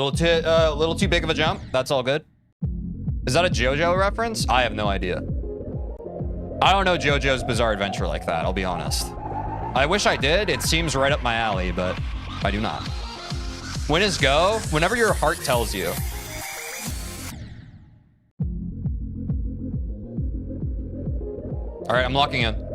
Little too big of a jump. That's all good. Is that a JoJo reference? I have no idea. I don't know JoJo's Bizarre Adventure like that, I'll be honest. I wish I did. It seems right up my alley, but I do not. When is go? Whenever your heart tells you. All right, I'm locking in.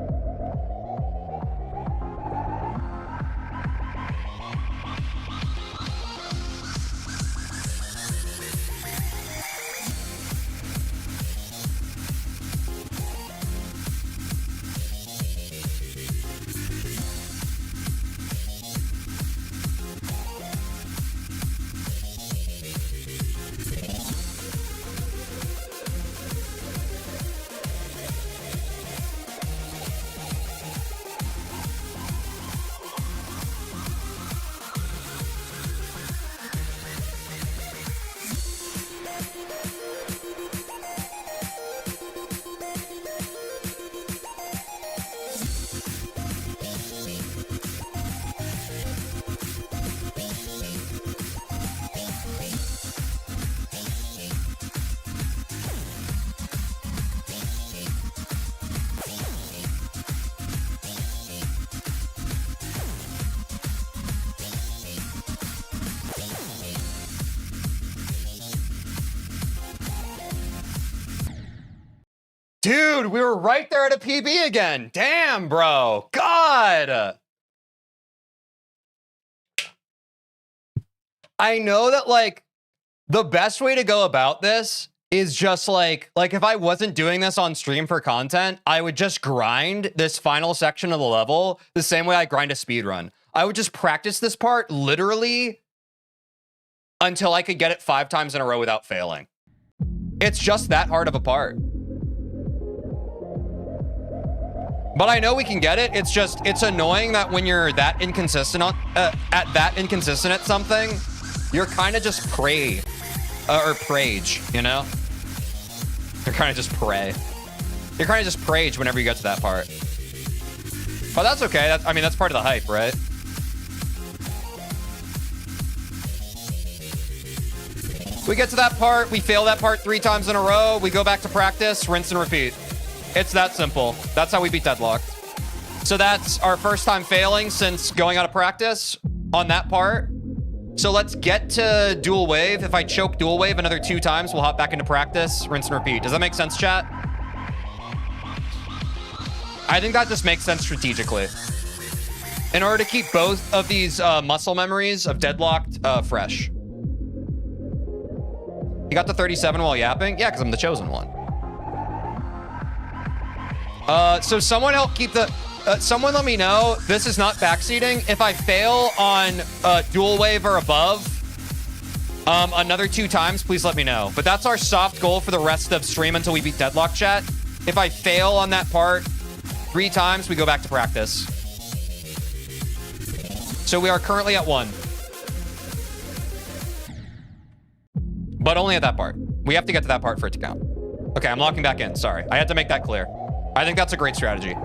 Dude, we were right there at a PB again. Damn, bro. God. I know that, like, the best way to go about this is just like if I wasn't doing this on stream for content, I would just grind this final section of the level the same way I grind a speed run. I would just practice this part literally until I could get it 5 times in a row without failing. It's just that hard of a part. But I know we can get it. It's just, it's annoying that when you're that inconsistent at something, you're kind of just prey, or prage, you know? You're kind of just prey. You're kind of just prage whenever you get to that part. But that's okay. I mean, that's part of the hype, right? We get to that part, we fail that part 3 times in a row, we go back to practice, rinse and repeat. It's that simple. That's how we beat Deadlocked. So that's our first time failing since going out of practice on that part. So let's get to dual wave. If I choke dual wave another 2 times, we'll hop back into practice, rinse and repeat. Does that make sense, chat? I think that just makes sense strategically. In order to keep both of these muscle memories of Deadlocked fresh. He got to 37 while yapping? Yeah, because I'm the chosen one. So someone help keep the... someone let me know. This is not backseating. If I fail on dual wave or above another 2 times, please let me know. But that's our soft goal for the rest of stream until we beat Deadlock, chat. If I fail on that part 3 times, we go back to practice. So we are currently at 1. But only at that part. We have to get to that part for it to count. Okay, I'm locking back in. Sorry. I had to make that clear. I think that's a great strategy.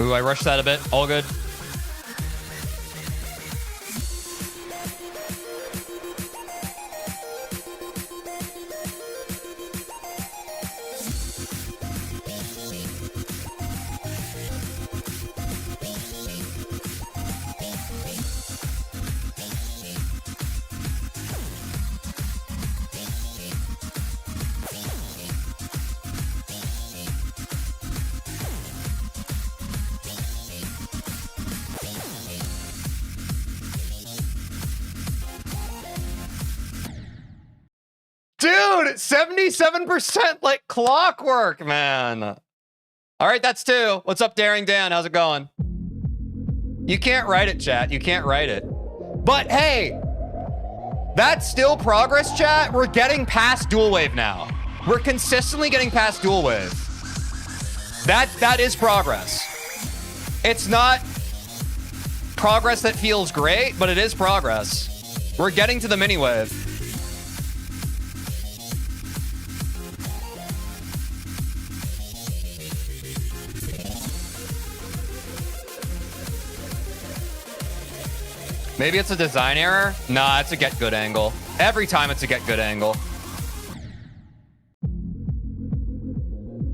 Ooh, I rushed that a bit. All good. Dude, 77% like clockwork, man. All right, that's 2. What's up, Daring Dan? How's it going? You can't write it, chat. You can't write it. But hey, that's still progress, chat. We're getting past dual wave now. We're consistently getting past dual wave. That is progress. It's not progress that feels great, but it is progress. We're getting to the mini wave. Maybe it's a design error? Nah, it's a get good angle. Every time it's a get good angle.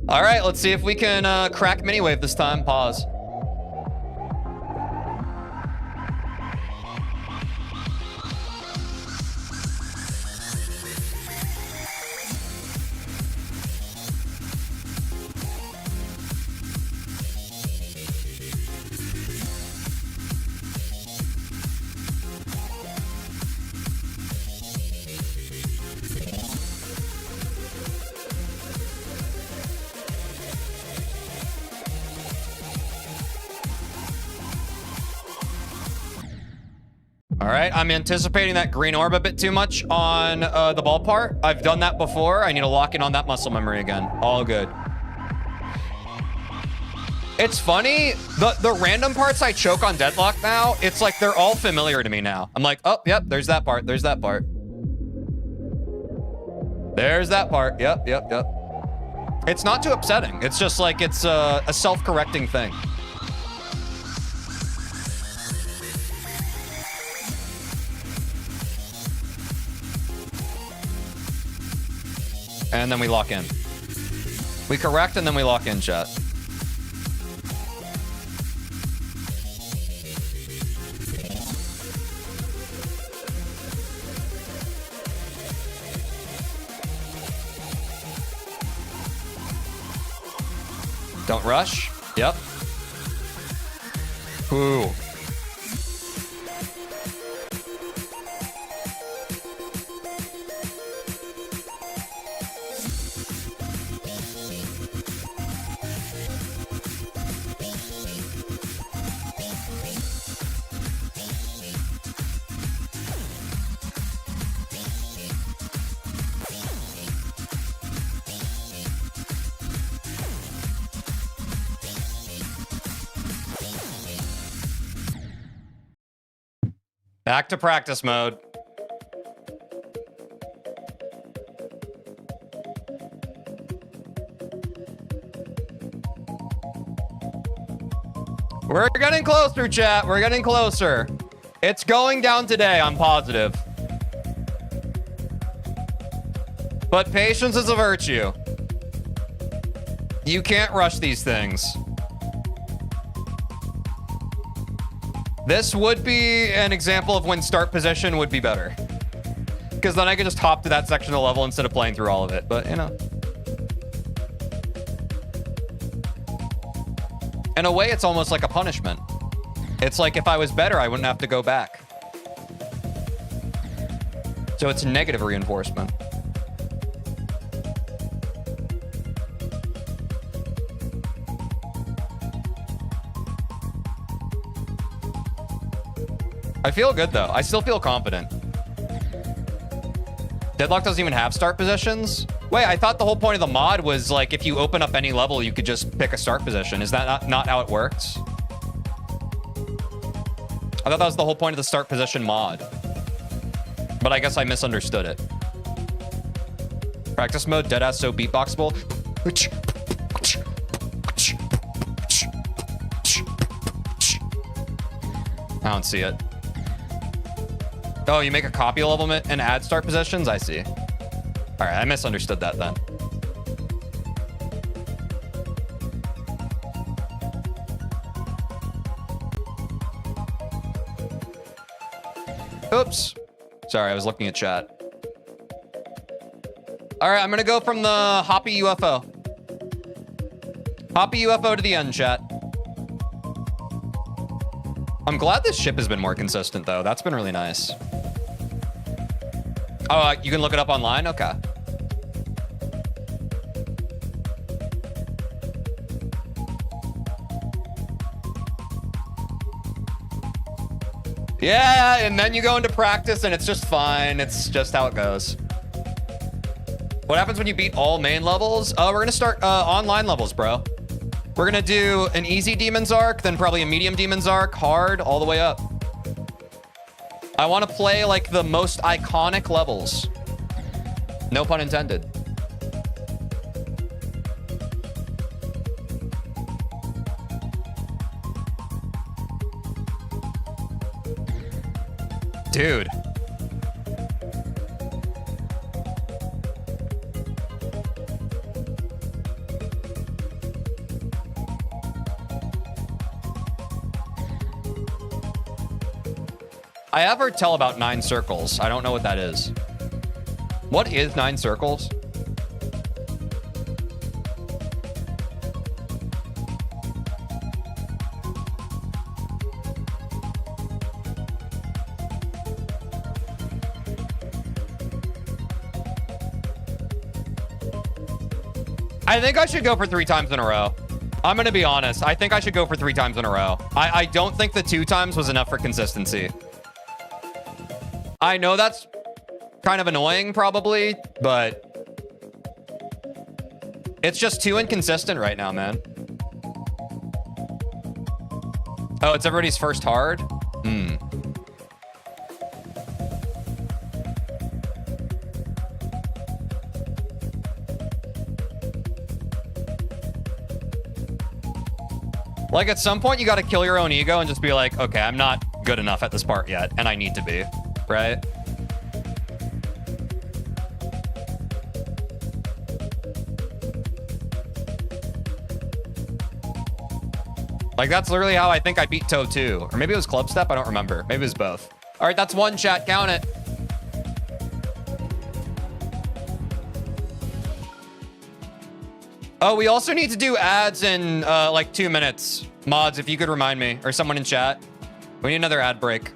All right, let's see if we can crack mini wave this time. Pause. All right, I'm anticipating that green orb a bit too much on the ball part. I've done that before. I need to lock in on that muscle memory again. All good. It's funny, the random parts I choke on Deadlock now, it's like they're all familiar to me now. I'm like, oh, yep, there's that part, there's that part. There's that part, yep. It's not too upsetting. It's just like it's a self-correcting thing. And then we lock in. We correct and then we lock in, chat. Don't rush. Yep. Ooh. Back to practice mode. We're getting closer, chat. We're getting closer. It's going down today, I'm positive. But patience is a virtue. You can't rush these things. This would be an example of when start position would be better. Because then I could just hop to that section of the level instead of playing through all of it. But, you know. In a way, it's almost like a punishment. It's like if I was better, I wouldn't have to go back. So it's negative reinforcement. I feel good, though. I still feel confident. Deadlock doesn't even have start positions? Wait, I thought the whole point of the mod was, like, if you open up any level, you could just pick a start position. Is that not how it works? I thought that was the whole point of the start position mod. But I guess I misunderstood it. Practice mode, deadass so beatboxable. I don't see it. Oh, you make a copy level and add start positions? I see. All right, I misunderstood that then. Oops. Sorry, I was looking at chat. All right, I'm gonna go from the Hoppy UFO. Hoppy UFO to the end, chat. I'm glad this ship has been more consistent, though. That's been really nice. Oh, you can look it up online? Okay. Yeah, and then you go into practice and it's just fine. It's just how it goes. What happens when you beat all main levels? We're gonna start online levels, bro. We're gonna do an easy Demon's Arc, then probably a medium Demon's Arc, hard, all the way up. I want to play like the most iconic levels. No pun intended. Dude. I have heard tell about 9 circles. I don't know what that is. What is 9 circles? I think I should go for 3 times in a row. I'm going to be honest. I think I should go for 3 times in a row. I don't think the 2 times was enough for consistency. I know that's kind of annoying, probably, but it's just too inconsistent right now, man. Oh, it's everybody's first hard? Hmm. Like, at some point, you got to kill your own ego and just be like, okay, I'm not good enough at this part yet, and I need to be, right? Like, that's literally how I think I beat Toe 2. Or maybe it was Club Step, I don't remember. Maybe it was both. All right, that's 1, chat, count it. Oh, we also need to do ads in like 2 minutes. Mods, if you could remind me, or someone in chat. We need another ad break.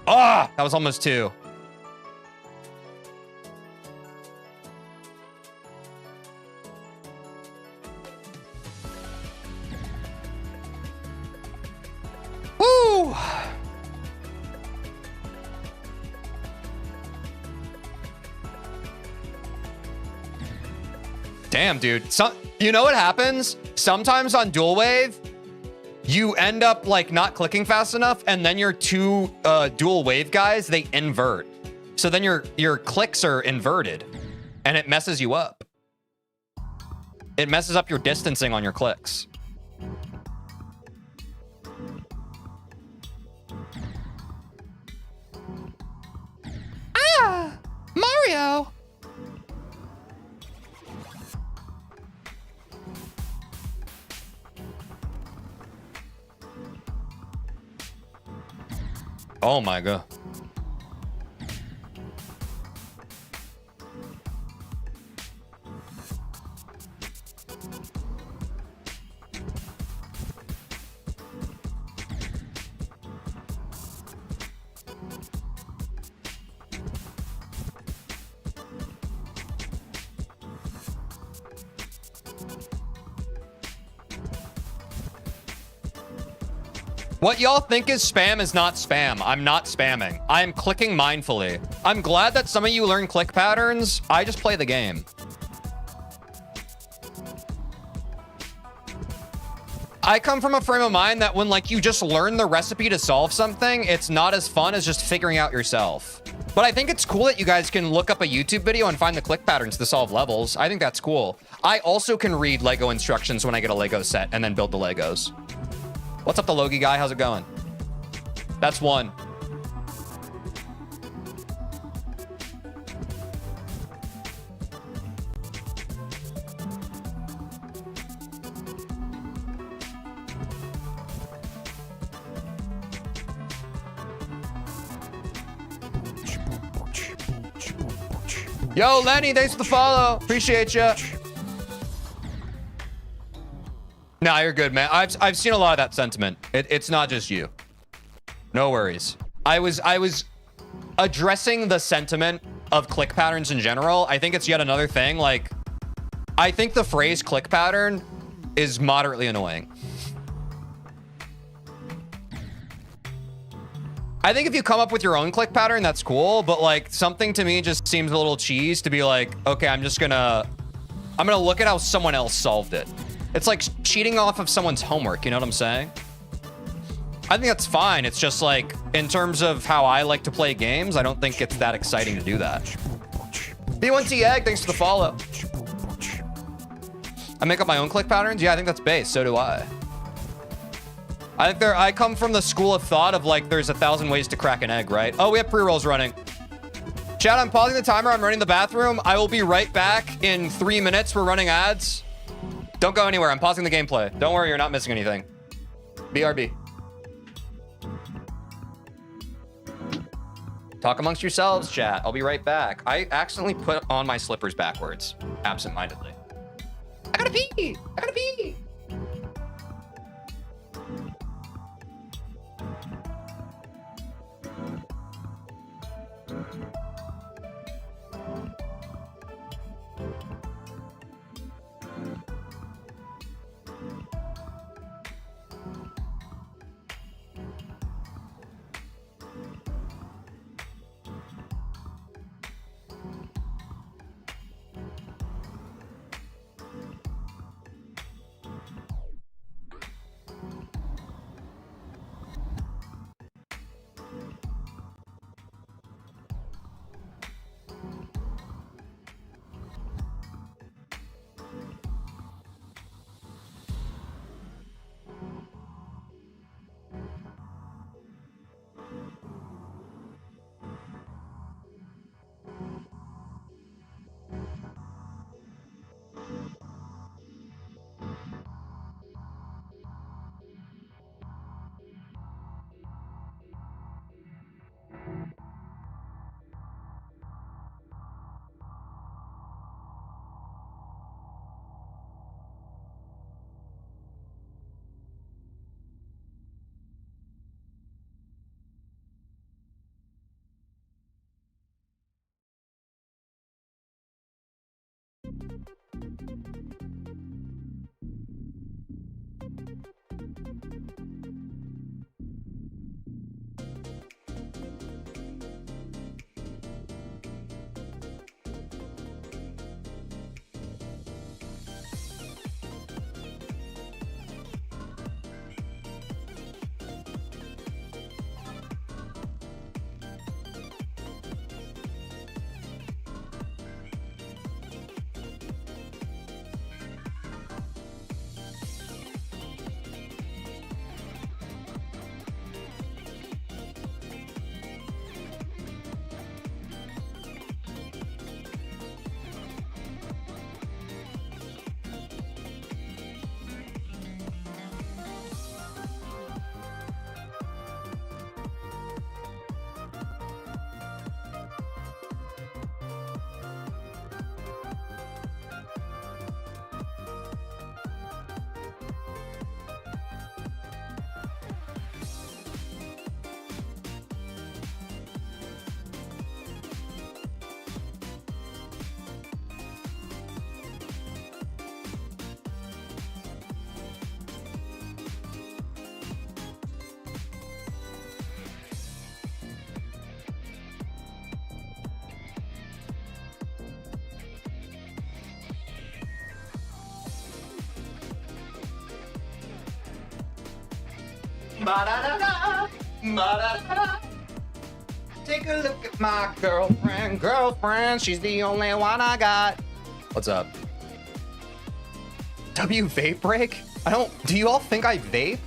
Ah, that was almost 2. Woo! Damn, dude. You know what happens? Sometimes on dual wave, you end up like not clicking fast enough, and then your 2 dual wave guys, they invert. So then your clicks are inverted, and it messes you up. It messes up your distancing on your clicks. Heyo. Oh my god. What y'all think is spam is not spam. I'm not spamming. I am clicking mindfully. I'm glad that some of you learn click patterns. I just play the game. I come from a frame of mind that when like you just learn the recipe to solve something, it's not as fun as just figuring out yourself. But I think it's cool that you guys can look up a YouTube video and find the click patterns to solve levels. I think that's cool. I also can read Lego instructions when I get a Lego set and then build the Legos. What's up, the Logie guy? How's it going? That's one. Yo, Lenny, thanks for the follow. Appreciate you. Nah, you're good, man. I've seen a lot of that sentiment. It's not just you. No worries. I was addressing the sentiment of click patterns in general. I think it's yet another thing. Like, I think the phrase click pattern is moderately annoying. I think if you come up with your own click pattern, that's cool. But like, something to me just seems a little cheese to be like, okay, I'm gonna look at how someone else solved it. It's like cheating off of someone's homework. You know what I'm saying? I think that's fine. It's just like, in terms of how I like to play games, I don't think it's that exciting to do that. B1T Egg, thanks for the follow. I make up my own click patterns? Yeah, I think that's base. So do I. I come from the school of thought of like, there's 1,000 ways to crack an egg, right? Oh, we have pre-rolls running. Chat, I'm pausing the timer. I'm running the bathroom. I will be right back in 3 minutes. We're running ads. Don't go anywhere. I'm pausing the gameplay. Don't worry, you're not missing anything. BRB. Talk amongst yourselves, chat. I'll be right back. I accidentally put on my slippers backwards, absent-mindedly. I gotta pee! I gotta pee! Ba-da-da-da, ba-da-da-da. Take a look at my girlfriend. She's the only one I got. What's up? W vape break? Do you all think I vape?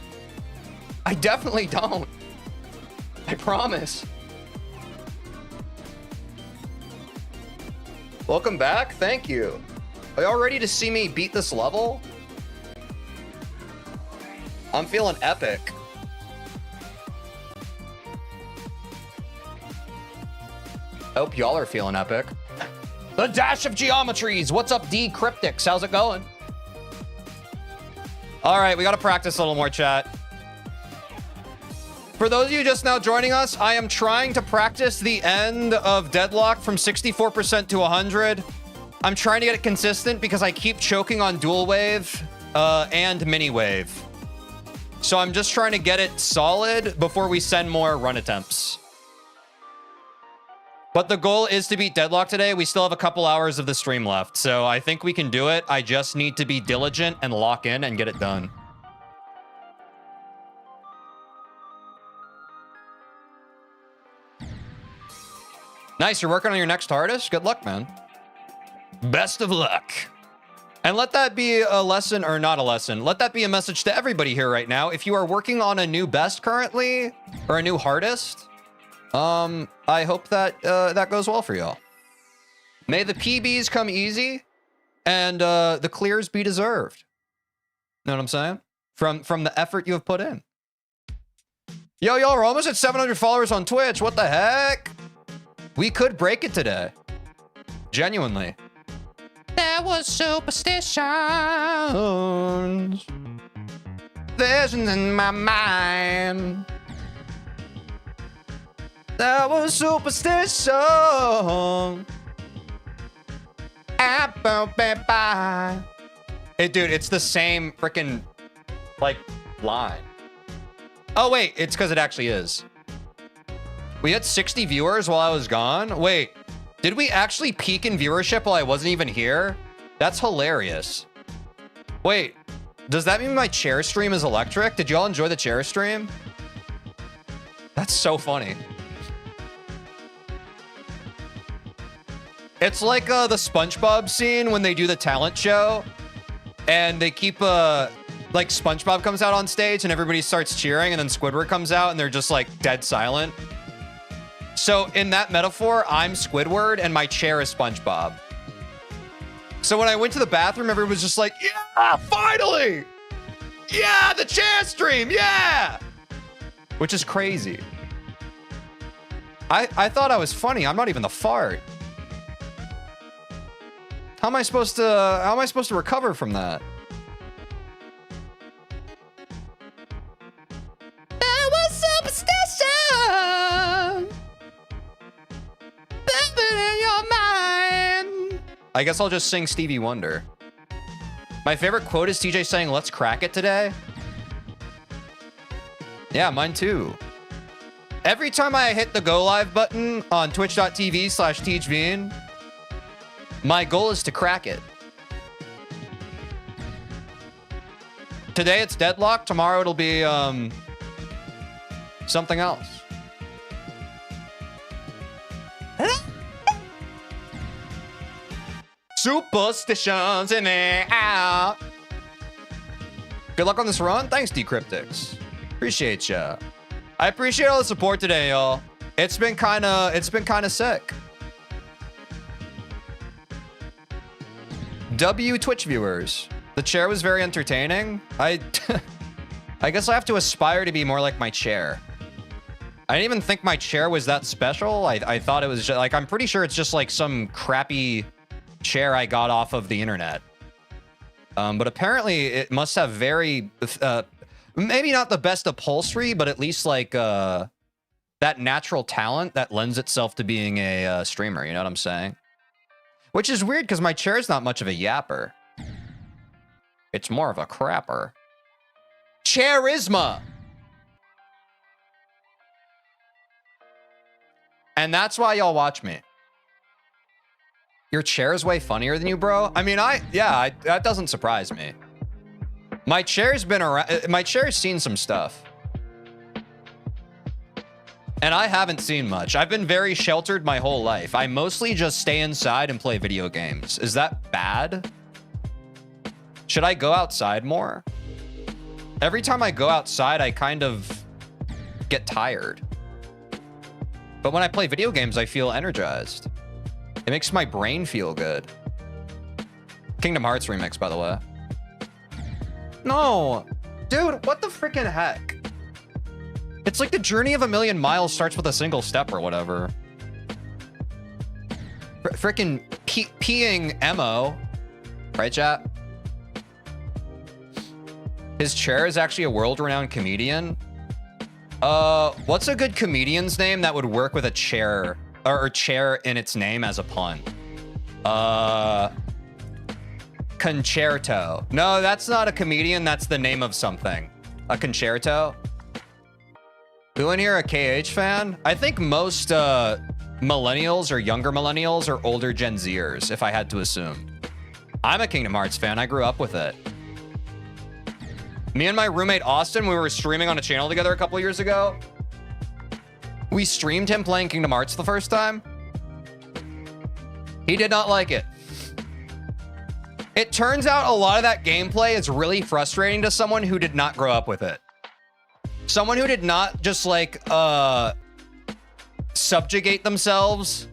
I definitely don't. I promise. Welcome back. Thank you. Are y'all ready to see me beat this level? I'm feeling epic. Hope y'all are feeling epic. The dash of geometries. What's up, D Cryptics? How's it going? All right, we got to practice a little more, chat. For those of you just now joining us, I am trying to practice the end of Deadlock from 64% to 100. I'm trying to get it consistent because I keep choking on dual wave and mini wave. So I'm just trying to get it solid before we send more run attempts. But the goal is to beat Deadlock today. We still have a couple hours of the stream left, so I think we can do it. I just need to be diligent and lock in and get it done. Nice, you're working on your next hardest? Good luck, man. Best of luck. And let that be a lesson, or not a lesson. Let that be a message to everybody here right now. If you are working on a new best currently, or a new hardest, I hope that that goes well for y'all. May the PBs come easy, and the clears be deserved. Know what I'm saying? From the effort you have put in. Yo, y'all, we're almost at 700 followers on Twitch. What the heck? We could break it today. Genuinely. There was superstitions. Visions in my mind. There was superstition. Dude, it's the same freaking like line. Oh wait, it's because it actually is. We had 60 viewers while I was gone. Wait, did we actually peak in viewership while I wasn't even here? That's hilarious. Wait, does that mean my chair stream is electric? Did y'all enjoy the chair stream? That's so funny. It's like the SpongeBob scene when they do the talent show and they keep like SpongeBob comes out on stage and everybody starts cheering and then Squidward comes out and they're just like dead silent. So in that metaphor, I'm Squidward and my chair is SpongeBob. So when I went to the bathroom, everyone was just like, yeah, finally. Yeah, the chair stream, yeah. Which is crazy. I thought I was funny. I'm not even the fart. How am I supposed to recover from that? There was superstition. In your mind. I guess I'll just sing Stevie Wonder. My favorite quote is TJ saying, "Let's crack it today." Yeah, mine too. Every time I hit the go live button on twitch.tv/TeejVeen, my goal is to crack it. Today it's Deadlock. Tomorrow it'll be something else. Superstitions in the out. Good luck on this run. Thanks, Decryptics. Appreciate ya. I appreciate all the support today, y'all. It's been kind of sick. W Twitch viewers. The chair was very entertaining. I guess I have to aspire to be more like my chair. I didn't even think my chair was that special. I thought it was just, like, I'm pretty sure it's just like some crappy chair I got off of the internet. But apparently it must have very, maybe not the best upholstery, but at least like that natural talent that lends itself to being a streamer. You know what I'm saying? Which is weird because my chair is not much of a yapper. It's more of a crapper. Chairisma! And that's why y'all watch me. Your chair is way funnier than you, bro. I mean, that doesn't surprise me. My chair's been around. My chair's seen some stuff. And I haven't seen much. I've been very sheltered my whole life. I mostly just stay inside and play video games. Is that bad? Should I go outside more? Every time I go outside, I kind of get tired. But when I play video games, I feel energized. It makes my brain feel good. Kingdom Hearts remix, by the way. No, dude, what the freaking heck? It's like the journey of a million miles starts with a single step or whatever. Freaking peeing Emo. Right, chat? His chair is actually a world-renowned comedian. What's a good comedian's name that would work with a chair or chair in its name as a pun? Concerto. No, that's not a comedian. That's the name of something. A concerto. Who in here a KH fan? I think most millennials or younger millennials or older Gen Zers, if I had to assume. I'm a Kingdom Hearts fan. I grew up with it. Me and my roommate Austin, we were streaming on a channel together a couple years ago. We streamed him playing Kingdom Hearts the first time. He did not like it. It turns out a lot of that gameplay is really frustrating to someone who did not grow up with it. Someone who did not just like subjugate themselves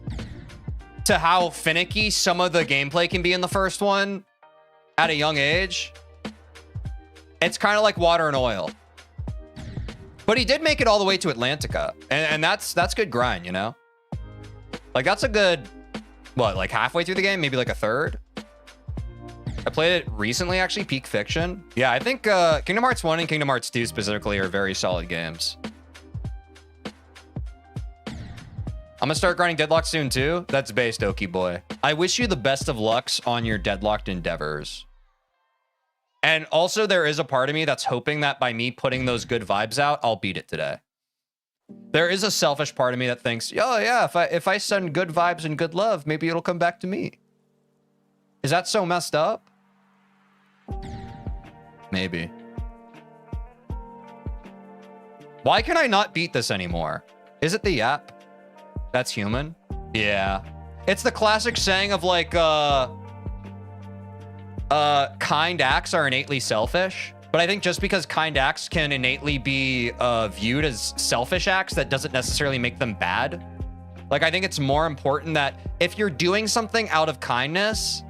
to how finicky some of the gameplay can be in the first one at a young age. It's kind of like water and oil. But he did make it all the way to Atlantica. And that's good grind, you know? Like, that's a good, what, like halfway through the game? Maybe like a third? I played it recently, actually, Peak Fiction. Yeah, I think Kingdom Hearts 1 and Kingdom Hearts 2 specifically are very solid games. I'm gonna start grinding Deadlocked soon, too. That's based, Okie boy. I wish you the best of lucks on your Deadlocked endeavors. And also, there is a part of me that's hoping that by me putting those good vibes out, I'll beat it today. There is a selfish part of me that thinks, oh yeah, if I send good vibes and good love, maybe it'll come back to me. Is that so messed up? Maybe. Why can I not beat this anymore? Is it the yap? That's human? Yeah. It's the classic saying of like, kind acts are innately selfish, but I think just because kind acts can innately be viewed as selfish acts, that doesn't necessarily make them bad. Like, I think it's more important that if you're doing something out of kindness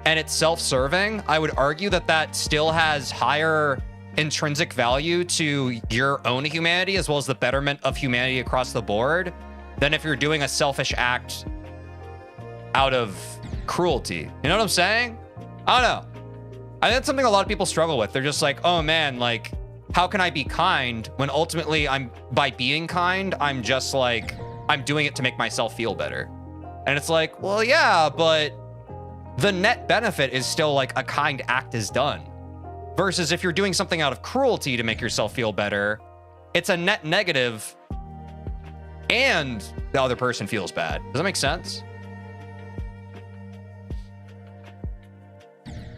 and it's self-serving, I would argue that that still has higher intrinsic value to your own humanity as well as the betterment of humanity across the board than if you're doing a selfish act out of cruelty. You know what I'm saying? I don't know. I think that's something a lot of people struggle with. They're just like, oh man, like, how can I be kind when ultimately by being kind, I'm just like, I'm doing it to make myself feel better. And it's like, well, yeah, but the net benefit is still like a kind act is done. Versus if you're doing something out of cruelty to make yourself feel better, it's a net negative and the other person feels bad. Does that make sense?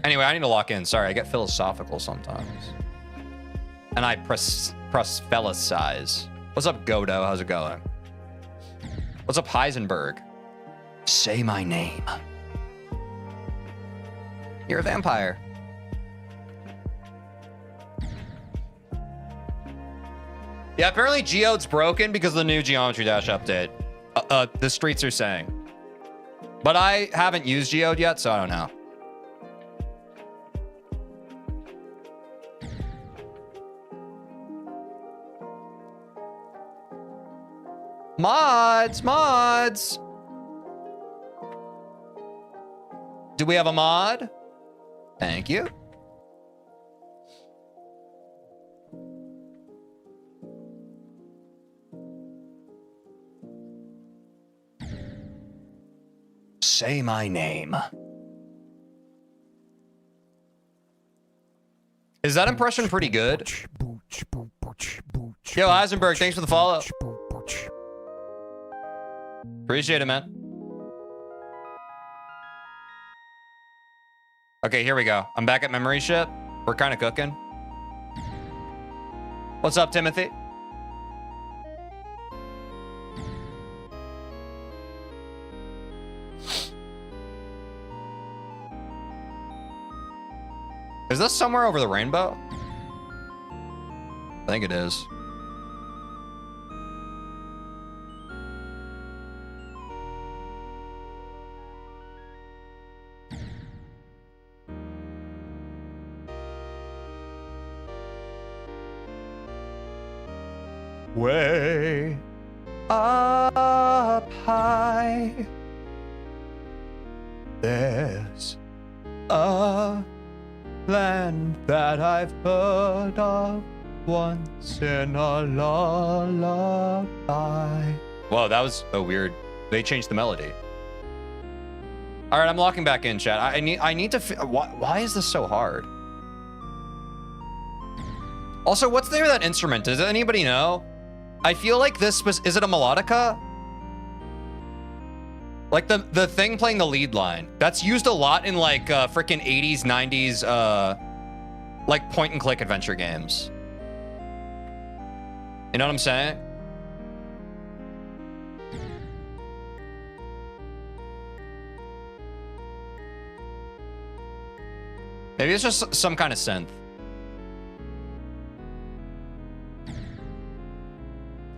Anyway, I need to lock in. Sorry, I get philosophical sometimes. And I prosphilicize. What's up, Godo? How's it going? What's up, Heisenberg? Say my name. You're a vampire. Yeah, apparently Geode's broken because of the new Geometry Dash update. The streets are saying. But I haven't used Geode yet, so I don't know. Mods! Do we have a mod? Thank you. Say my name. Is that impression pretty good? Yo, Eisenberg, thanks for the follow. Appreciate it, man. Okay, here we go. I'm back at memory ship. We're kind of cooking. What's up, Timothy? Is this somewhere over the rainbow? I think it is. Way up high, there's a land that I've heard of once in a lullaby. Whoa, that was a weird. They changed the melody. All right, I'm locking back in, chat. I need to. Why is this so hard? Also, what's the name of that instrument? Does anybody know? I feel like this was. Is it a melodica? Like the thing playing the lead line. That's used a lot in like freaking 80s, 90s, like point and click adventure games. You know what I'm saying? Maybe it's just some kind of synth.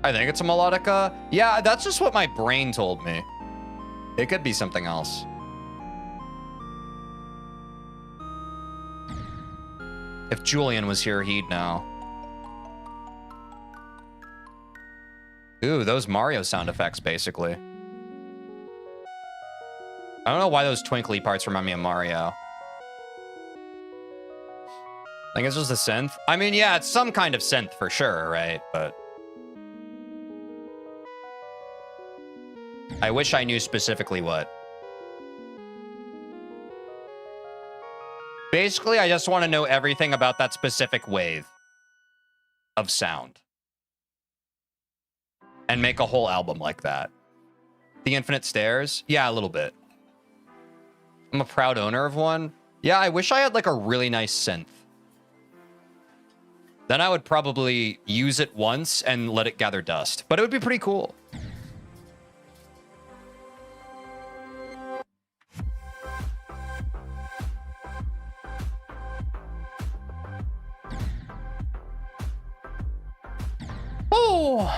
I think it's a melodica. Yeah, that's just what my brain told me. It could be something else. If Julian was here, he'd know. Ooh, those Mario sound effects, basically. I don't know why those twinkly parts remind me of Mario. I think it's just a synth. I mean, yeah, it's some kind of synth for sure, right? But I wish I knew specifically what. Basically, I just want to know everything about that specific wave of sound. And make a whole album like that. The Infinite Stairs? Yeah, a little bit. I'm a proud owner of one. Yeah, I wish I had like a really nice synth. Then I would probably use it once and let it gather dust. But it would be pretty cool. Oh.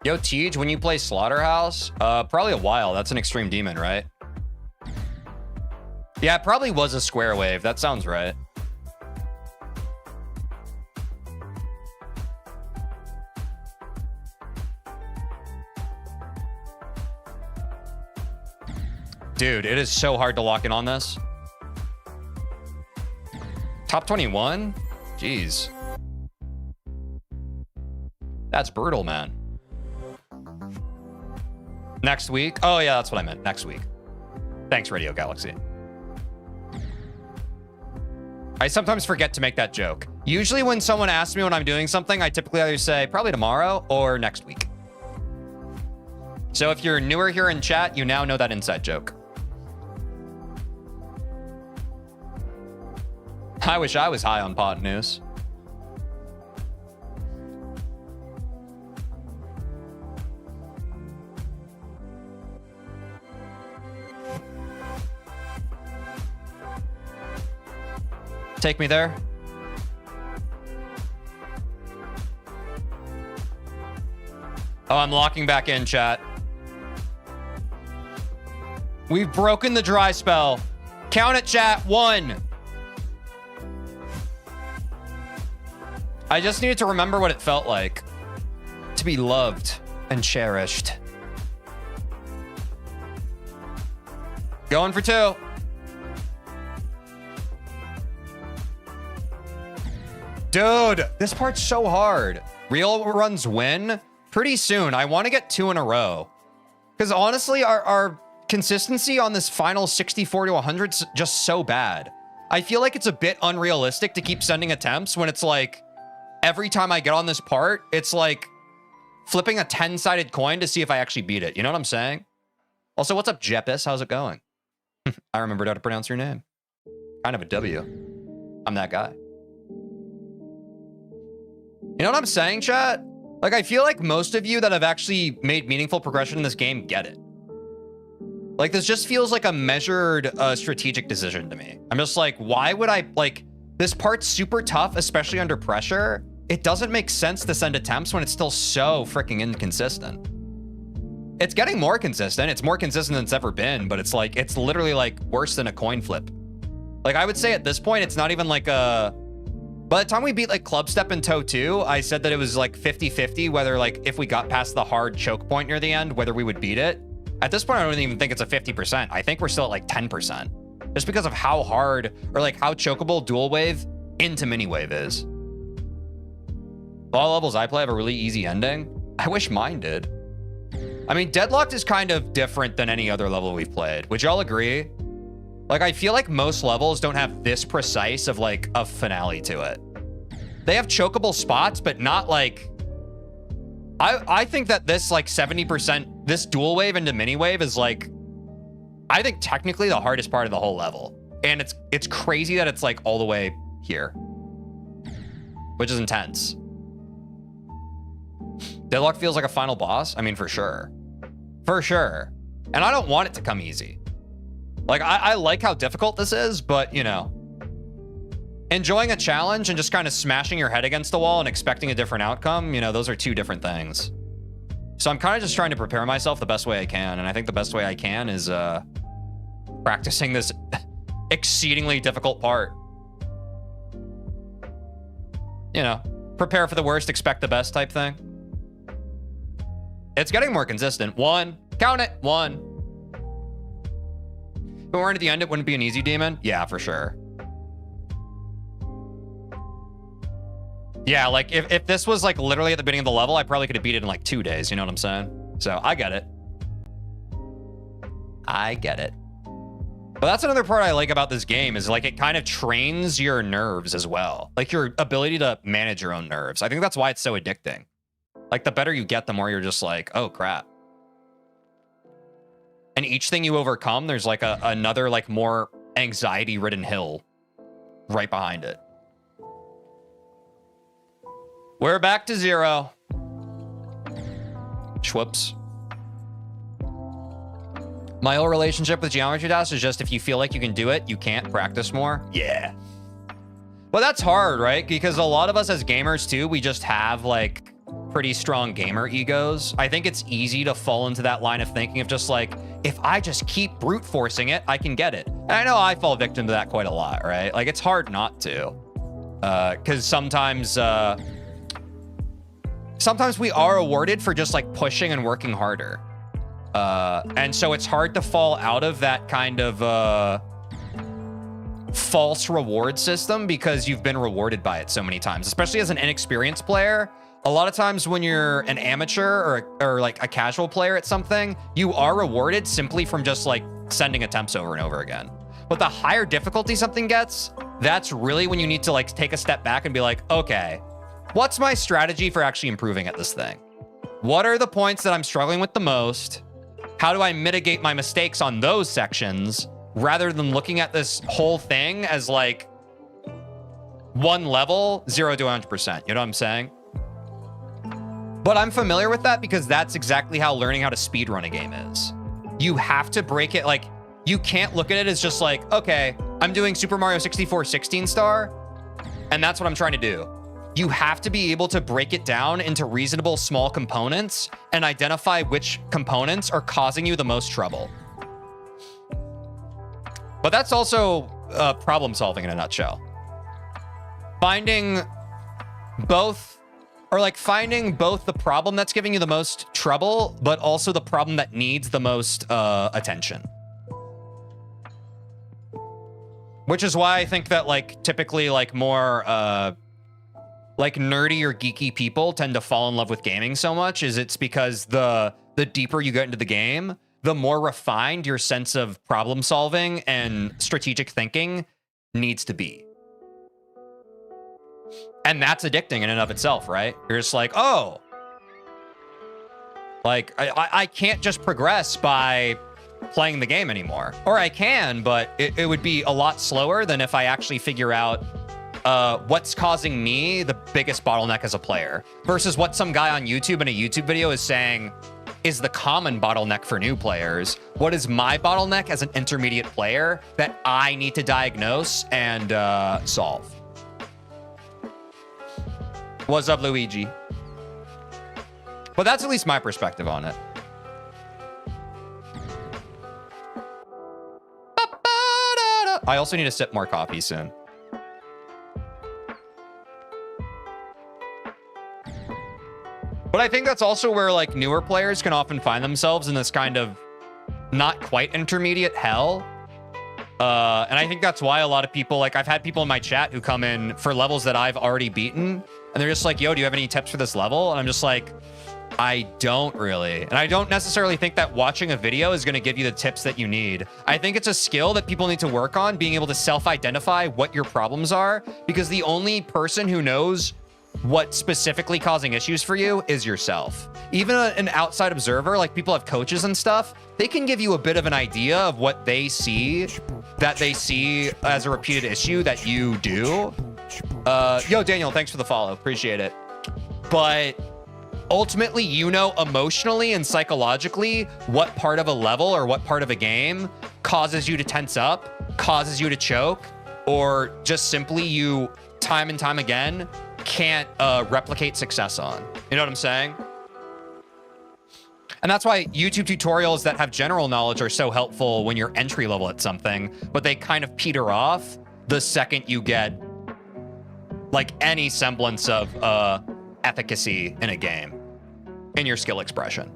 Yo, Tej, when you play Slaughterhouse, probably a while. That's an Extreme Demon, right? Yeah, it probably was a square wave. That sounds right. Dude, it is so hard to lock in on this. Top 21? Jeez. That's brutal, man. Next week? Oh, yeah, that's what I meant. Next week. Thanks, Radio Galaxy. I sometimes forget to make that joke. Usually when someone asks me when I'm doing something, I typically either say probably tomorrow or next week. So if you're newer here in chat, you now know that inside joke. I wish I was high on pot news. Take me there. Oh, I'm locking back in, chat. We've broken the dry spell. Count it, chat. 1. I just needed to remember what it felt like to be loved and cherished. Going for 2. Dude, this part's so hard. Real runs win pretty soon. I want to get 2 in a row. Because honestly, our consistency on this final 64 to 100 is just so bad. I feel like it's a bit unrealistic to keep sending attempts when it's like, every time I get on this part, it's like flipping a 10-sided coin to see if I actually beat it. You know what I'm saying? Also, what's up, Jeppis? How's it going? I remembered how to pronounce your name. Kind of a W. I'm that guy. You know what I'm saying, chat? Like, I feel like most of you that have actually made meaningful progression in this game get it. Like, this just feels like a measured, strategic decision to me. I'm just like, why would I, like, this part's super tough, especially under pressure. It doesn't make sense to send attempts when it's still so freaking inconsistent. It's getting more consistent. It's more consistent than it's ever been, but it's like, it's literally like worse than a coin flip. Like, I would say at this point, it's not even like a, by the time we beat like Club Step and Toe 2, I said that it was like 50-50, whether like if we got past the hard choke point near the end, whether we would beat it. At this point, I don't even think it's a 50%. I think we're still at like 10%. Just because of how hard or like how chokeable dual wave into mini wave is. All levels I play have a really easy ending. I wish mine did. I mean, Deadlocked is kind of different than any other level we've played. Would y'all agree? Like, I feel like most levels don't have this precise of like a finale to it. They have chokeable spots, but not like, I think that this like 70%, this dual wave into mini wave is like, I think technically the hardest part of the whole level. And it's crazy that it's like all the way here, which is intense. Deadlock feels like a final boss. I mean, for sure. For sure. And I don't want it to come easy. Like, I like how difficult this is, but, you know, enjoying a challenge and just kind of smashing your head against the wall and expecting a different outcome, you know, those are two different things. So I'm kind of just trying to prepare myself the best way I can. And I think the best way I can is practicing this exceedingly difficult part. You know, prepare for the worst, expect the best type thing. It's getting more consistent. 1, count it, 1. If we weren't at the end, it wouldn't be an easy demon. Yeah, for sure. Yeah, like if this was like literally at the beginning of the level, I probably could have beat it in like 2 days. You know what I'm saying? So I get it. I get it. But that's another part I like about this game is like it kind of trains your nerves as well. Like your ability to manage your own nerves. I think that's why it's so addicting. Like the better you get, the more you're just like, oh crap. And each thing you overcome, there's like another like more anxiety-ridden hill right behind it. We're back to 0. Schwoops. My whole relationship with Geometry Dash is just if you feel like you can do it, you can't practice more. Yeah. Well, that's hard, right? Because a lot of us as gamers too, we just have like pretty strong gamer egos. I think it's easy to fall into that line of thinking of just like, if I just keep brute forcing it, I can get it. And I know I fall victim to that quite a lot, right? Like it's hard not to. Because sometimes we are awarded for just like pushing and working harder. And so it's hard to fall out of that kind of false reward system because you've been rewarded by it so many times, especially as an inexperienced player. A lot of times when you're an amateur or like a casual player at something, you are rewarded simply from just like sending attempts over and over again. But the higher difficulty something gets, that's really when you need to like take a step back and be like, okay, what's my strategy for actually improving at this thing? What are the points that I'm struggling with the most? How do I mitigate my mistakes on those sections rather than looking at this whole thing as like one level, 0 to 100%? You know what I'm saying? But I'm familiar with that because that's exactly how learning how to speedrun a game is. You have to break it. Like, you can't look at it as just like, okay, I'm doing Super Mario 64 16 star, and that's what I'm trying to do. You have to be able to break it down into reasonable small components and identify which components are causing you the most trouble. But that's also problem solving in a nutshell. Finding both the problem that's giving you the most trouble, but also the problem that needs the most attention. Which is why I think that like typically like more like nerdy or geeky people tend to fall in love with gaming so much is it's because the deeper you get into the game, the more refined your sense of problem solving and strategic thinking needs to be. And that's addicting in and of itself, right? You're just like, oh, like I can't just progress by playing the game anymore. Or I can, but it would be a lot slower than if I actually figure out what's causing me the biggest bottleneck as a player versus what some guy on YouTube in a YouTube video is saying, is the common bottleneck for new players. What is my bottleneck as an intermediate player that I need to diagnose and solve? What's up, Luigi? But that's at least my perspective on it. I also need to sip more coffee soon. But I think that's also where like newer players can often find themselves in this kind of not quite intermediate hell. And I think that's why a lot of people, like I've had people in my chat who come in for levels that I've already beaten. And they're just like, yo, do you have any tips for this level? And I'm just like, I don't really. And I don't necessarily think that watching a video is going to give you the tips that you need. I think it's a skill that people need to work on, being able to self-identify what your problems are, because the only person who knows what's specifically causing issues for you is yourself. Even an outside observer, like people have coaches and stuff, they can give you a bit of an idea of what they see, that they see as a repeated issue that you do. Yo, Daniel, thanks for the follow. Appreciate it. But ultimately, you know emotionally and psychologically what part of a level or what part of a game causes you to tense up, causes you to choke, or just simply you, time and time again, can't replicate success on. You know what I'm saying? And that's why YouTube tutorials that have general knowledge are so helpful when you're entry level at something, but they kind of peter off the second you get like any semblance of efficacy in a game, in your skill expression.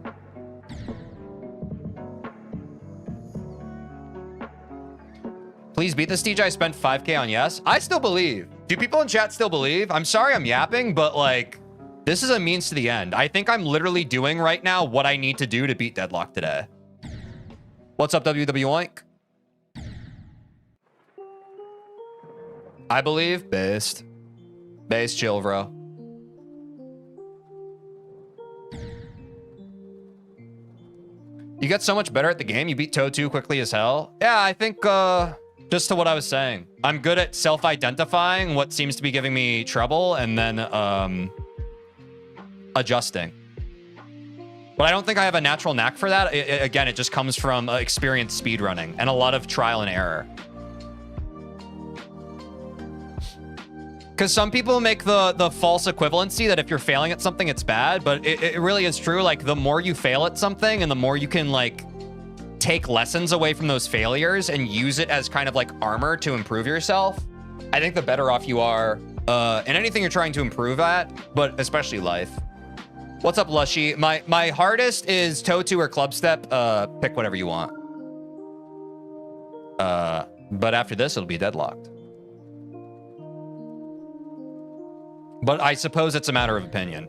Please beat this, TJ. I spent 5K on yes. I still believe. Do people in chat still believe? I'm sorry I'm yapping, but like, this is a means to the end. I think I'm literally doing right now what I need to do to beat Deadlock today. What's up, WW Oink? I believe. Based. Based, chill, bro. You get so much better at the game. You beat Toad 2 quickly as hell. Yeah, I think, just to what I was saying, I'm good at self-identifying what seems to be giving me trouble and then adjusting. But I don't think I have a natural knack for that. Again, it just comes from experienced speedrunning and a lot of trial and error. Because some people make the false equivalency that if you're failing at something, it's bad. But it really is true. Like, the more you fail at something and the more you can, like, take lessons away from those failures and use it as kind of like armor to improve yourself, I think the better off you are in anything you're trying to improve at, but especially life. What's up, Lushy? My hardest is Toe 2 or Club Step. Pick whatever you want. But after this, it'll be Deadlocked. But I suppose it's a matter of opinion.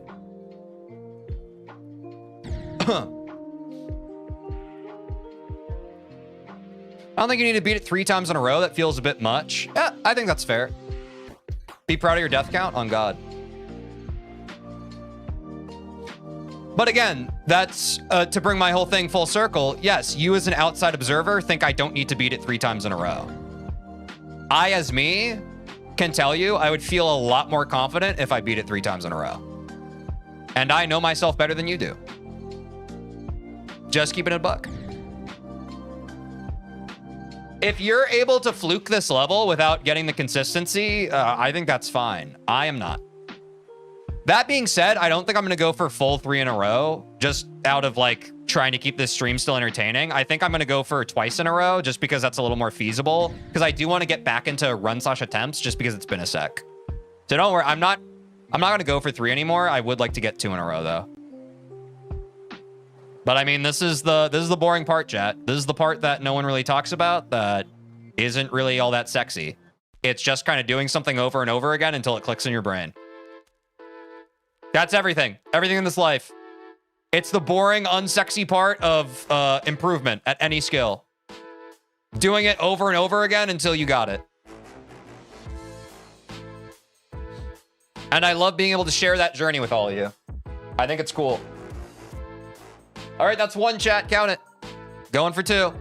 I don't think you need to beat it 3 times in a row. That feels a bit much. Yeah, I think that's fair. Be proud of your death count on God. But again, that's to bring my whole thing full circle. Yes, you as an outside observer think I don't need to beat it 3 times in a row. I, as me, can tell you I would feel a lot more confident if I beat it 3 times in a row. And I know myself better than you do. Just keeping it a buck. If you're able to fluke this level without getting the consistency, I think that's fine. I am not. That being said, I don't think I'm going to go for full 3 in a row, just out of like trying to keep this stream still entertaining. I think I'm going to go for twice in a row just because that's a little more feasible, because I do want to get back into run/attempts just because it's been a sec. So don't worry, I'm not going to go for 3 anymore. I would like to get 2 in a row though. But I mean, this is the boring part, chat. This is the part that no one really talks about, that isn't really all that sexy. It's just kind of doing something over and over again until it clicks in your brain. That's everything. Everything in this life. It's the boring, unsexy part of improvement at any skill. Doing it over and over again until you got it. And I love being able to share that journey with all of you. I think it's cool. All right, that's 1, chat. Count it. Going for 2.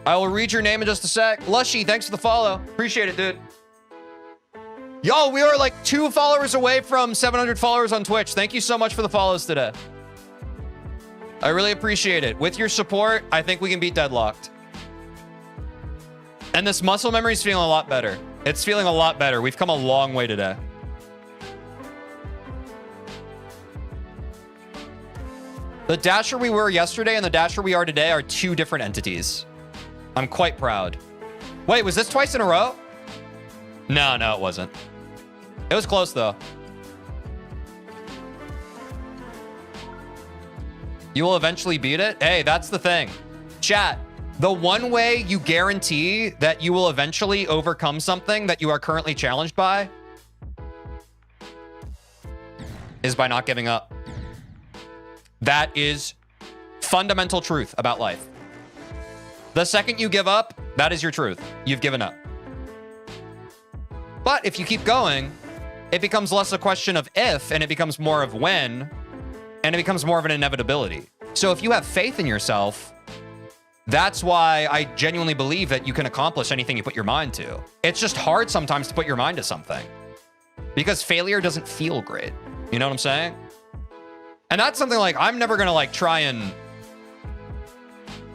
I will read your name in just a sec. Lushy, thanks for the follow. Appreciate it, dude. Yo, we are like 2 followers away from 700 followers on Twitch. Thank you so much for the follows today. I really appreciate it. With your support, I think we can beat Deadlocked. And this muscle memory is feeling a lot better. It's feeling a lot better. We've come a long way today. The Dasher we were yesterday and the Dasher we are today are 2 different entities. I'm quite proud. Wait, was this twice in a row? No, it wasn't. It was close, though. You will eventually beat it? Hey, that's the thing. Chat, the one way you guarantee that you will eventually overcome something that you are currently challenged by is by not giving up. That is fundamental truth about life. The second you give up, that is your truth. You've given up. But if you keep going, it becomes less a question of if, and it becomes more of when, and it becomes more of an inevitability. So if you have faith in yourself, that's why I genuinely believe that you can accomplish anything you put your mind to. It's just hard sometimes to put your mind to something because failure doesn't feel great. You know what I'm saying? And that's something like I'm never going to like try and...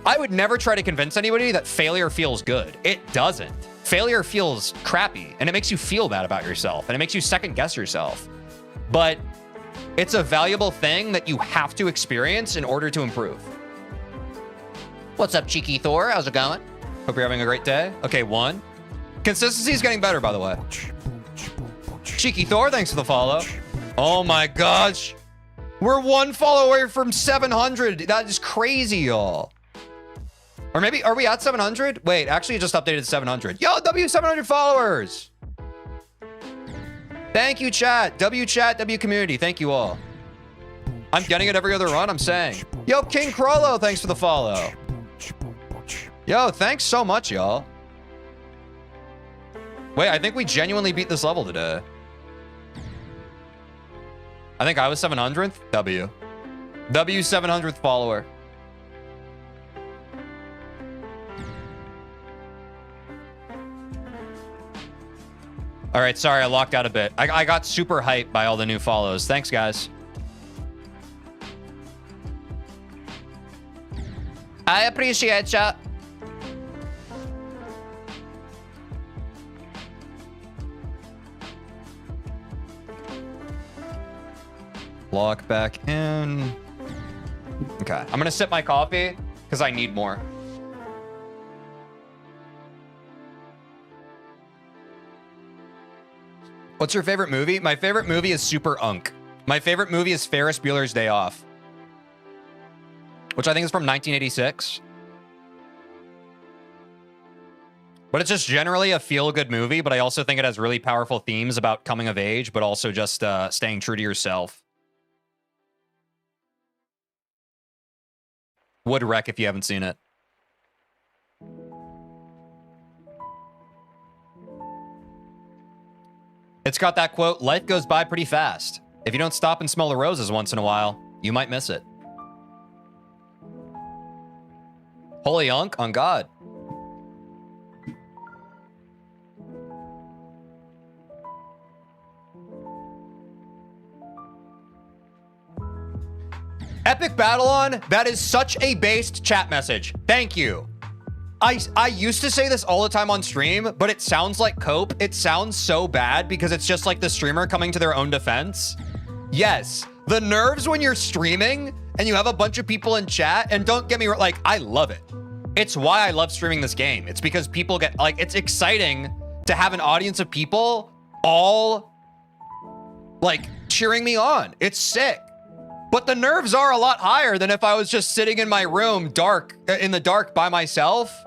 I would never try to convince anybody that failure feels good. It doesn't. Failure feels crappy and it makes you feel bad about yourself and it makes you second guess yourself. But it's a valuable thing that you have to experience in order to improve. What's up, Cheeky Thor? How's it going? Hope you're having a great day. Okay, 1. Consistency is getting better, by the way. Cheeky Thor, thanks for the follow. Oh my gosh. We're 1 follow away from 700. That is crazy, y'all. Or maybe, are we at 700? Wait, actually it just updated 700. Yo, W700 followers. Thank you, chat. W chat, W community. Thank you all. I'm getting it every other run, I'm saying. Yo, King Crollo, thanks for the follow. Yo, thanks so much, y'all. Wait, I think we genuinely beat this level today. I think I was 700th. W 700th follower. All right, sorry, I locked out a bit. I got super hyped by all the new follows. Thanks, guys. I appreciate ya. Log back in. Okay, I'm gonna sip my coffee because I need more. What's your favorite movie? My favorite movie is Super Unk. My favorite movie is Ferris Bueller's Day Off, which I think is from 1986. But it's just generally a feel-good movie, but I also think it has really powerful themes about coming of age, but also just staying true to yourself. Would wreck if you haven't seen it. It's got that quote, life goes by pretty fast. If you don't stop and smell the roses once in a while, you might miss it. Holy Unk on God. Epic Battle On, that is such a based chat message. Thank you. I used to say this all the time on stream, but it sounds like cope. It sounds so bad because it's just like the streamer coming to their own defense. Yes, the nerves when you're streaming and you have a bunch of people in chat, and don't get me wrong, like, I love it. It's why I love streaming this game. It's because people get, like, it's exciting to have an audience of people all, like, cheering me on. It's sick. But the nerves are a lot higher than if I was just sitting in my room in the dark by myself,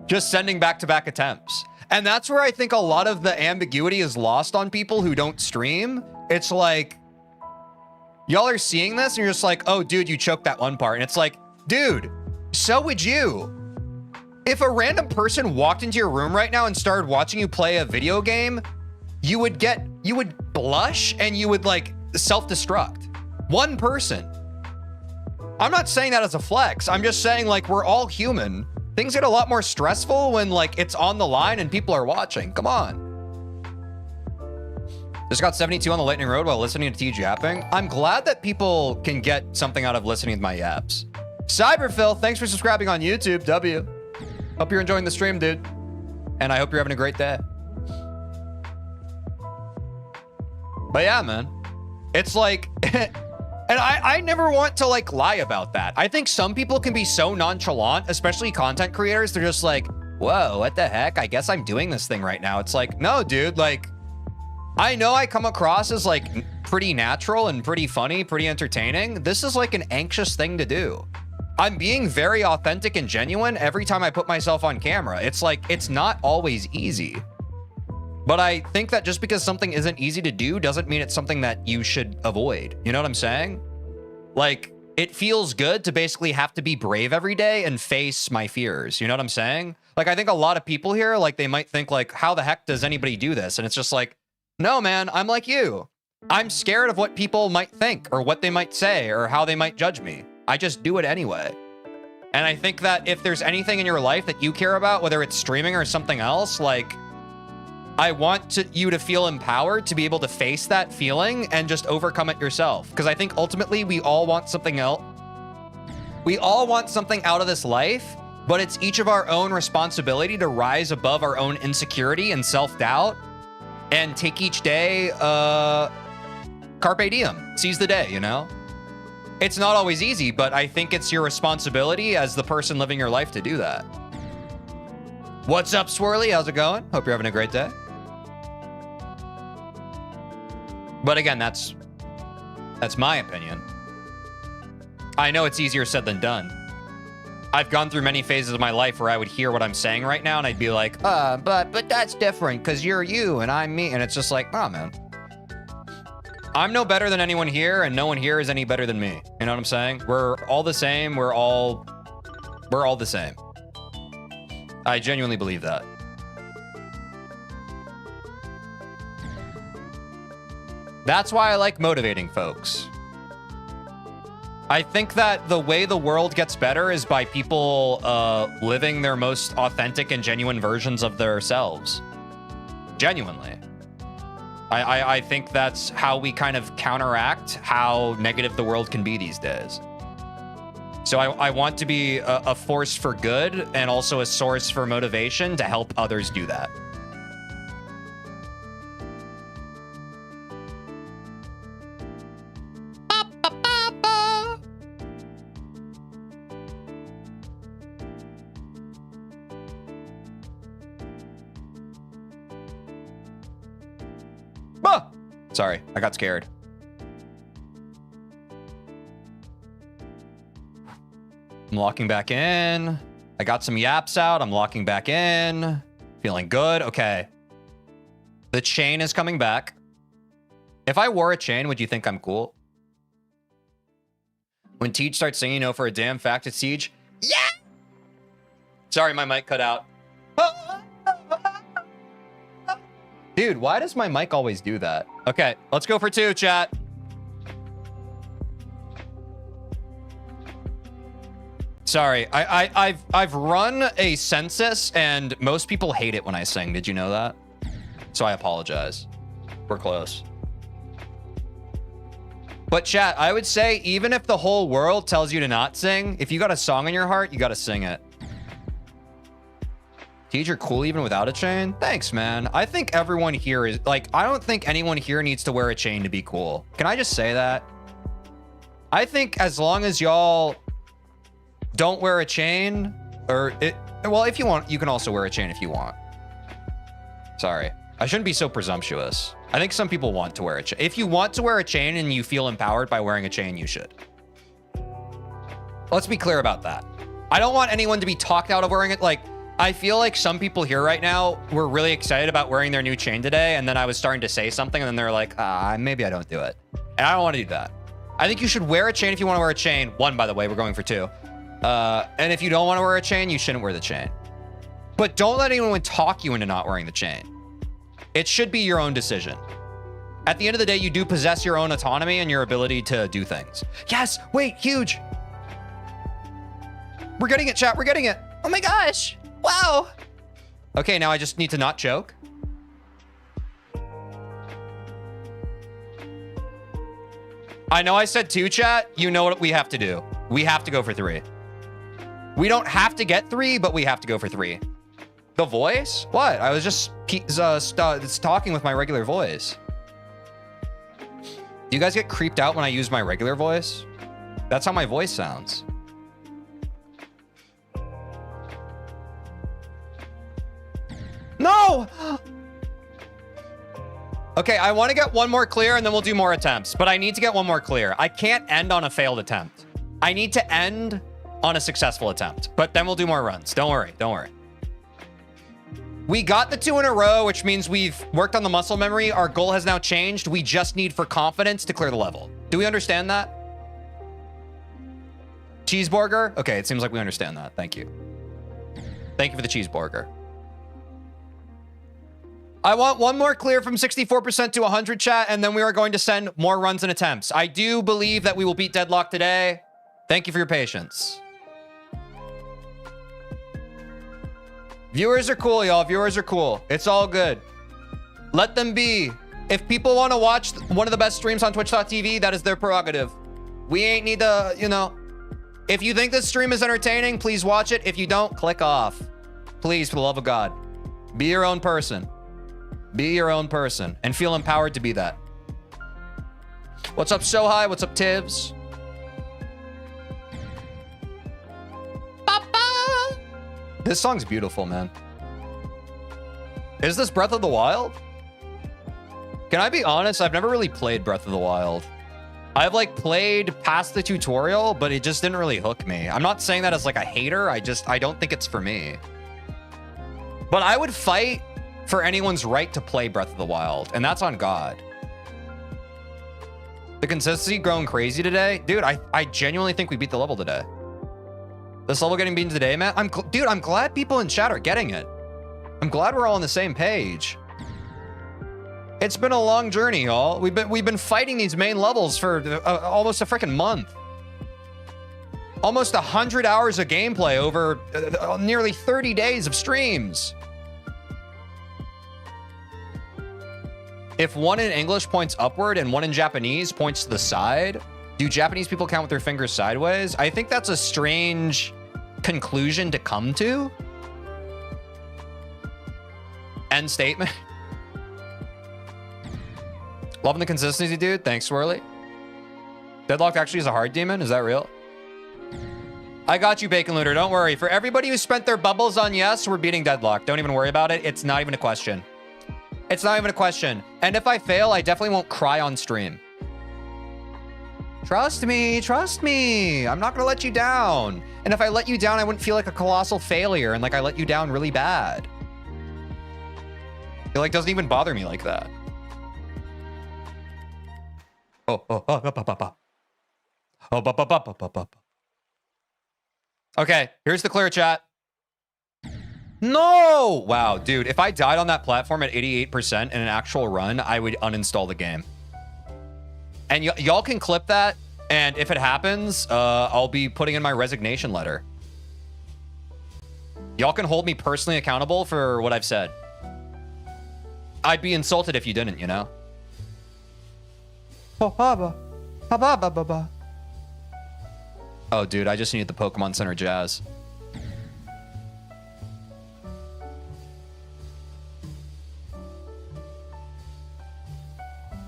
just sending back-to-back attempts. And that's where I think a lot of the ambiguity is lost on people who don't stream. It's like, y'all are seeing this and you're just like, oh, dude, you choked that one part. And it's like, dude, so would you. If a random person walked into your room right now and started watching you play a video game, you would blush and you would like self-destruct. One person. I'm not saying that as a flex. I'm just saying, like, we're all human Things get a lot more stressful when like it's on the line and people are watching. Come on. Just got 72 on the Lightning Road while listening to Teej yapping. I'm glad that people can get something out of listening to my yaps. Cyberphil, thanks for subscribing on YouTube. W. Hope you're enjoying the stream, dude. And I hope you're having a great day. But yeah, man. It's like, and I never want to like lie about that. I think some people can be so nonchalant, especially content creators. They're just like, whoa, what the heck? I guess I'm doing this thing right now. It's like, no, dude, like, I know I come across as like pretty natural and pretty funny, pretty entertaining. This is like an anxious thing to do. I'm being very authentic and genuine every time I put myself on camera. It's like, it's not always easy. But I think that just because something isn't easy to do doesn't mean it's something that you should avoid. You know what I'm saying? Like, it feels good to basically have to be brave every day and face my fears. You know what I'm saying? Like, I think a lot of people here, like, they might think like, how the heck does anybody do this? And it's just like, no, man, I'm like you. I'm scared of what people might think or what they might say or how they might judge me. I just do it anyway. And I think that if there's anything in your life that you care about, whether it's streaming or something else, like, I want you to feel empowered to be able to face that feeling and just overcome it yourself. Because I think ultimately we all want something else. We all want something out of this life, but it's each of our own responsibility to rise above our own insecurity and self-doubt and take each day, carpe diem, seize the day, you know? It's not always easy, but I think it's your responsibility as the person living your life to do that. What's up, Swirly? How's it going? Hope you're having a great day. But again, that's my opinion. I know it's easier said than done. I've gone through many phases of my life where I would hear what I'm saying right now and I'd be like, but that's different because you're you and I'm me. And it's just like, oh, man. I'm no better than anyone here and no one here is any better than me. You know what I'm saying? We're all the same. We're all the same. I genuinely believe that. That's why I like motivating folks. I think that the way the world gets better is by people living their most authentic and genuine versions of themselves. Genuinely. I think that's how we kind of counteract how negative the world can be these days. So I want to be a force for good and also a source for motivation to help others do that. Sorry, I got scared. I'm locking back in. I got some yaps out. I'm locking back in. Feeling good. Okay. The chain is coming back. If I wore a chain, would you think I'm cool? When Teej starts singing, "No, for a damn fact it's Teej." Yeah! Sorry, my mic cut out. Dude, why does my mic always do that? Okay, let's go for 2, chat. Sorry, I've run a census and most people hate it when I sing. Did you know that? So I apologize. We're close. But chat, I would say even if the whole world tells you to not sing, if you got a song in your heart, you got to sing it. Teej, you're cool even without a chain? Thanks, man. I think everyone here is like, I don't think anyone here needs to wear a chain to be cool. Can I just say that? I think as long as y'all don't wear a chain or well, if you want, you can also wear a chain if you want. Sorry. I shouldn't be so presumptuous. I think some people want to wear a chain. If you want to wear a chain and you feel empowered by wearing a chain, you should. Let's be clear about that. I don't want anyone to be talked out of wearing it. Like, I feel like some people here right now were really excited about wearing their new chain today, and then I was starting to say something, and then they're like, maybe I don't do it. And I don't want to do that. I think you should wear a chain if you want to wear a chain. 1, by the way, we're going for 2. And if you don't want to wear a chain, you shouldn't wear the chain. But don't let anyone talk you into not wearing the chain. It should be your own decision. At the end of the day, you do possess your own autonomy and your ability to do things. Yes, wait, huge. We're getting it, chat, we're getting it. Oh my gosh. Wow. Okay, now I just need to not choke. I know I said 2, chat. You know what we have to do. We have to go for 3. We don't have to get 3, but we have to go for 3. The voice? What? I was just talking with my regular voice. Do you guys get creeped out when I use my regular voice? That's how my voice sounds. No! Okay, I want to get one more clear and then we'll do more attempts. But I need to get one more clear. I can't end on a failed attempt. I need to end on a successful attempt. But then we'll do more runs. Don't worry. Don't worry. We got the 2 in a row, which means we've worked on the muscle memory. Our goal has now changed. We just need for confidence to clear the level. Do we understand that? Cheeseburger? Okay, it seems like we understand that. Thank you. Thank you for the cheeseburger. I want one more clear from 64% to 100, chat, and then we are going to send more runs and attempts. I do believe that we will beat Deadlock today. Thank you for your patience. Viewers are cool, y'all. Viewers are cool. It's all good. Let them be. If people want to watch one of the best streams on twitch.tv, that is their prerogative. We ain't need to, you know. If you think this stream is entertaining, please watch it. If you don't, click off. Please, for the love of God. Be your own person. Be your own person and feel empowered to be that. What's up, So High? What's up, Tibbs? Papa! This song's beautiful, man. Is this Breath of the Wild? Can I be honest? I've never really played Breath of the Wild. I've like played past the tutorial, but it just didn't really hook me. I'm not saying that as like a hater. I don't think it's for me. But I would fight for anyone's right to play Breath of the Wild, and that's on God. The consistency growing crazy today. Dude, I genuinely think we beat the level today. This level getting beaten today, man. Dude, I'm glad people in chat are getting it. I'm glad we're all on the same page. It's been a long journey, y'all. We've been fighting these main levels for almost a freaking month. Almost 100 hours of gameplay over nearly 30 days of streams. If one in English points upward and one in Japanese points to the side, do Japanese people count with their fingers sideways? I think that's a strange conclusion to come to. End statement. Loving the consistency, dude. Thanks, Swirly. Deadlocked actually is a hard demon. Is that real? I got you, Bacon Looter. Don't worry. For everybody who spent their bubbles on yes, we're beating Deadlock. Don't even worry about it. It's not even a question. It's not even a question. And if I fail, I definitely won't cry on stream. Trust me. Trust me. I'm not going to let you down. And if I let you down, I wouldn't feel like a colossal failure and like I let you down really bad. It like doesn't even bother me like that. Okay, here's the clear, chat. No! Wow, dude, if I died on that platform at 88% in an actual run, I would uninstall the game. And y'all can clip that, and if it happens, I'll be putting in my resignation letter. Y'all can hold me personally accountable for what I've said. I'd be insulted if you didn't, you know? Oh, dude, I just needed the Pokemon Center jazz.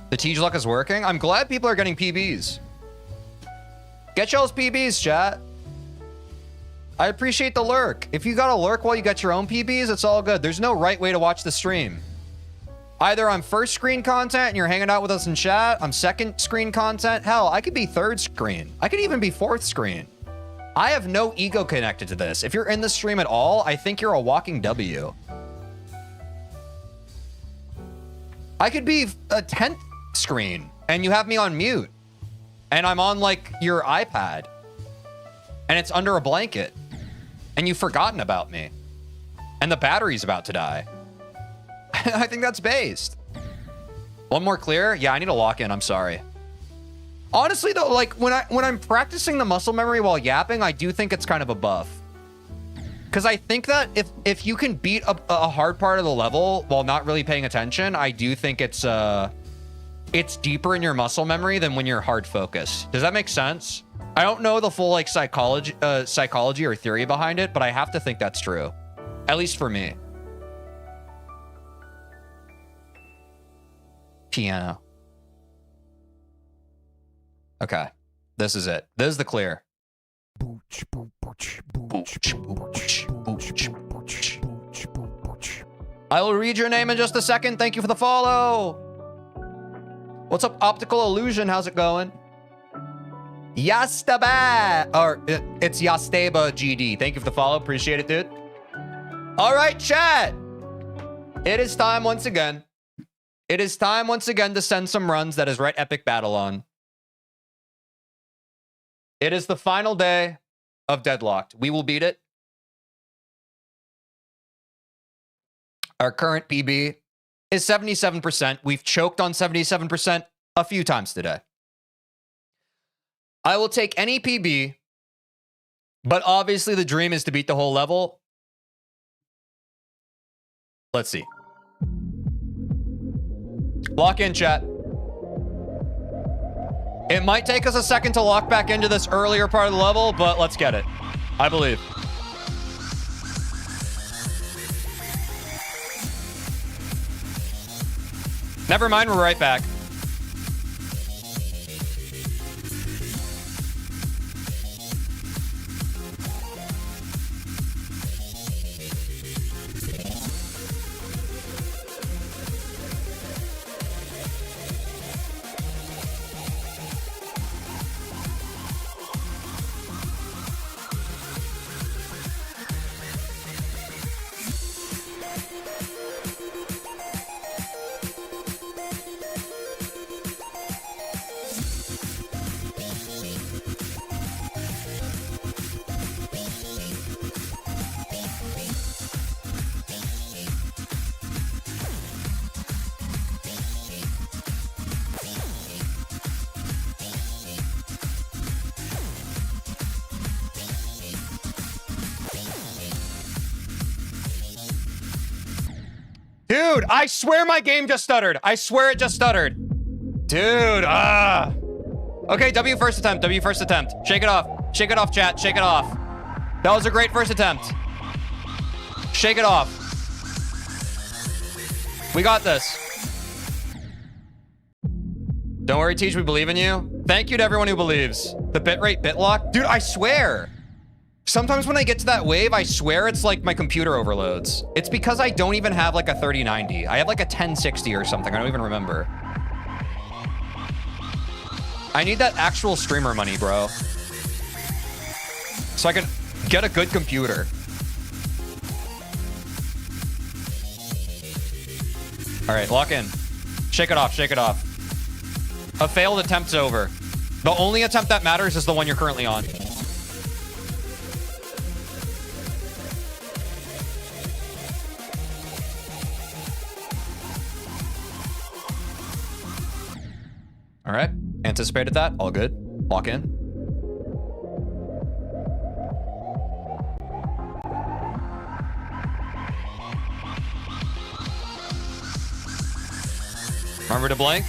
The Tej luck is working. I'm glad people are getting PBs. Get y'all's PBs, chat. I appreciate the lurk. If you got a lurk while you get your own PBs, it's all good. There's no right way to watch the stream. Either I'm first screen content and you're hanging out with us in chat. I'm second screen content. Hell, I could be third screen. I could even be fourth screen. I have no ego connected to this. If you're in the stream at all, I think you're a walking W. I could be a 10th screen and you have me on mute and I'm on like your iPad and it's under a blanket and you've forgotten about me and the battery's about to die. I think that's based. One more clear? Yeah, I need to lock in. I'm sorry. Honestly though, like when I'm practicing the muscle memory while yapping, I do think it's kind of a buff. Because I think that if you can beat a hard part of the level while not really paying attention, I do think it's deeper in your muscle memory than when you're hard focused. Does that make sense? I don't know the full like psychology or theory behind it, but I have to think that's true. At least for me. Piano. Okay. This is it. This is the clear. I will read your name in just a second. Thank you for the follow. What's up, Optical Illusion? How's it going? Yastaba, or it's Yastaba GD. Thank you for the follow. Appreciate it, dude. All right, chat. It is time once again. It is time once again to send some runs that is right epic battle on. It is the final day of Deadlocked. We will beat it. Our current PB is 77%. We've choked on 77% a few times today. I will take any PB, but obviously the dream is to beat the whole level. Let's see. Lock in, chat. It might take us a second to lock back into this earlier part of the level, but let's get it. I believe. Never mind, we're right back. Dude, I swear my game just stuttered. I swear it just stuttered. Dude, Okay, W first attempt, W first attempt. Shake it off. Shake it off, chat. Shake it off. That was a great first attempt. Shake it off. We got this. Don't worry, Teej, we believe in you. Thank you to everyone who believes. The bitrate bitlock. Dude, I swear. Sometimes when I get to that wave, I swear it's like my computer overloads. It's because I don't even have like a 3090. I have like a 1060 or something. I don't even remember. I need that actual streamer money, bro. So I can get a good computer. All right, lock in. Shake it off, shake it off. A failed attempt's over. The only attempt that matters is the one you're currently on. All right, anticipated that, all good. Lock in. Remember to blink.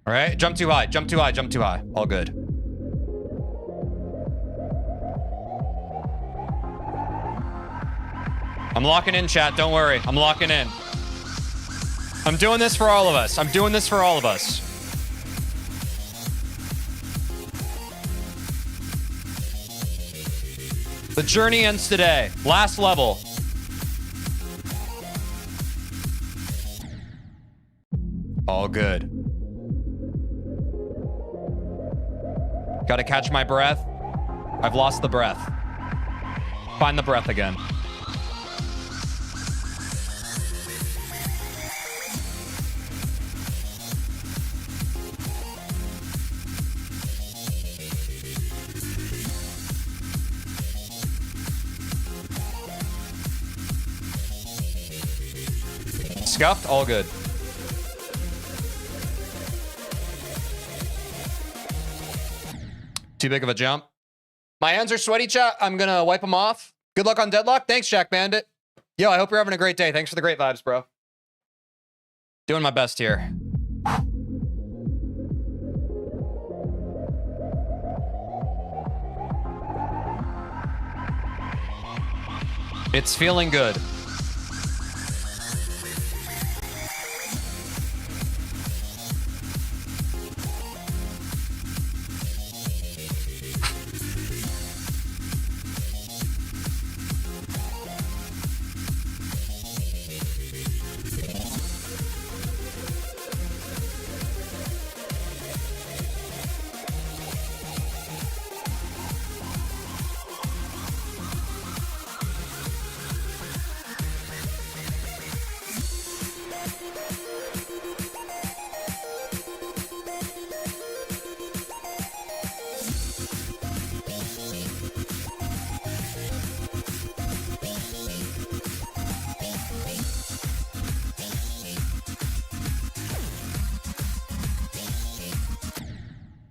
All right, jump too high, jump too high, jump too high. All good. I'm locking in, chat. Don't worry. I'm locking in. I'm doing this for all of us. I'm doing this for all of us. The journey ends today. Last level. All good. Gotta catch my breath. I've lost the breath. Find the breath again. Scuffed, all good. Too big of a jump. My hands are sweaty, chat. I'm gonna wipe them off. Good luck on Deadlock. Thanks, Jack Bandit. Yo, I hope you're having a great day. Thanks for the great vibes, bro. Doing my best here. It's feeling good.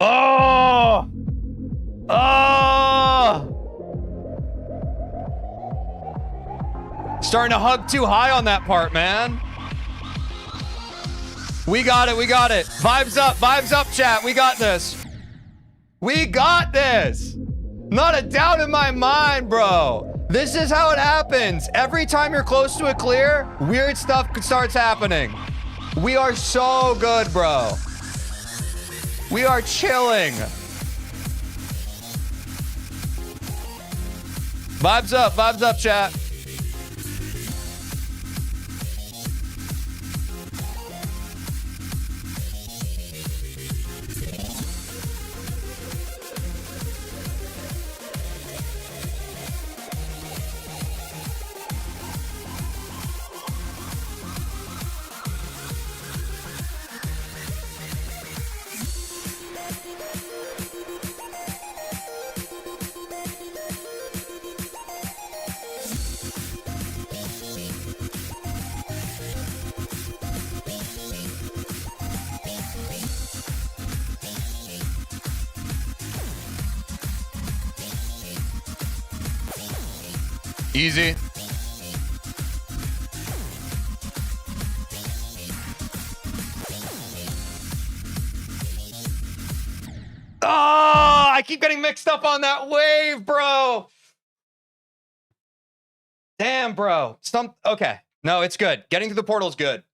Oh! Oh! Starting to hug too high on that part, man. We got it, we got it. Vibes up, chat. We got this. We got this. Not a doubt in my mind, bro. This is how it happens. Every time you're close to a clear, weird stuff starts happening. We are so good, bro. We are chilling. Vibes up, chat. Easy. Oh, I keep getting mixed up on that wave, bro. Damn, bro. Okay. No, it's good. Getting to the portal is good.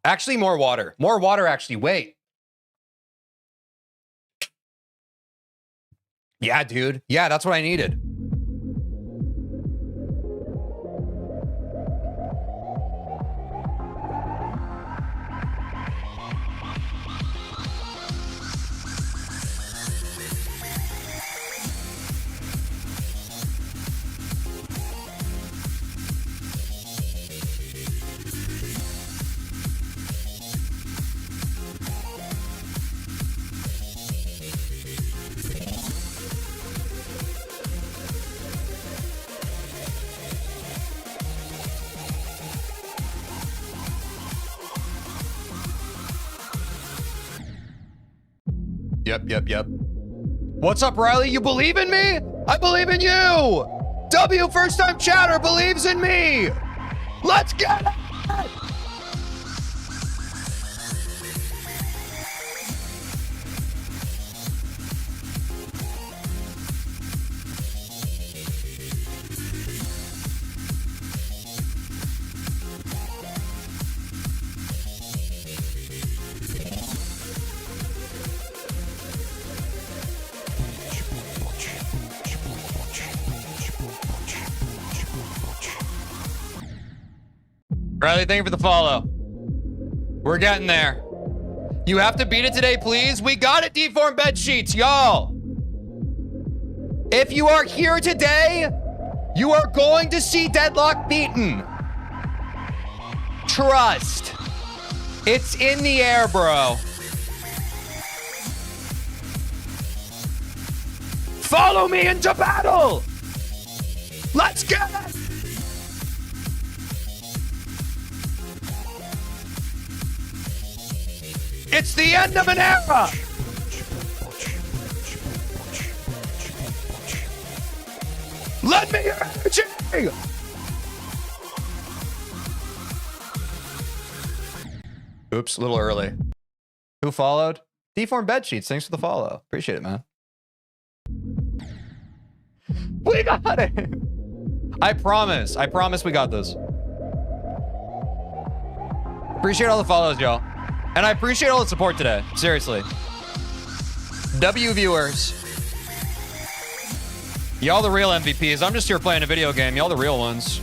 Actually, more water. More water, actually. Wait. Yeah, dude. Yeah, that's what I needed. Yep. What's up, Riley? You believe in me? I believe in you. W, first time chatter, believes in me. Let's get it. Riley, thank you for the follow. We're getting there. You have to beat it today, please. We got it, deformed bed sheets, y'all. If you are here today, you are going to see Deadlock beaten. Trust. It's in the air, bro. Follow me into battle. Let's get it. It's the end of an era. Let me your energy. Oops, a little early. Who followed? Deformed bed sheets. Thanks for the follow. Appreciate it, man. We got it. I promise we got this. Appreciate all the follows, y'all. And I appreciate all the support today. Seriously. W viewers. Y'all the real MVPs. I'm just here playing a video game. Y'all the real ones.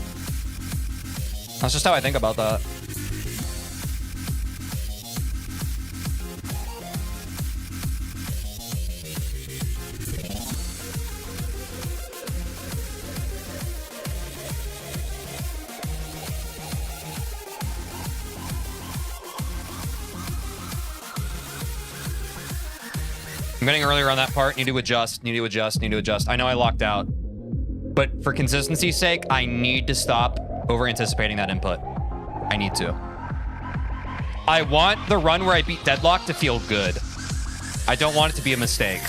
That's just how I think about that. I'm getting earlier on that part. Need to adjust. I know I locked out. But for consistency's sake, I need to stop over-anticipating that input. I need to. I want the run where I beat Deadlock to feel good. I don't want it to be a mistake.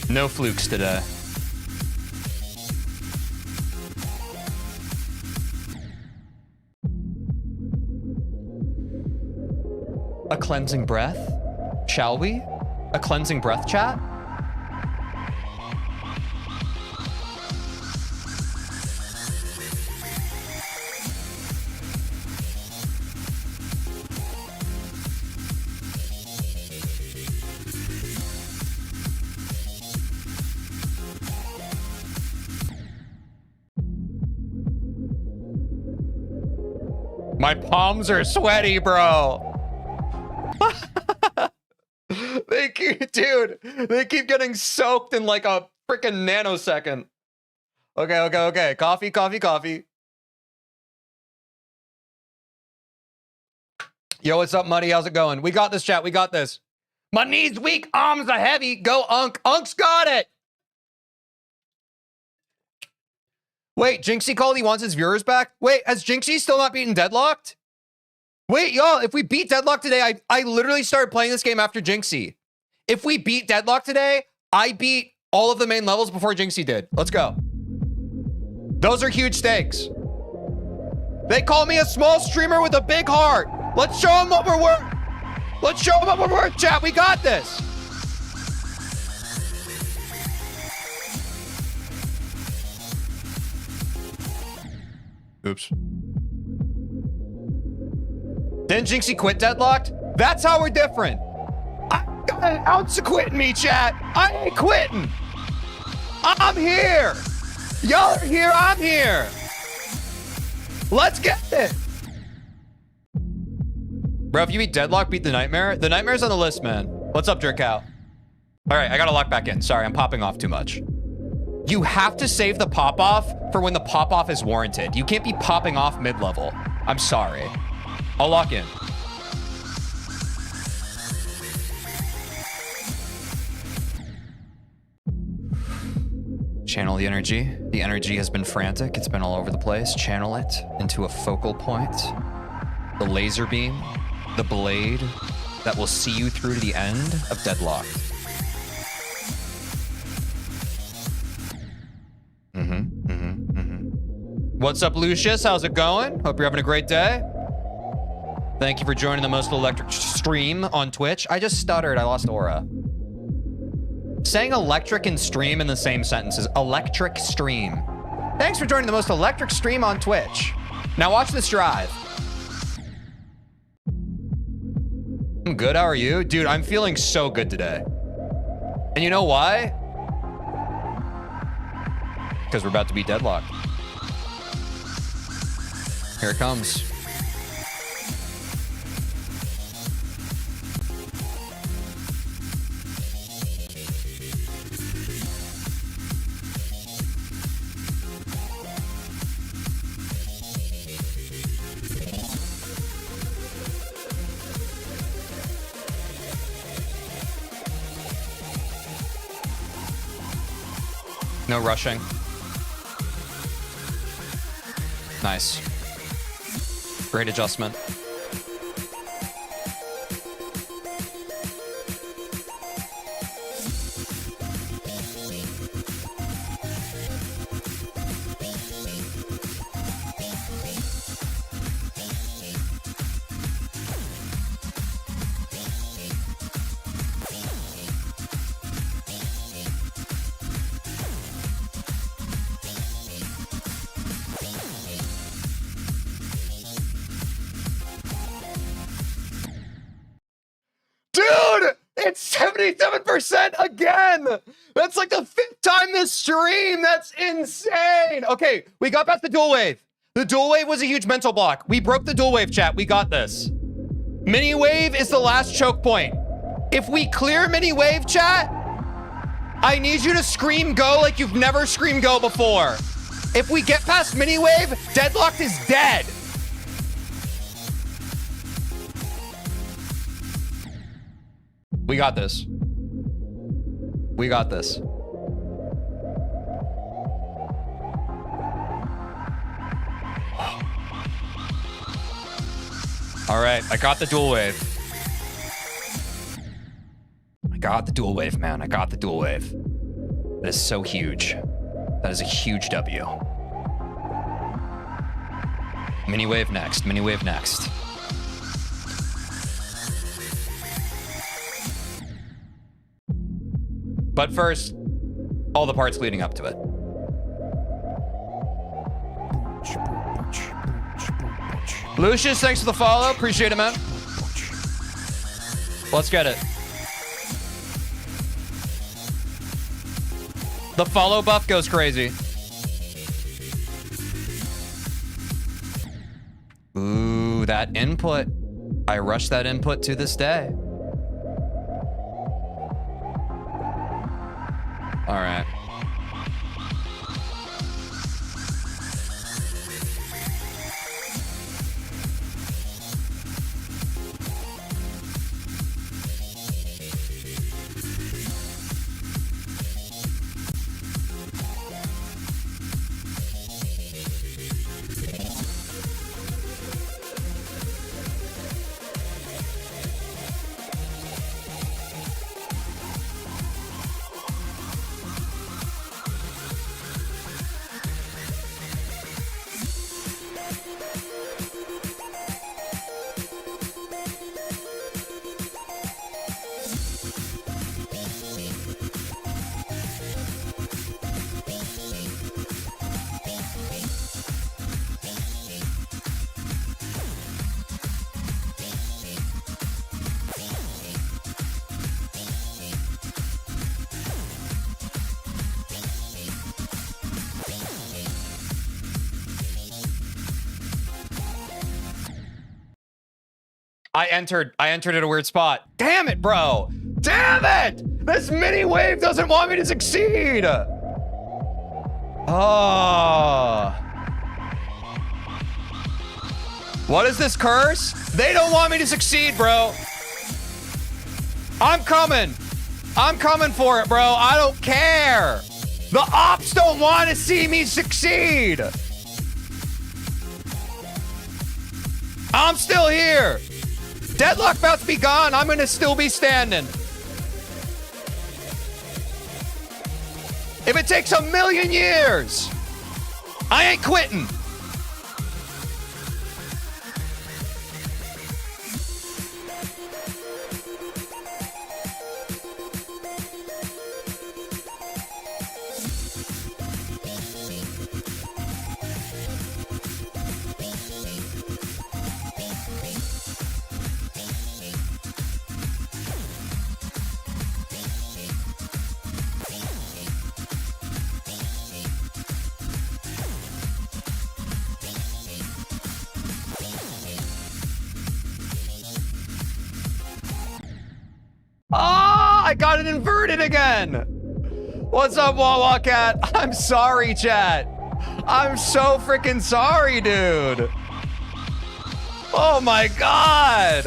No flukes today. A cleansing breath? Shall we? A cleansing breath chat? My palms are sweaty, bro. They keep getting soaked in like a freaking nanosecond. Okay. Coffee. Yo, what's up, Muddy? How's it going? We got this, chat. We got this. My knees weak, arms are heavy. Go, Unk. Unk's got it. Wait, Jinxie called he wants his viewers back? Wait, has Jinxie still not beaten Deadlocked? Wait, y'all, if we beat Deadlock today, I literally started playing this game after Jinxie. If we beat Deadlock today, I beat all of the main levels before Jinxie did. Let's go. Those are huge stakes. They call me a small streamer with a big heart. Let's show them what we're worth. Let's show them what we're worth, chat. We got this. Oops. Didn't Jinxie quit Deadlocked? That's how we're different. I got an ounce of quitting me, chat. I ain't quitting. I'm here. Y'all are here. I'm here. Let's get it. Bro, if you beat Deadlock, beat the Nightmare. The Nightmare's on the list, man. What's up, Jerkow? All right, I gotta lock back in. Sorry, I'm popping off too much. You have to save the pop-off for when the pop-off is warranted. You can't be popping off mid-level. I'm sorry. I'll lock in. Channel the energy. The energy has been frantic. It's been all over the place. Channel it into a focal point. The laser beam, the blade that will see you through to the end of Deadlock. What's up, Lucius? How's it going? Hope you're having a great day. Thank you for joining the most electric stream on Twitch. I just stuttered. I lost aura. Saying electric and stream in the same sentence is electric stream. Thanks for joining the most electric stream on Twitch. Now watch this drive. I'm good. How are you? Dude, I'm feeling so good today. And you know why? because we're about to be deadlocked. Here it comes. No rushing. Nice. Great adjustment. Dude, it's 77% again. That's like the 5th time this stream. That's insane. Okay, we got past the dual wave. The dual wave was a huge mental block. We broke the dual wave, chat. We got this. Mini wave is the last choke point. If we clear mini wave, chat, I need you to scream go like you've never screamed go before. If we get past mini wave, deadlocked is dead. We got this. We got this. All right, I got the dual wave. I got the dual wave, man. I got the dual wave. That is so huge. That is a huge W. Mini wave next. Mini wave next. But first, all the parts leading up to it. Lucius, thanks for the follow. Appreciate it, man. Let's get it. The follow buff goes crazy. Ooh, that input. I rush that input to this day. All right. I entered at a weird spot. Damn it, bro. Damn it! This mini wave doesn't want me to succeed. Oh. What is this curse? They don't want me to succeed, bro. I'm coming. I'm coming for it, bro. I don't care. The ops don't want to see me succeed. I'm still here. Deadlock about to be gone. I'm going to still be standing. If it takes 1,000,000 years, I ain't quitting. Ah, I got it inverted again. What's up, Wawa Cat? I'm sorry, chat. I'm so freaking sorry, dude. Oh my God.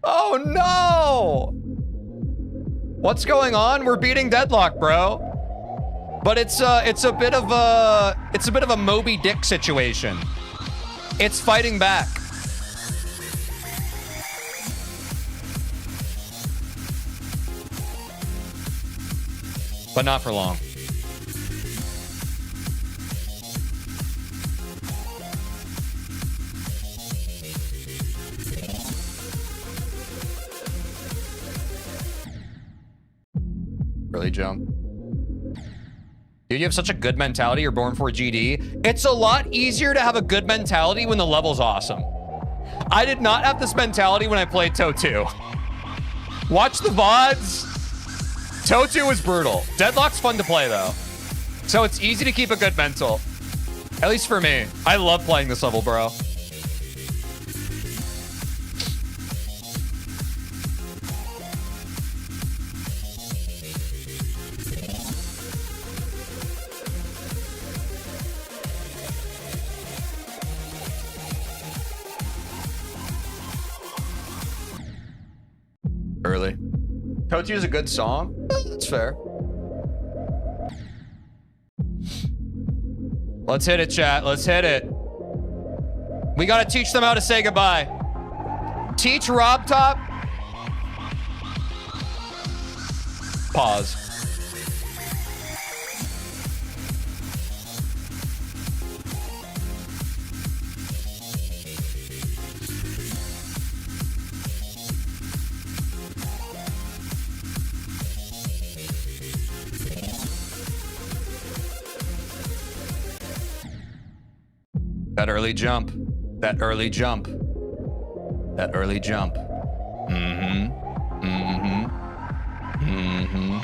Oh no. What's going on? We're beating Deadlock, bro. But it's a bit of a Moby Dick situation. It's fighting back. But not for long. Really jump. Dude, you have such a good mentality. You're born for GD. It's a lot easier to have a good mentality when the level's awesome. I did not have this mentality when I played TOE2. Watch the VODs. TOE2 was brutal. Deadlock's fun to play, though. So it's easy to keep a good mental. At least for me. I love playing this level, bro. Early. TOE2 is a good song. That's fair. Let's hit it, chat. Let's hit it. We gotta teach them how to say goodbye. Teach Rob Top. Pause. That early jump. That early jump. That early jump. Mm-hmm. Mm-hmm. Mm-hmm.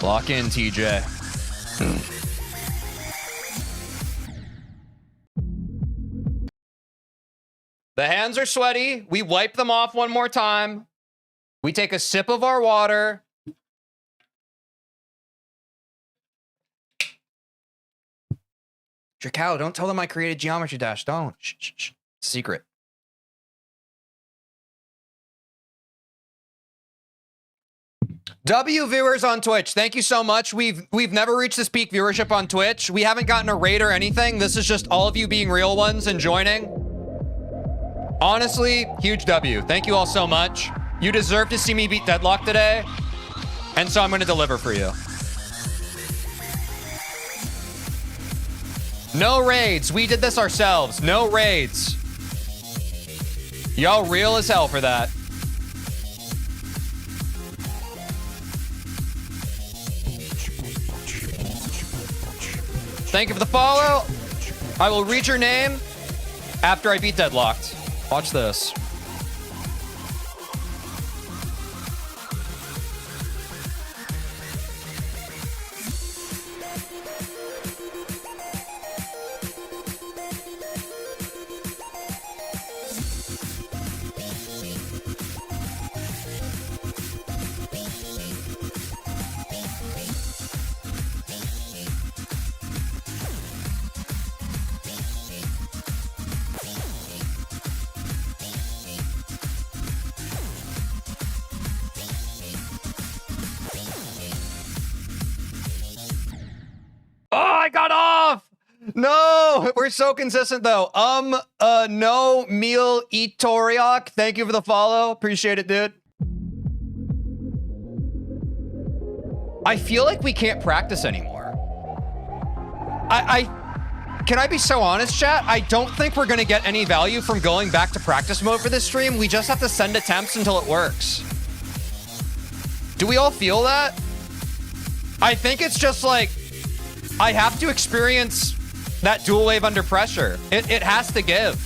Lock in, TJ. The hands are sweaty. We wipe them off one more time. We take a sip of our water. Dracal, don't tell them I created Geometry Dash. Don't. Shh, shh, shh. Secret. W viewers on Twitch, thank you so much. We've never reached this peak viewership on Twitch. We haven't gotten a raid or anything. This is just all of you being real ones and joining. Honestly, huge W. Thank you all so much. You deserve to see me beat Deadlock today. And so I'm going to deliver for you. No raids. We did this ourselves. No raids. Y'all real as hell for that. Thank you for the follow. I will read your name after I beat Deadlocked. Watch this. I got off. No, we're so consistent though. No meal Etoriok. Thank you for the follow. Appreciate it, dude. I feel like we can't practice anymore. Can I be so honest, chat? I don't think we're gonna get any value from going back to practice mode for this stream. We just have to send attempts until it works. Do we all feel that? I think it's just like, I have to experience that dual wave under pressure. It has to give.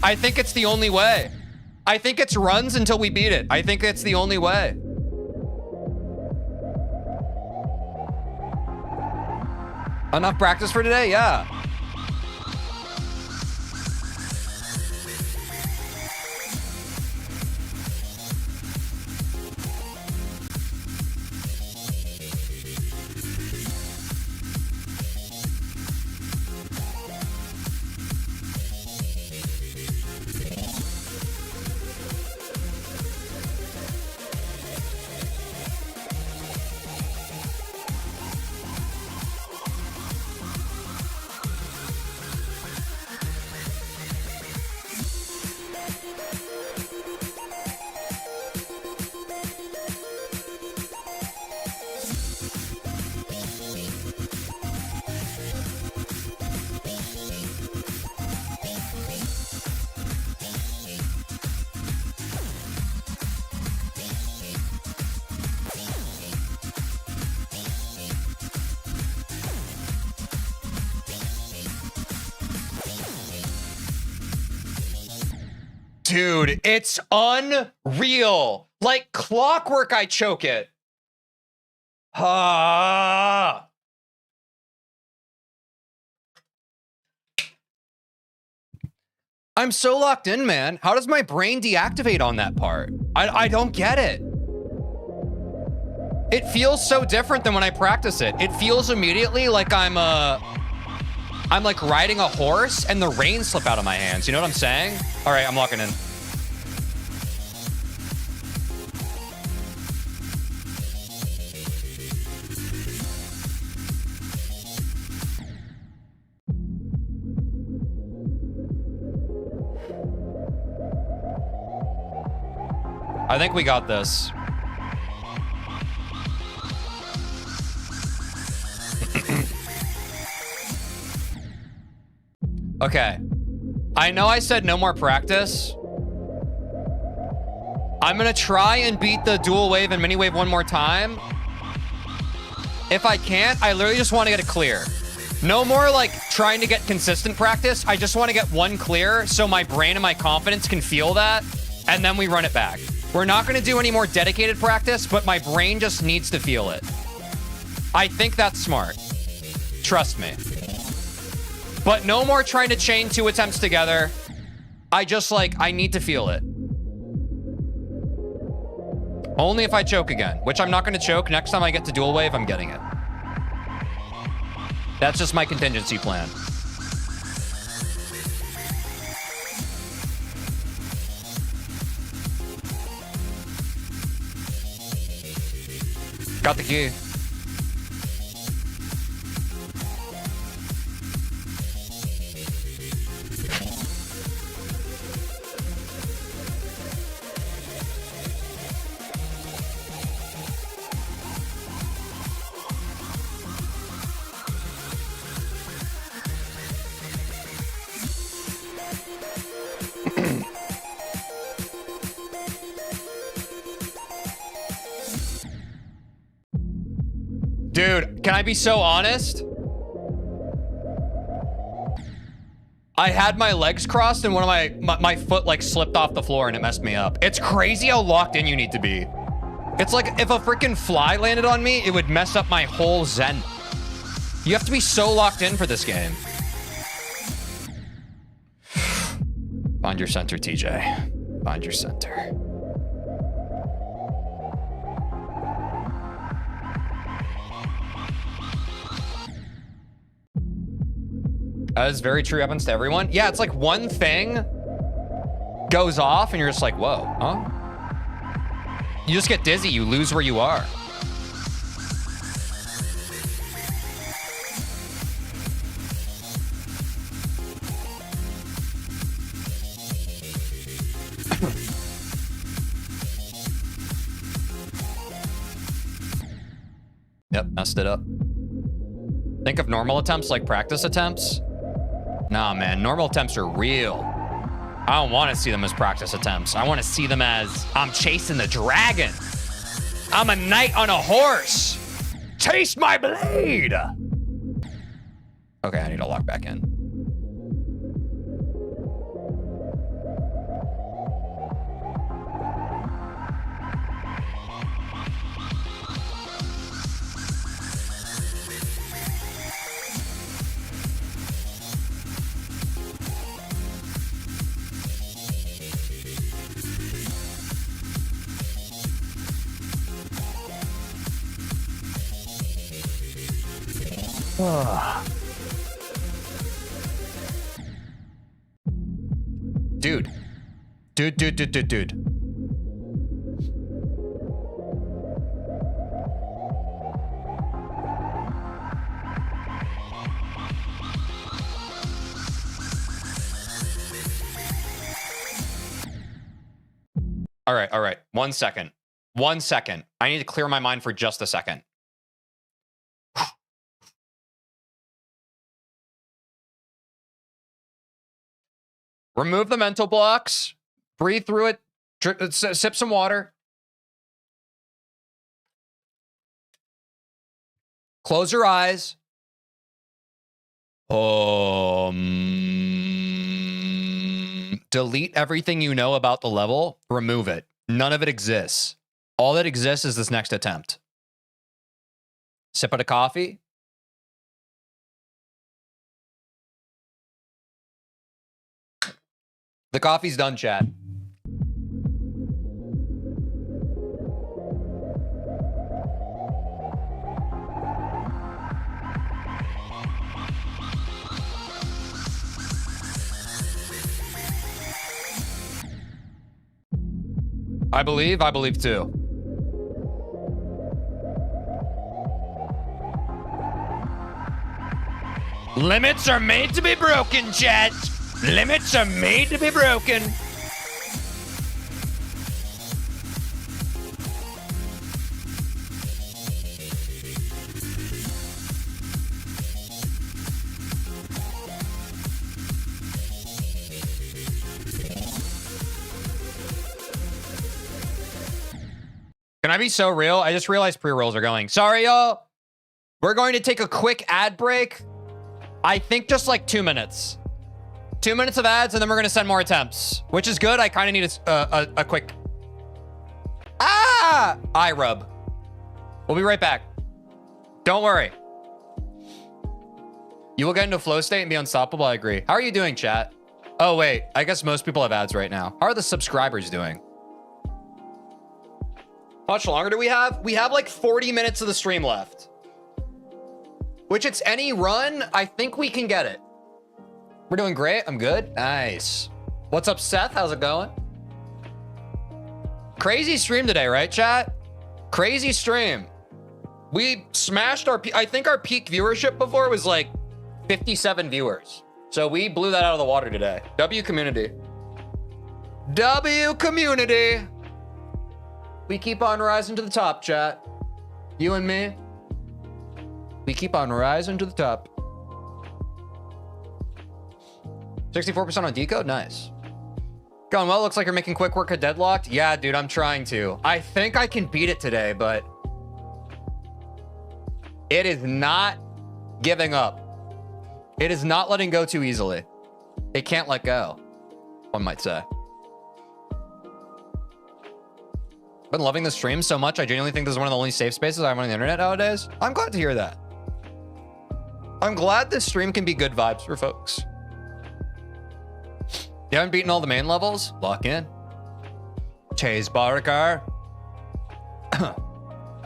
I think it's the only way. I think it's runs until we beat it. I think it's the only way. Enough practice for today? Yeah. Dude, it's unreal. Like clockwork, I choke it. Ah. I'm so locked in, man. How does my brain deactivate on that part? I don't get it. It feels so different than when I practice it. It feels immediately like I'm like riding a horse and the reins slip out of my hands. You know what I'm saying? All right, I'm locking in. I think we got this. Okay. I know I said no more practice. I'm gonna try and beat the dual wave and mini wave one more time. If I can't, I literally just want to get it clear. No more like trying to get consistent practice. I just want to get one clear so my brain and my confidence can feel that, and then we run it back. We're not going to do any more dedicated practice, but my brain just needs to feel it. I think that's smart. Trust me. But no more trying to chain 2 attempts together. I need to feel it. Only if I choke again, which I'm not going to choke. Next time I get to dual wave, I'm getting it. That's just my contingency plan. Got the key. Dude, can I be so honest? I had my legs crossed and one of my foot like slipped off the floor and it messed me up. It's crazy how locked in you need to be. It's like if a freaking fly landed on me, it would mess up my whole zen. You have to be so locked in for this game. Find your center, TJ. Find your center. That is very true, happens to everyone. Yeah, it's like one thing goes off and you're just like, whoa, huh? You just get dizzy, you lose where you are. Yep, messed it up. Think of normal attempts like practice attempts. Nah, man, normal attempts are real. I don't want to see them as practice attempts. I want to see them as I'm chasing the dragon. I'm a knight on a horse. Taste my blade. Okay, I need to log back in. Dude. Dude. All right. 1 second. 1 second. I need to clear my mind for just a second. Remove the mental blocks. Breathe through it. Sip some water. Close your eyes. delete everything you know about the level, remove it. None of it exists. All that exists is this next attempt. Sip of the coffee. The coffee's done, chat. I believe too. Limits are made to be broken, chat. Limits are made to be broken. Can I be so real? I just realized pre-rolls are going. Sorry, y'all. We're going to take a quick ad break. I think just like 2 minutes. 2 minutes of ads, and then we're going to send more attempts, which is good. I kind of need a quick eye rub. We'll be right back. Don't worry. You will get into a flow state and be unstoppable. I agree. How are you doing, chat? Oh, wait. I guess most people have ads right now. How are the subscribers doing? How much longer do we have? We have like 40 minutes of the stream left. Which it's any run, I think we can get it. We're doing great. I'm good. Nice. What's up, Seth? How's it going? Crazy stream today, right, chat? Crazy stream. We smashed our... I think our peak viewership before was like 57 viewers. So we blew that out of the water today. W community. W community. We keep on rising to the top, chat. You and me. We keep on rising to the top. 64% on decode? Nice. Going well. Looks like you're making quick work of Deadlocked. Yeah, dude, I'm trying to. I think I can beat it today, but it is not giving up. It is not letting go too easily. It can't let go, one might say. Been loving the stream so much. I genuinely think this is one of the only safe spaces I have on the internet nowadays. I'm glad to hear that. I'm glad this stream can be good vibes for folks. You haven't beaten all the main levels? Lock in. Chase Barker.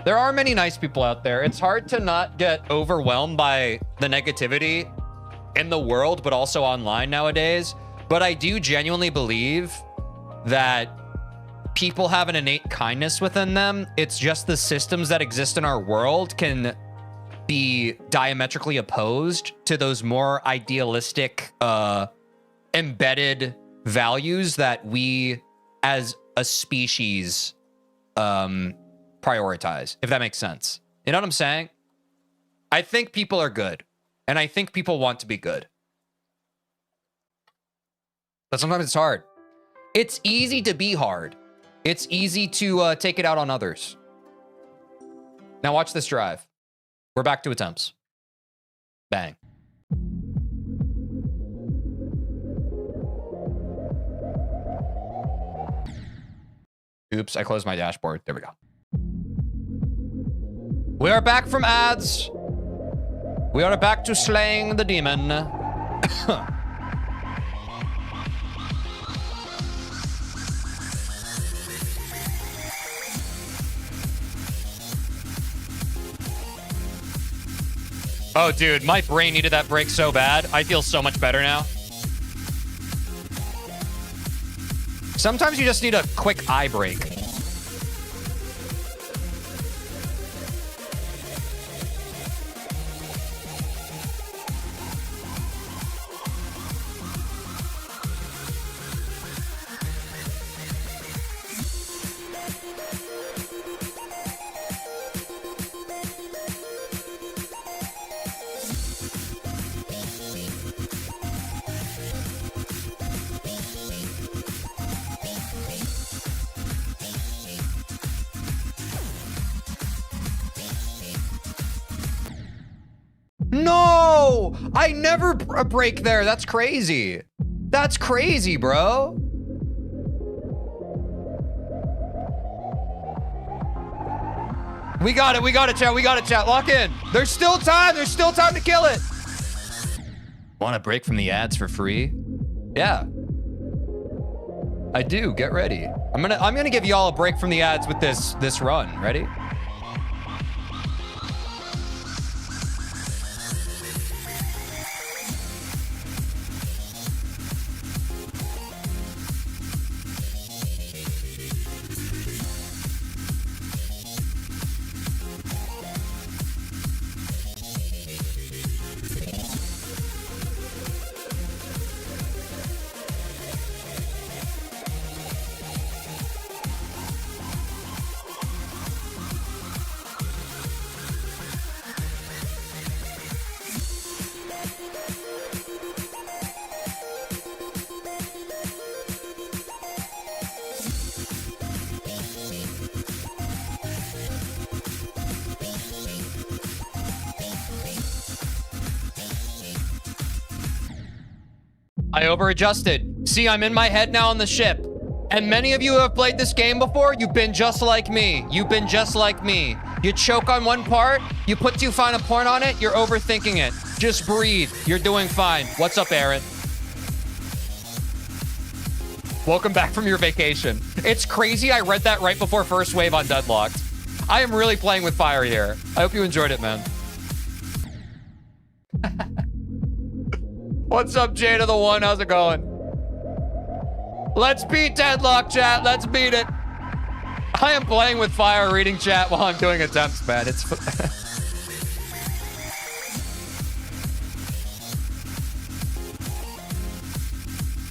There are many nice people out there. It's hard to not get overwhelmed by the negativity in the world, but also online nowadays. But I do genuinely believe that people have an innate kindness within them. It's just the systems that exist in our world can be diametrically opposed to those more idealistic, embedded values that we as a species prioritize, if that makes sense. You know what I'm saying? I think people are good, and I think people want to be good. But sometimes it's hard. It's easy to be hard. It's easy to take it out on others. Now watch this drive. We're back to attempts. Bang. Oops, I closed my dashboard. There we go. We are back from ads. We are back to slaying the demon. Oh, dude, my brain needed that break so bad. I feel so much better now. Sometimes you just need a quick eye break. No! I never break there. That's crazy. That's crazy, bro. We got it, chat. We got it, chat. Lock in. There's still time. There's still time to kill it. Want a break from the ads for free? Yeah. I do. Get ready. I'm gonna give y'all a break from the ads with this run. Ready? I overadjusted. See, I'm in my head now on the ship. And many of you who have played this game before, you've been just like me. You've been just like me. You choke on one part, you put too fine a point on it, you're overthinking it. Just breathe. You're doing fine. What's up, Aaron? Welcome back from your vacation. It's crazy I read that right before first wave on Deadlocked. I am really playing with fire here. I hope you enjoyed it, man. What's up, Jada the One? How's it going? Let's beat Deadlock, chat. Let's beat it. I am playing with fire, reading chat while I'm doing attempts, man. It's...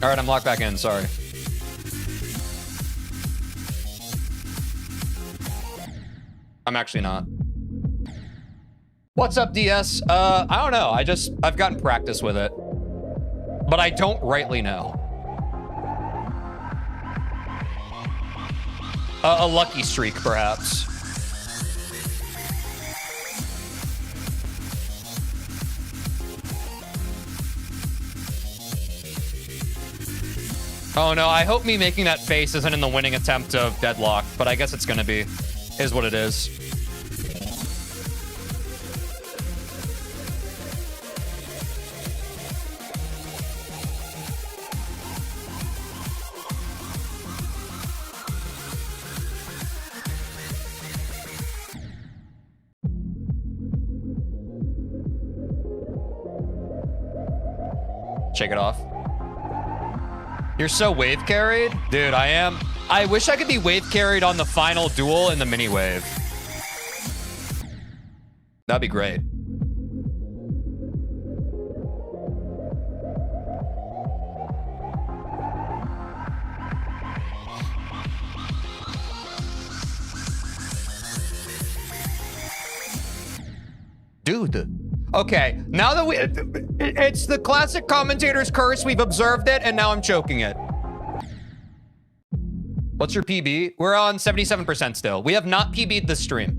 All right, I'm locked back in. Sorry. I'm actually not. What's up, DS? I don't know. I've gotten practice with it. But I don't rightly know. A lucky streak, perhaps. Oh no, I hope me making that face isn't in the winning attempt of Deadlock, but I guess it's gonna be. Is what it is. Shake it off. You're so wave carried? Dude, I am. I wish I could be wave carried on the final duel in the mini wave. That'd be great. Dude. Okay, now that it's the classic commentator's curse. We've observed it, and now I'm choking it. What's your PB? We're on 77% still. We have not PB'd this stream.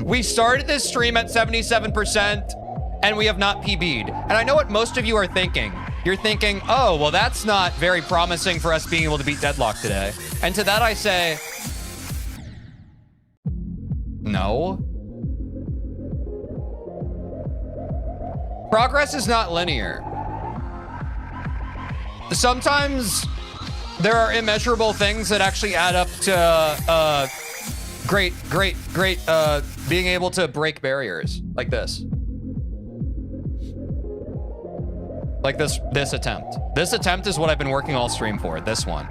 We started this stream at 77%, and we have not PB'd. And I know what most of you are thinking. You're thinking, oh, well, that's not very promising for us being able to beat Deadlock today. And to that I say, no. Progress is not linear. Sometimes there are immeasurable things that actually add up to great being able to break barriers like this. Like this attempt. This attempt is what I've been working all stream for, this one.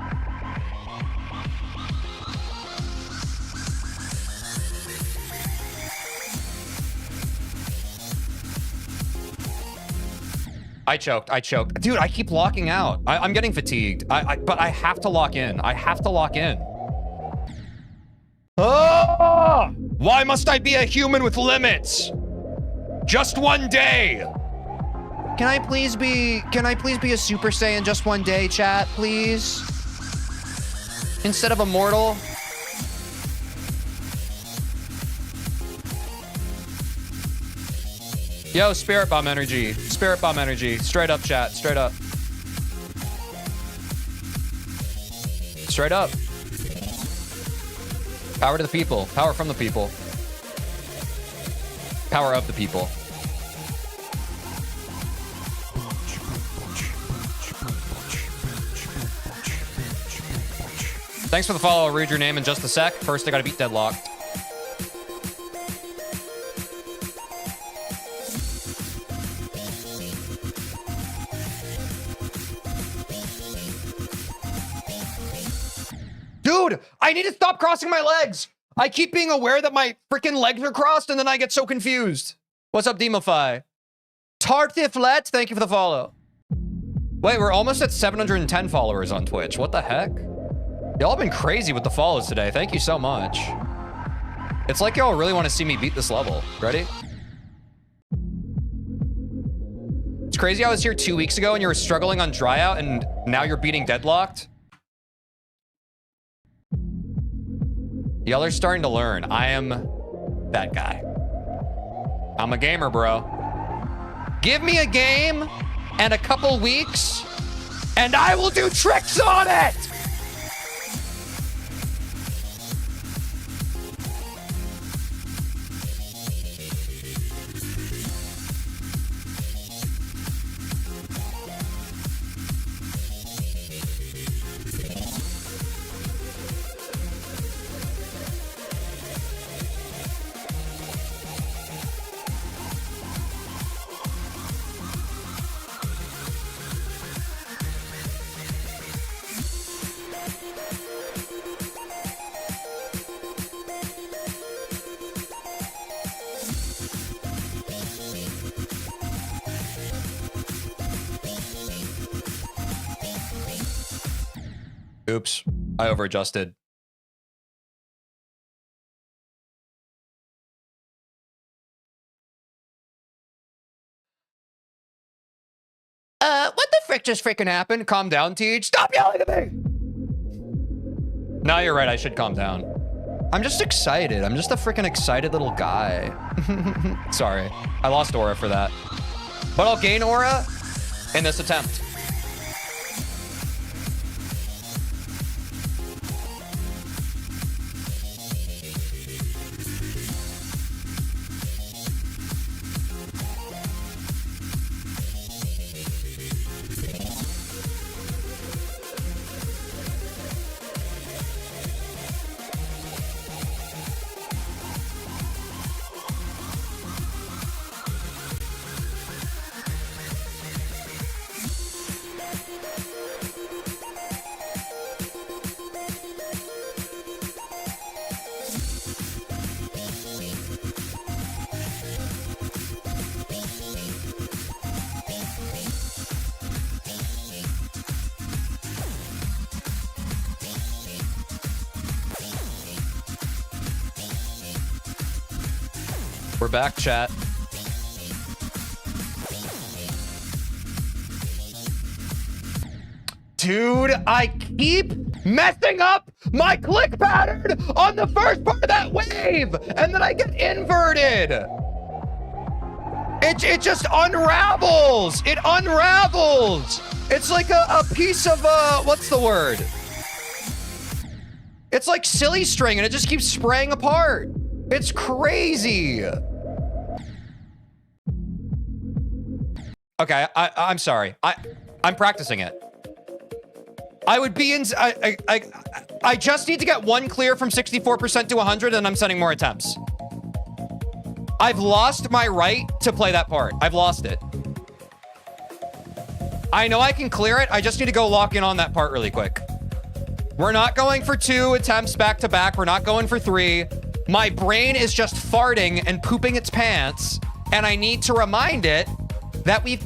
I choked. Dude, I keep locking out. I'm getting fatigued. But I have to lock in. I have to lock in. Oh! Why must I be a human with limits? Just one day. Can I please be a Super Saiyan just one day, chat, please? Instead of immortal? Yo, Spirit Bomb energy. Spirit Bomb energy. Straight up, chat. Straight up. Straight up. Power to the people. Power from the people. Power of the people. Thanks for the follow. I'll read your name in just a sec. First, I gotta beat Deadlocked. Dude, I need to stop crossing my legs. I keep being aware that my freaking legs are crossed and then I get so confused. What's up, Demify? Tartiflet, thank you for the follow. Wait, we're almost at 710 followers on Twitch. What the heck? Y'all been crazy with the follows today. Thank you so much. It's like y'all really want to see me beat this level. Ready? It's crazy I was here 2 weeks ago and you were struggling on Dryout and now you're beating Deadlocked. Y'all are starting to learn. I am that guy. I'm a gamer, bro. Give me a game and a couple weeks and I will do tricks on it! Oops, I overadjusted. What the frick just freaking happened? Calm down, Teej. Stop yelling at me! No, you're right, I should calm down. I'm just excited. I'm just a freaking excited little guy. Sorry, I lost aura for that. But I'll gain aura in this attempt. We're back, chat. Dude, I keep messing up my click pattern on the first part of that wave, and then I get inverted. It just unravels. It unravels. It's like a piece of, what's the word? It's like silly string, and it just keeps spraying apart. It's crazy. Okay, I'm sorry. I'm practicing it. I would be in. I just need to get one clear from 64% to 100, and I'm sending more attempts. I've lost my right to play that part. I've lost it. I know I can clear it. I just need to go lock in on that part really quick. We're not going for 2 attempts back to back. We're not going for 3. My brain is just farting and pooping its pants, and I need to remind it that we've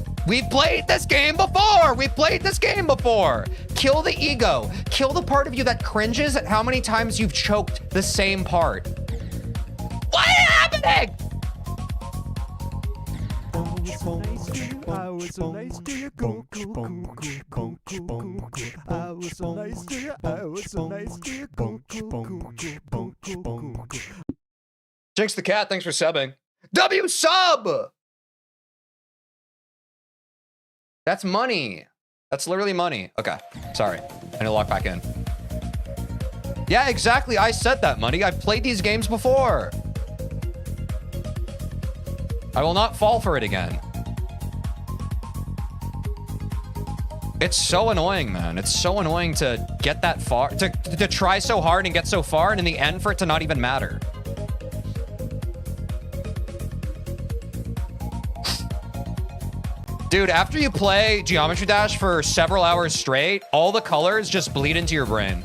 played this game before. We've played this game before. Kill the ego. Kill the part of you that cringes at how many times you've choked the same part. What is happening? Jinx the cat, thanks for subbing. W sub! That's money. That's literally money. Okay, sorry. I need to log back in. Yeah, exactly. I said that, Money. I've played these games before. I will not fall for it again. It's so annoying, man. It's so annoying to get that far, to try so hard and get so far, and in the end for it to not even matter. Dude, after you play Geometry Dash for several hours straight, all the colors just bleed into your brain.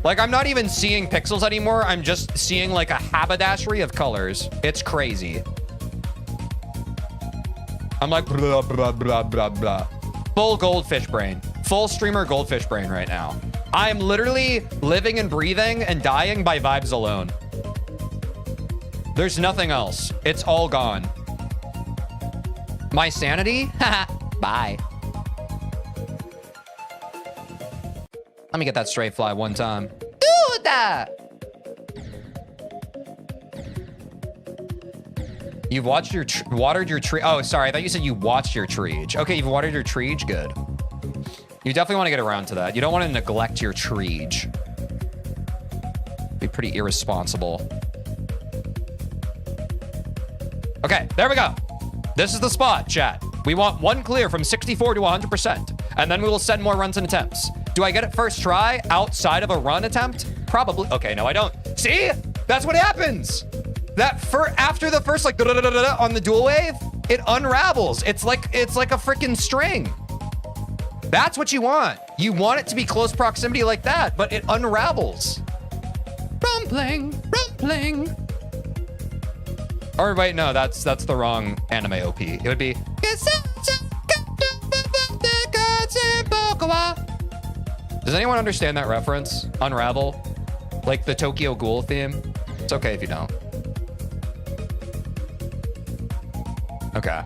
Like, I'm not even seeing pixels anymore. I'm just seeing like a haberdashery of colors. It's crazy. I'm like, blah, blah, blah, blah, blah. Full goldfish brain. Full streamer goldfish brain right now. I'm literally living and breathing and dying by vibes alone. There's nothing else. It's all gone. My sanity? Bye. Let me get that straight fly one time. Do that! You've watched your watered your tree. Oh, sorry. I thought you said you watched your treege. Okay, you've watered your treege. Good. You definitely want to get around to that. You don't want to neglect your treege. Be pretty irresponsible. Okay, there we go. This is the spot, chat. We want one clear from 64 to 100%, and then we will send more runs and attempts. Do I get it first try outside of a run attempt? Probably. Okay, no, I don't. See? That's what happens. After the first like on the dual wave, it unravels. It's like a freaking string. That's what you want. You want it to be close proximity like that, but it unravels. Rumbling, rumbling. Or wait, no, that's the wrong anime OP. It would be. Does anyone understand that reference? Unravel, like the Tokyo Ghoul theme. It's okay if you don't. Okay.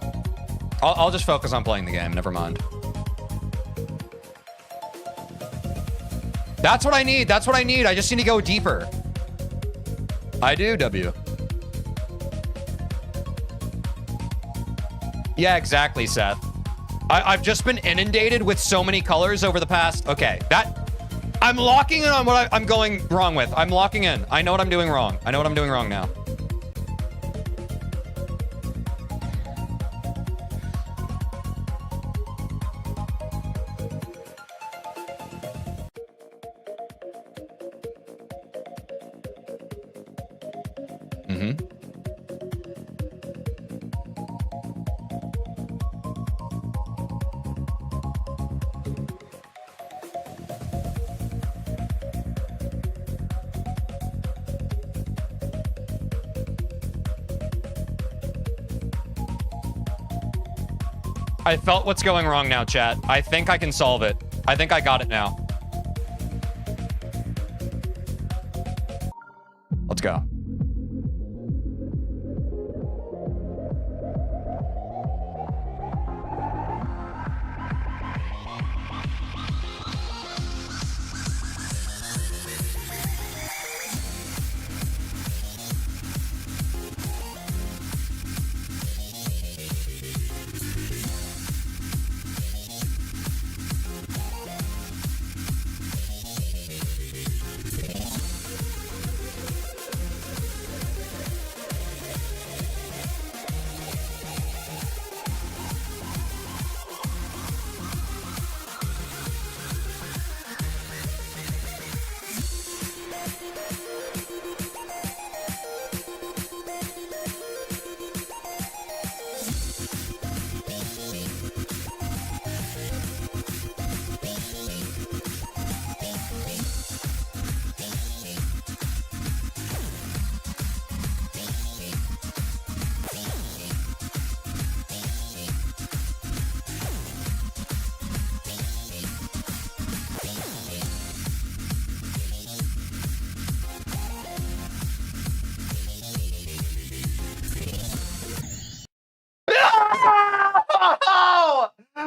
I'll just focus on playing the game. Never mind. That's what I need. That's what I need. I just need to go deeper. I do, W. Yeah, exactly, Seth. I've just been inundated with so many colors over the past... Okay, I'm locking in on what I'm going wrong with. I'm locking in. I know what I'm doing wrong. I know what I'm doing wrong now. I felt what's going wrong now, chat. I think I can solve it. I think I got it now. Let's go.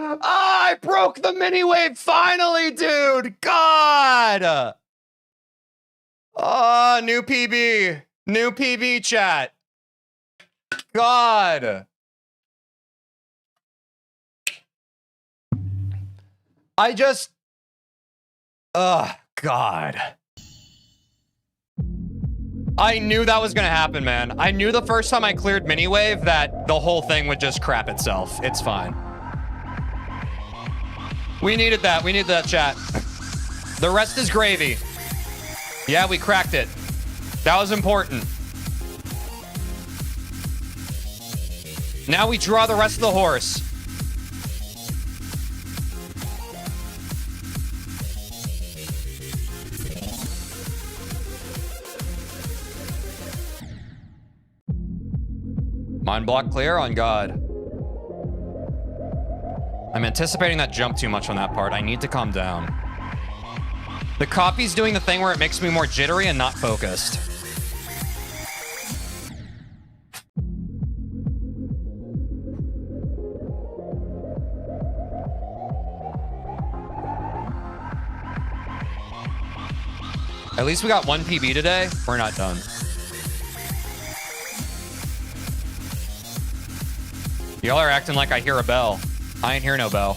I broke the mini wave finally, dude. God. Oh, new PB. New PB chat. God. I just... Oh, God. I knew that was gonna happen, man. I knew the first time I cleared mini wave that the whole thing would just crap itself. It's fine. We needed that. We needed that, chat. The rest is gravy. Yeah, we cracked it. That was important. Now we draw the rest of the horse. Mind block clear on God. I'm anticipating that jump too much on that part. I need to calm down. The copy's doing the thing where it makes me more jittery and not focused. At least we got one PB today. We're not done. Y'all are acting like I hear a bell. I ain't hear no bell.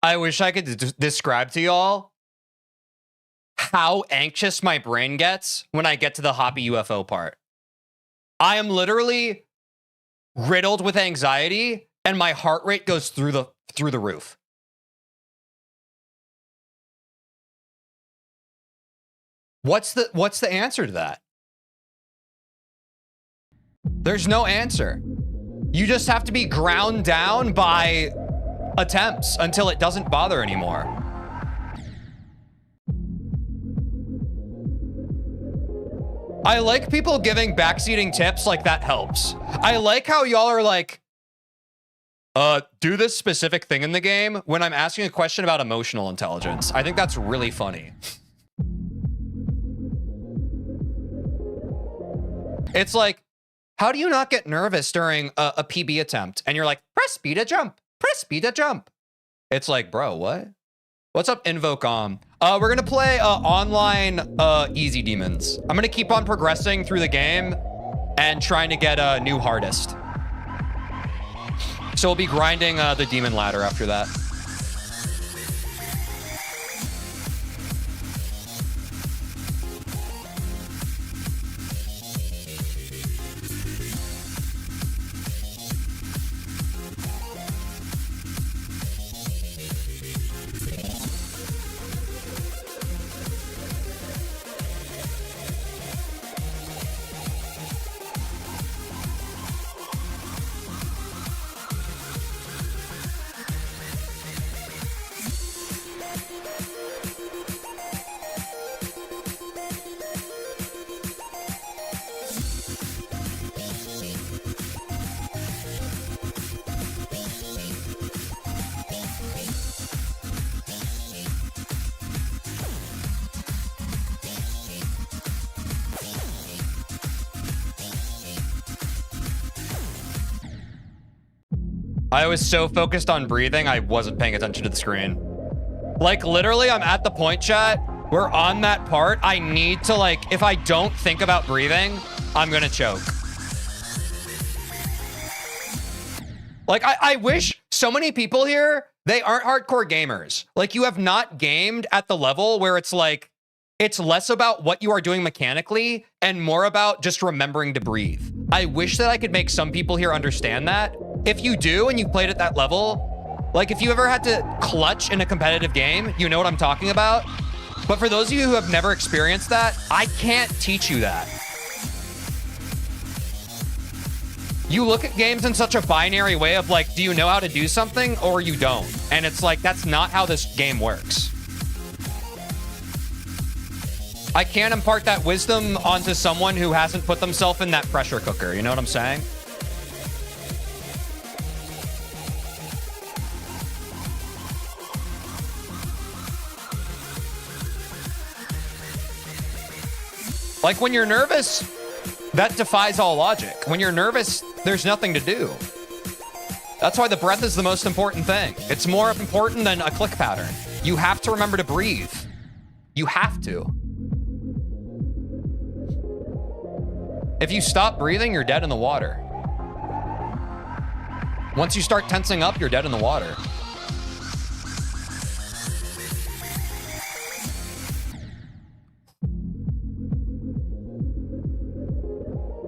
I wish I could describe to y'all how anxious my brain gets when I get to the Hoppy UFO part. I am literally riddled with anxiety and my heart rate goes through the roof. What's the answer to that? There's no answer. You just have to be ground down by attempts until it doesn't bother anymore. I like people giving backseating tips, like that helps. I like how y'all are like, do this specific thing in the game when I'm asking a question about emotional intelligence. I think that's really funny. It's like, how do you not get nervous during a PB attempt? And you're like, press B to jump. Press B to jump. It's like, bro, what? What's up, Invocom? We're gonna play online easy demons. I'm gonna keep on progressing through the game and trying to get a new hardest. So we'll be grinding the demon ladder after that. I was so focused on breathing, I wasn't paying attention to the screen. Like, literally, I'm at the point, chat, where on that part, I need to, like, if I don't think about breathing, I'm gonna choke. Like, I wish so many people here, they aren't hardcore gamers. Like, you have not gamed at the level where it's like, it's less about what you are doing mechanically and more about just remembering to breathe. I wish that I could make some people here understand that. If you do and you played at that level, like if you ever had to clutch in a competitive game, you know what I'm talking about. But for those of you who have never experienced that, I can't teach you that. You look at games in such a binary way of like, do you know how to do something or you don't? And it's like, that's not how this game works. I can't impart that wisdom onto someone who hasn't put themselves in that pressure cooker. You know what I'm saying? Like when you're nervous, that defies all logic. When you're nervous, there's nothing to do. That's why the breath is the most important thing. It's more important than a click pattern. You have to remember to breathe. You have to. If you stop breathing, you're dead in the water. Once you start tensing up, you're dead in the water.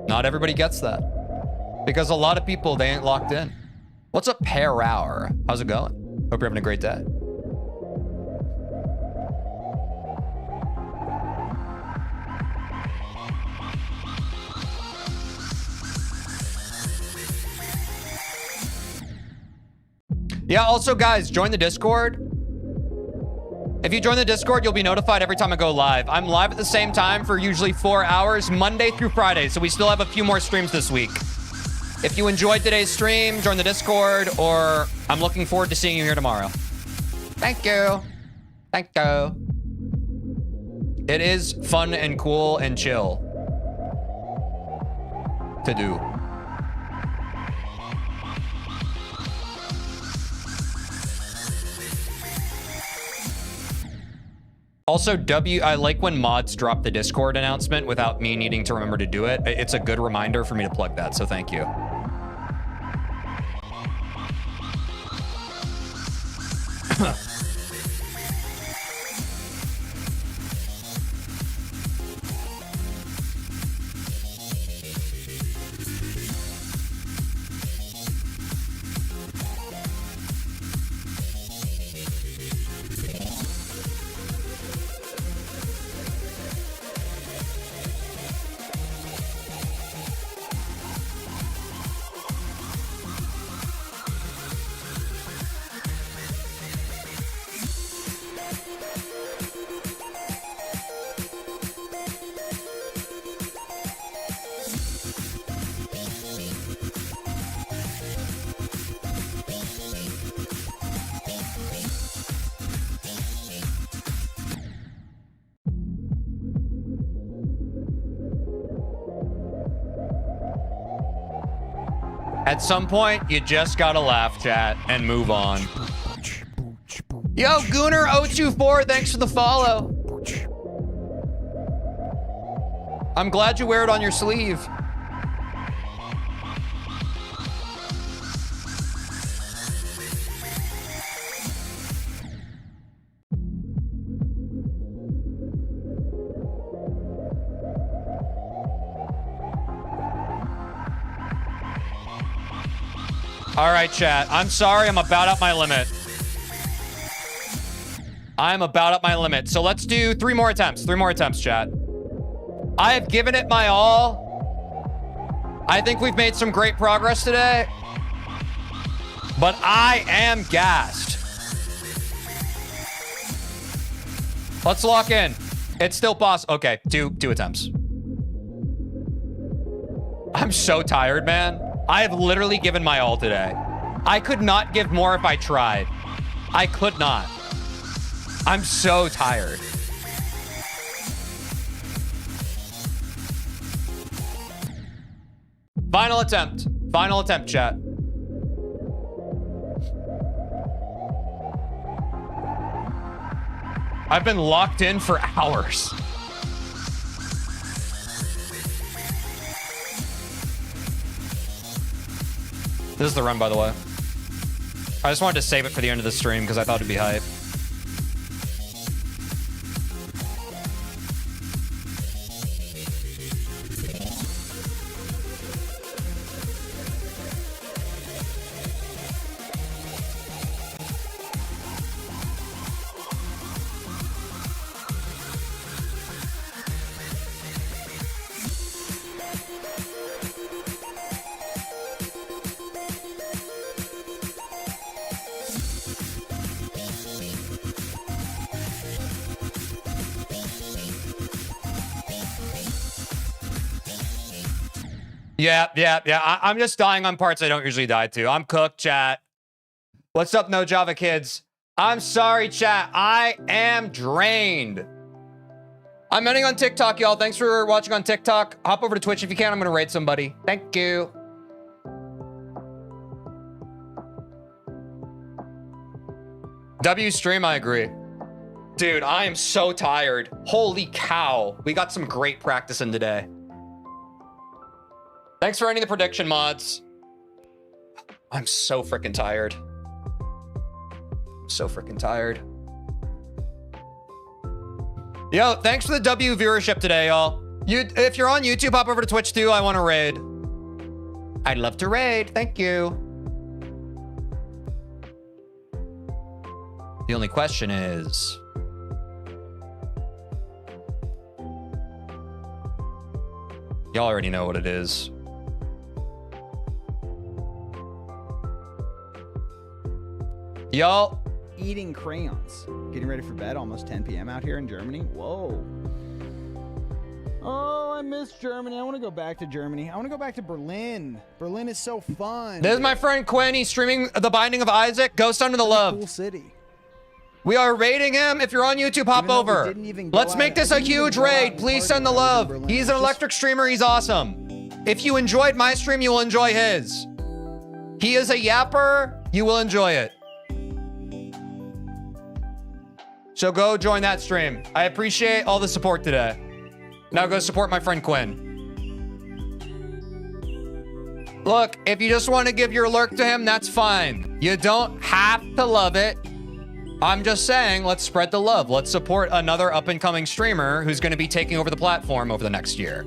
Not everybody gets that. Because a lot of people, they ain't locked in. What's up, Pear Hour? How's it going? Hope you're having a great day. Yeah, also, guys, join the Discord. If you join the Discord, you'll be notified every time I go live. I'm live at the same time for usually 4 hours, Monday through Friday, so we still have a few more streams this week. If you enjoyed today's stream, join the Discord, or I'm looking forward to seeing you here tomorrow. Thank you. Thank you. It is fun and cool and chill to do. Also, I like when mods drop the Discord announcement without me needing to remember to do it. It's a good reminder for me to plug that, so thank you. At some point, you just gotta laugh, chat, and move on. Yo, Gooner024, thanks for the follow. I'm glad you wear it on your sleeve. All right, chat. I'm sorry. I'm about up my limit. I'm about up my limit. So let's do 3 more attempts. 3 more attempts, chat. I have given it my all. I think we've made some great progress today. But I am gassed. Let's lock in. It's still possible. Okay, two attempts. I'm so tired, man. I have literally given my all today. I could not give more if I tried. I could not. I'm so tired. Final attempt. Final attempt, chat. I've been locked in for hours. This is the run, by the way. I just wanted to save it for the end of the stream because I thought it'd be hype. Yeah. I'm just dying on parts I don't usually die to. I'm cooked, chat. What's up, No Java Kids? I'm sorry, chat. I am drained. I'm ending on TikTok, y'all. Thanks for watching on TikTok. Hop over to Twitch if you can. I'm going to raid somebody. Thank you. W stream, I agree. Dude, I am so tired. Holy cow. We got some great practice in today. Thanks for ending the prediction mods. I'm so freaking tired. So freaking tired. Yo, thanks for the W viewership today, y'all. If you're on YouTube, hop over to Twitch too. I want to raid. I'd love to raid. Thank you. The only question is... y'all already know what it is. Y'all... eating crayons. Getting ready for bed, almost 10 p.m. out here in Germany. Whoa. Oh, I miss Germany. I want to go back to Germany. I want to go back to Berlin. Berlin is so fun. This is my friend Quinn. He's streaming The Binding of Isaac. Ghost Under the Love. Cool city. We are raiding him. If you're on YouTube, hop over. Let's make this a huge raid. Please send the love. He's an electric streamer. He's awesome. If you enjoyed my stream, you will enjoy his. He is a yapper. You will enjoy it. So go join that stream. I appreciate all the support today. Now go support my friend Quinn. Look, if you just want to give your lurk to him, that's fine. You don't have to love it. I'm just saying, let's spread the love. Let's support another up-and-coming streamer who's going to be taking over the platform over the next year.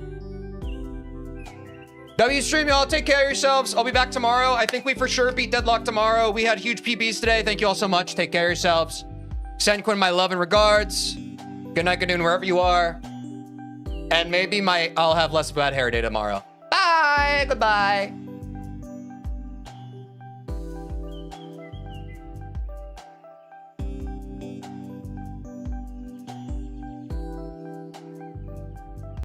W stream, y'all. Take care of yourselves. I'll be back tomorrow. I think we for sure beat Deadlock tomorrow. We had huge PBs today. Thank you all so much. Take care of yourselves. Send Quinn my love and regards. Good night, good noon, wherever you are. And maybe I'll have less bad hair day tomorrow. Bye. Goodbye.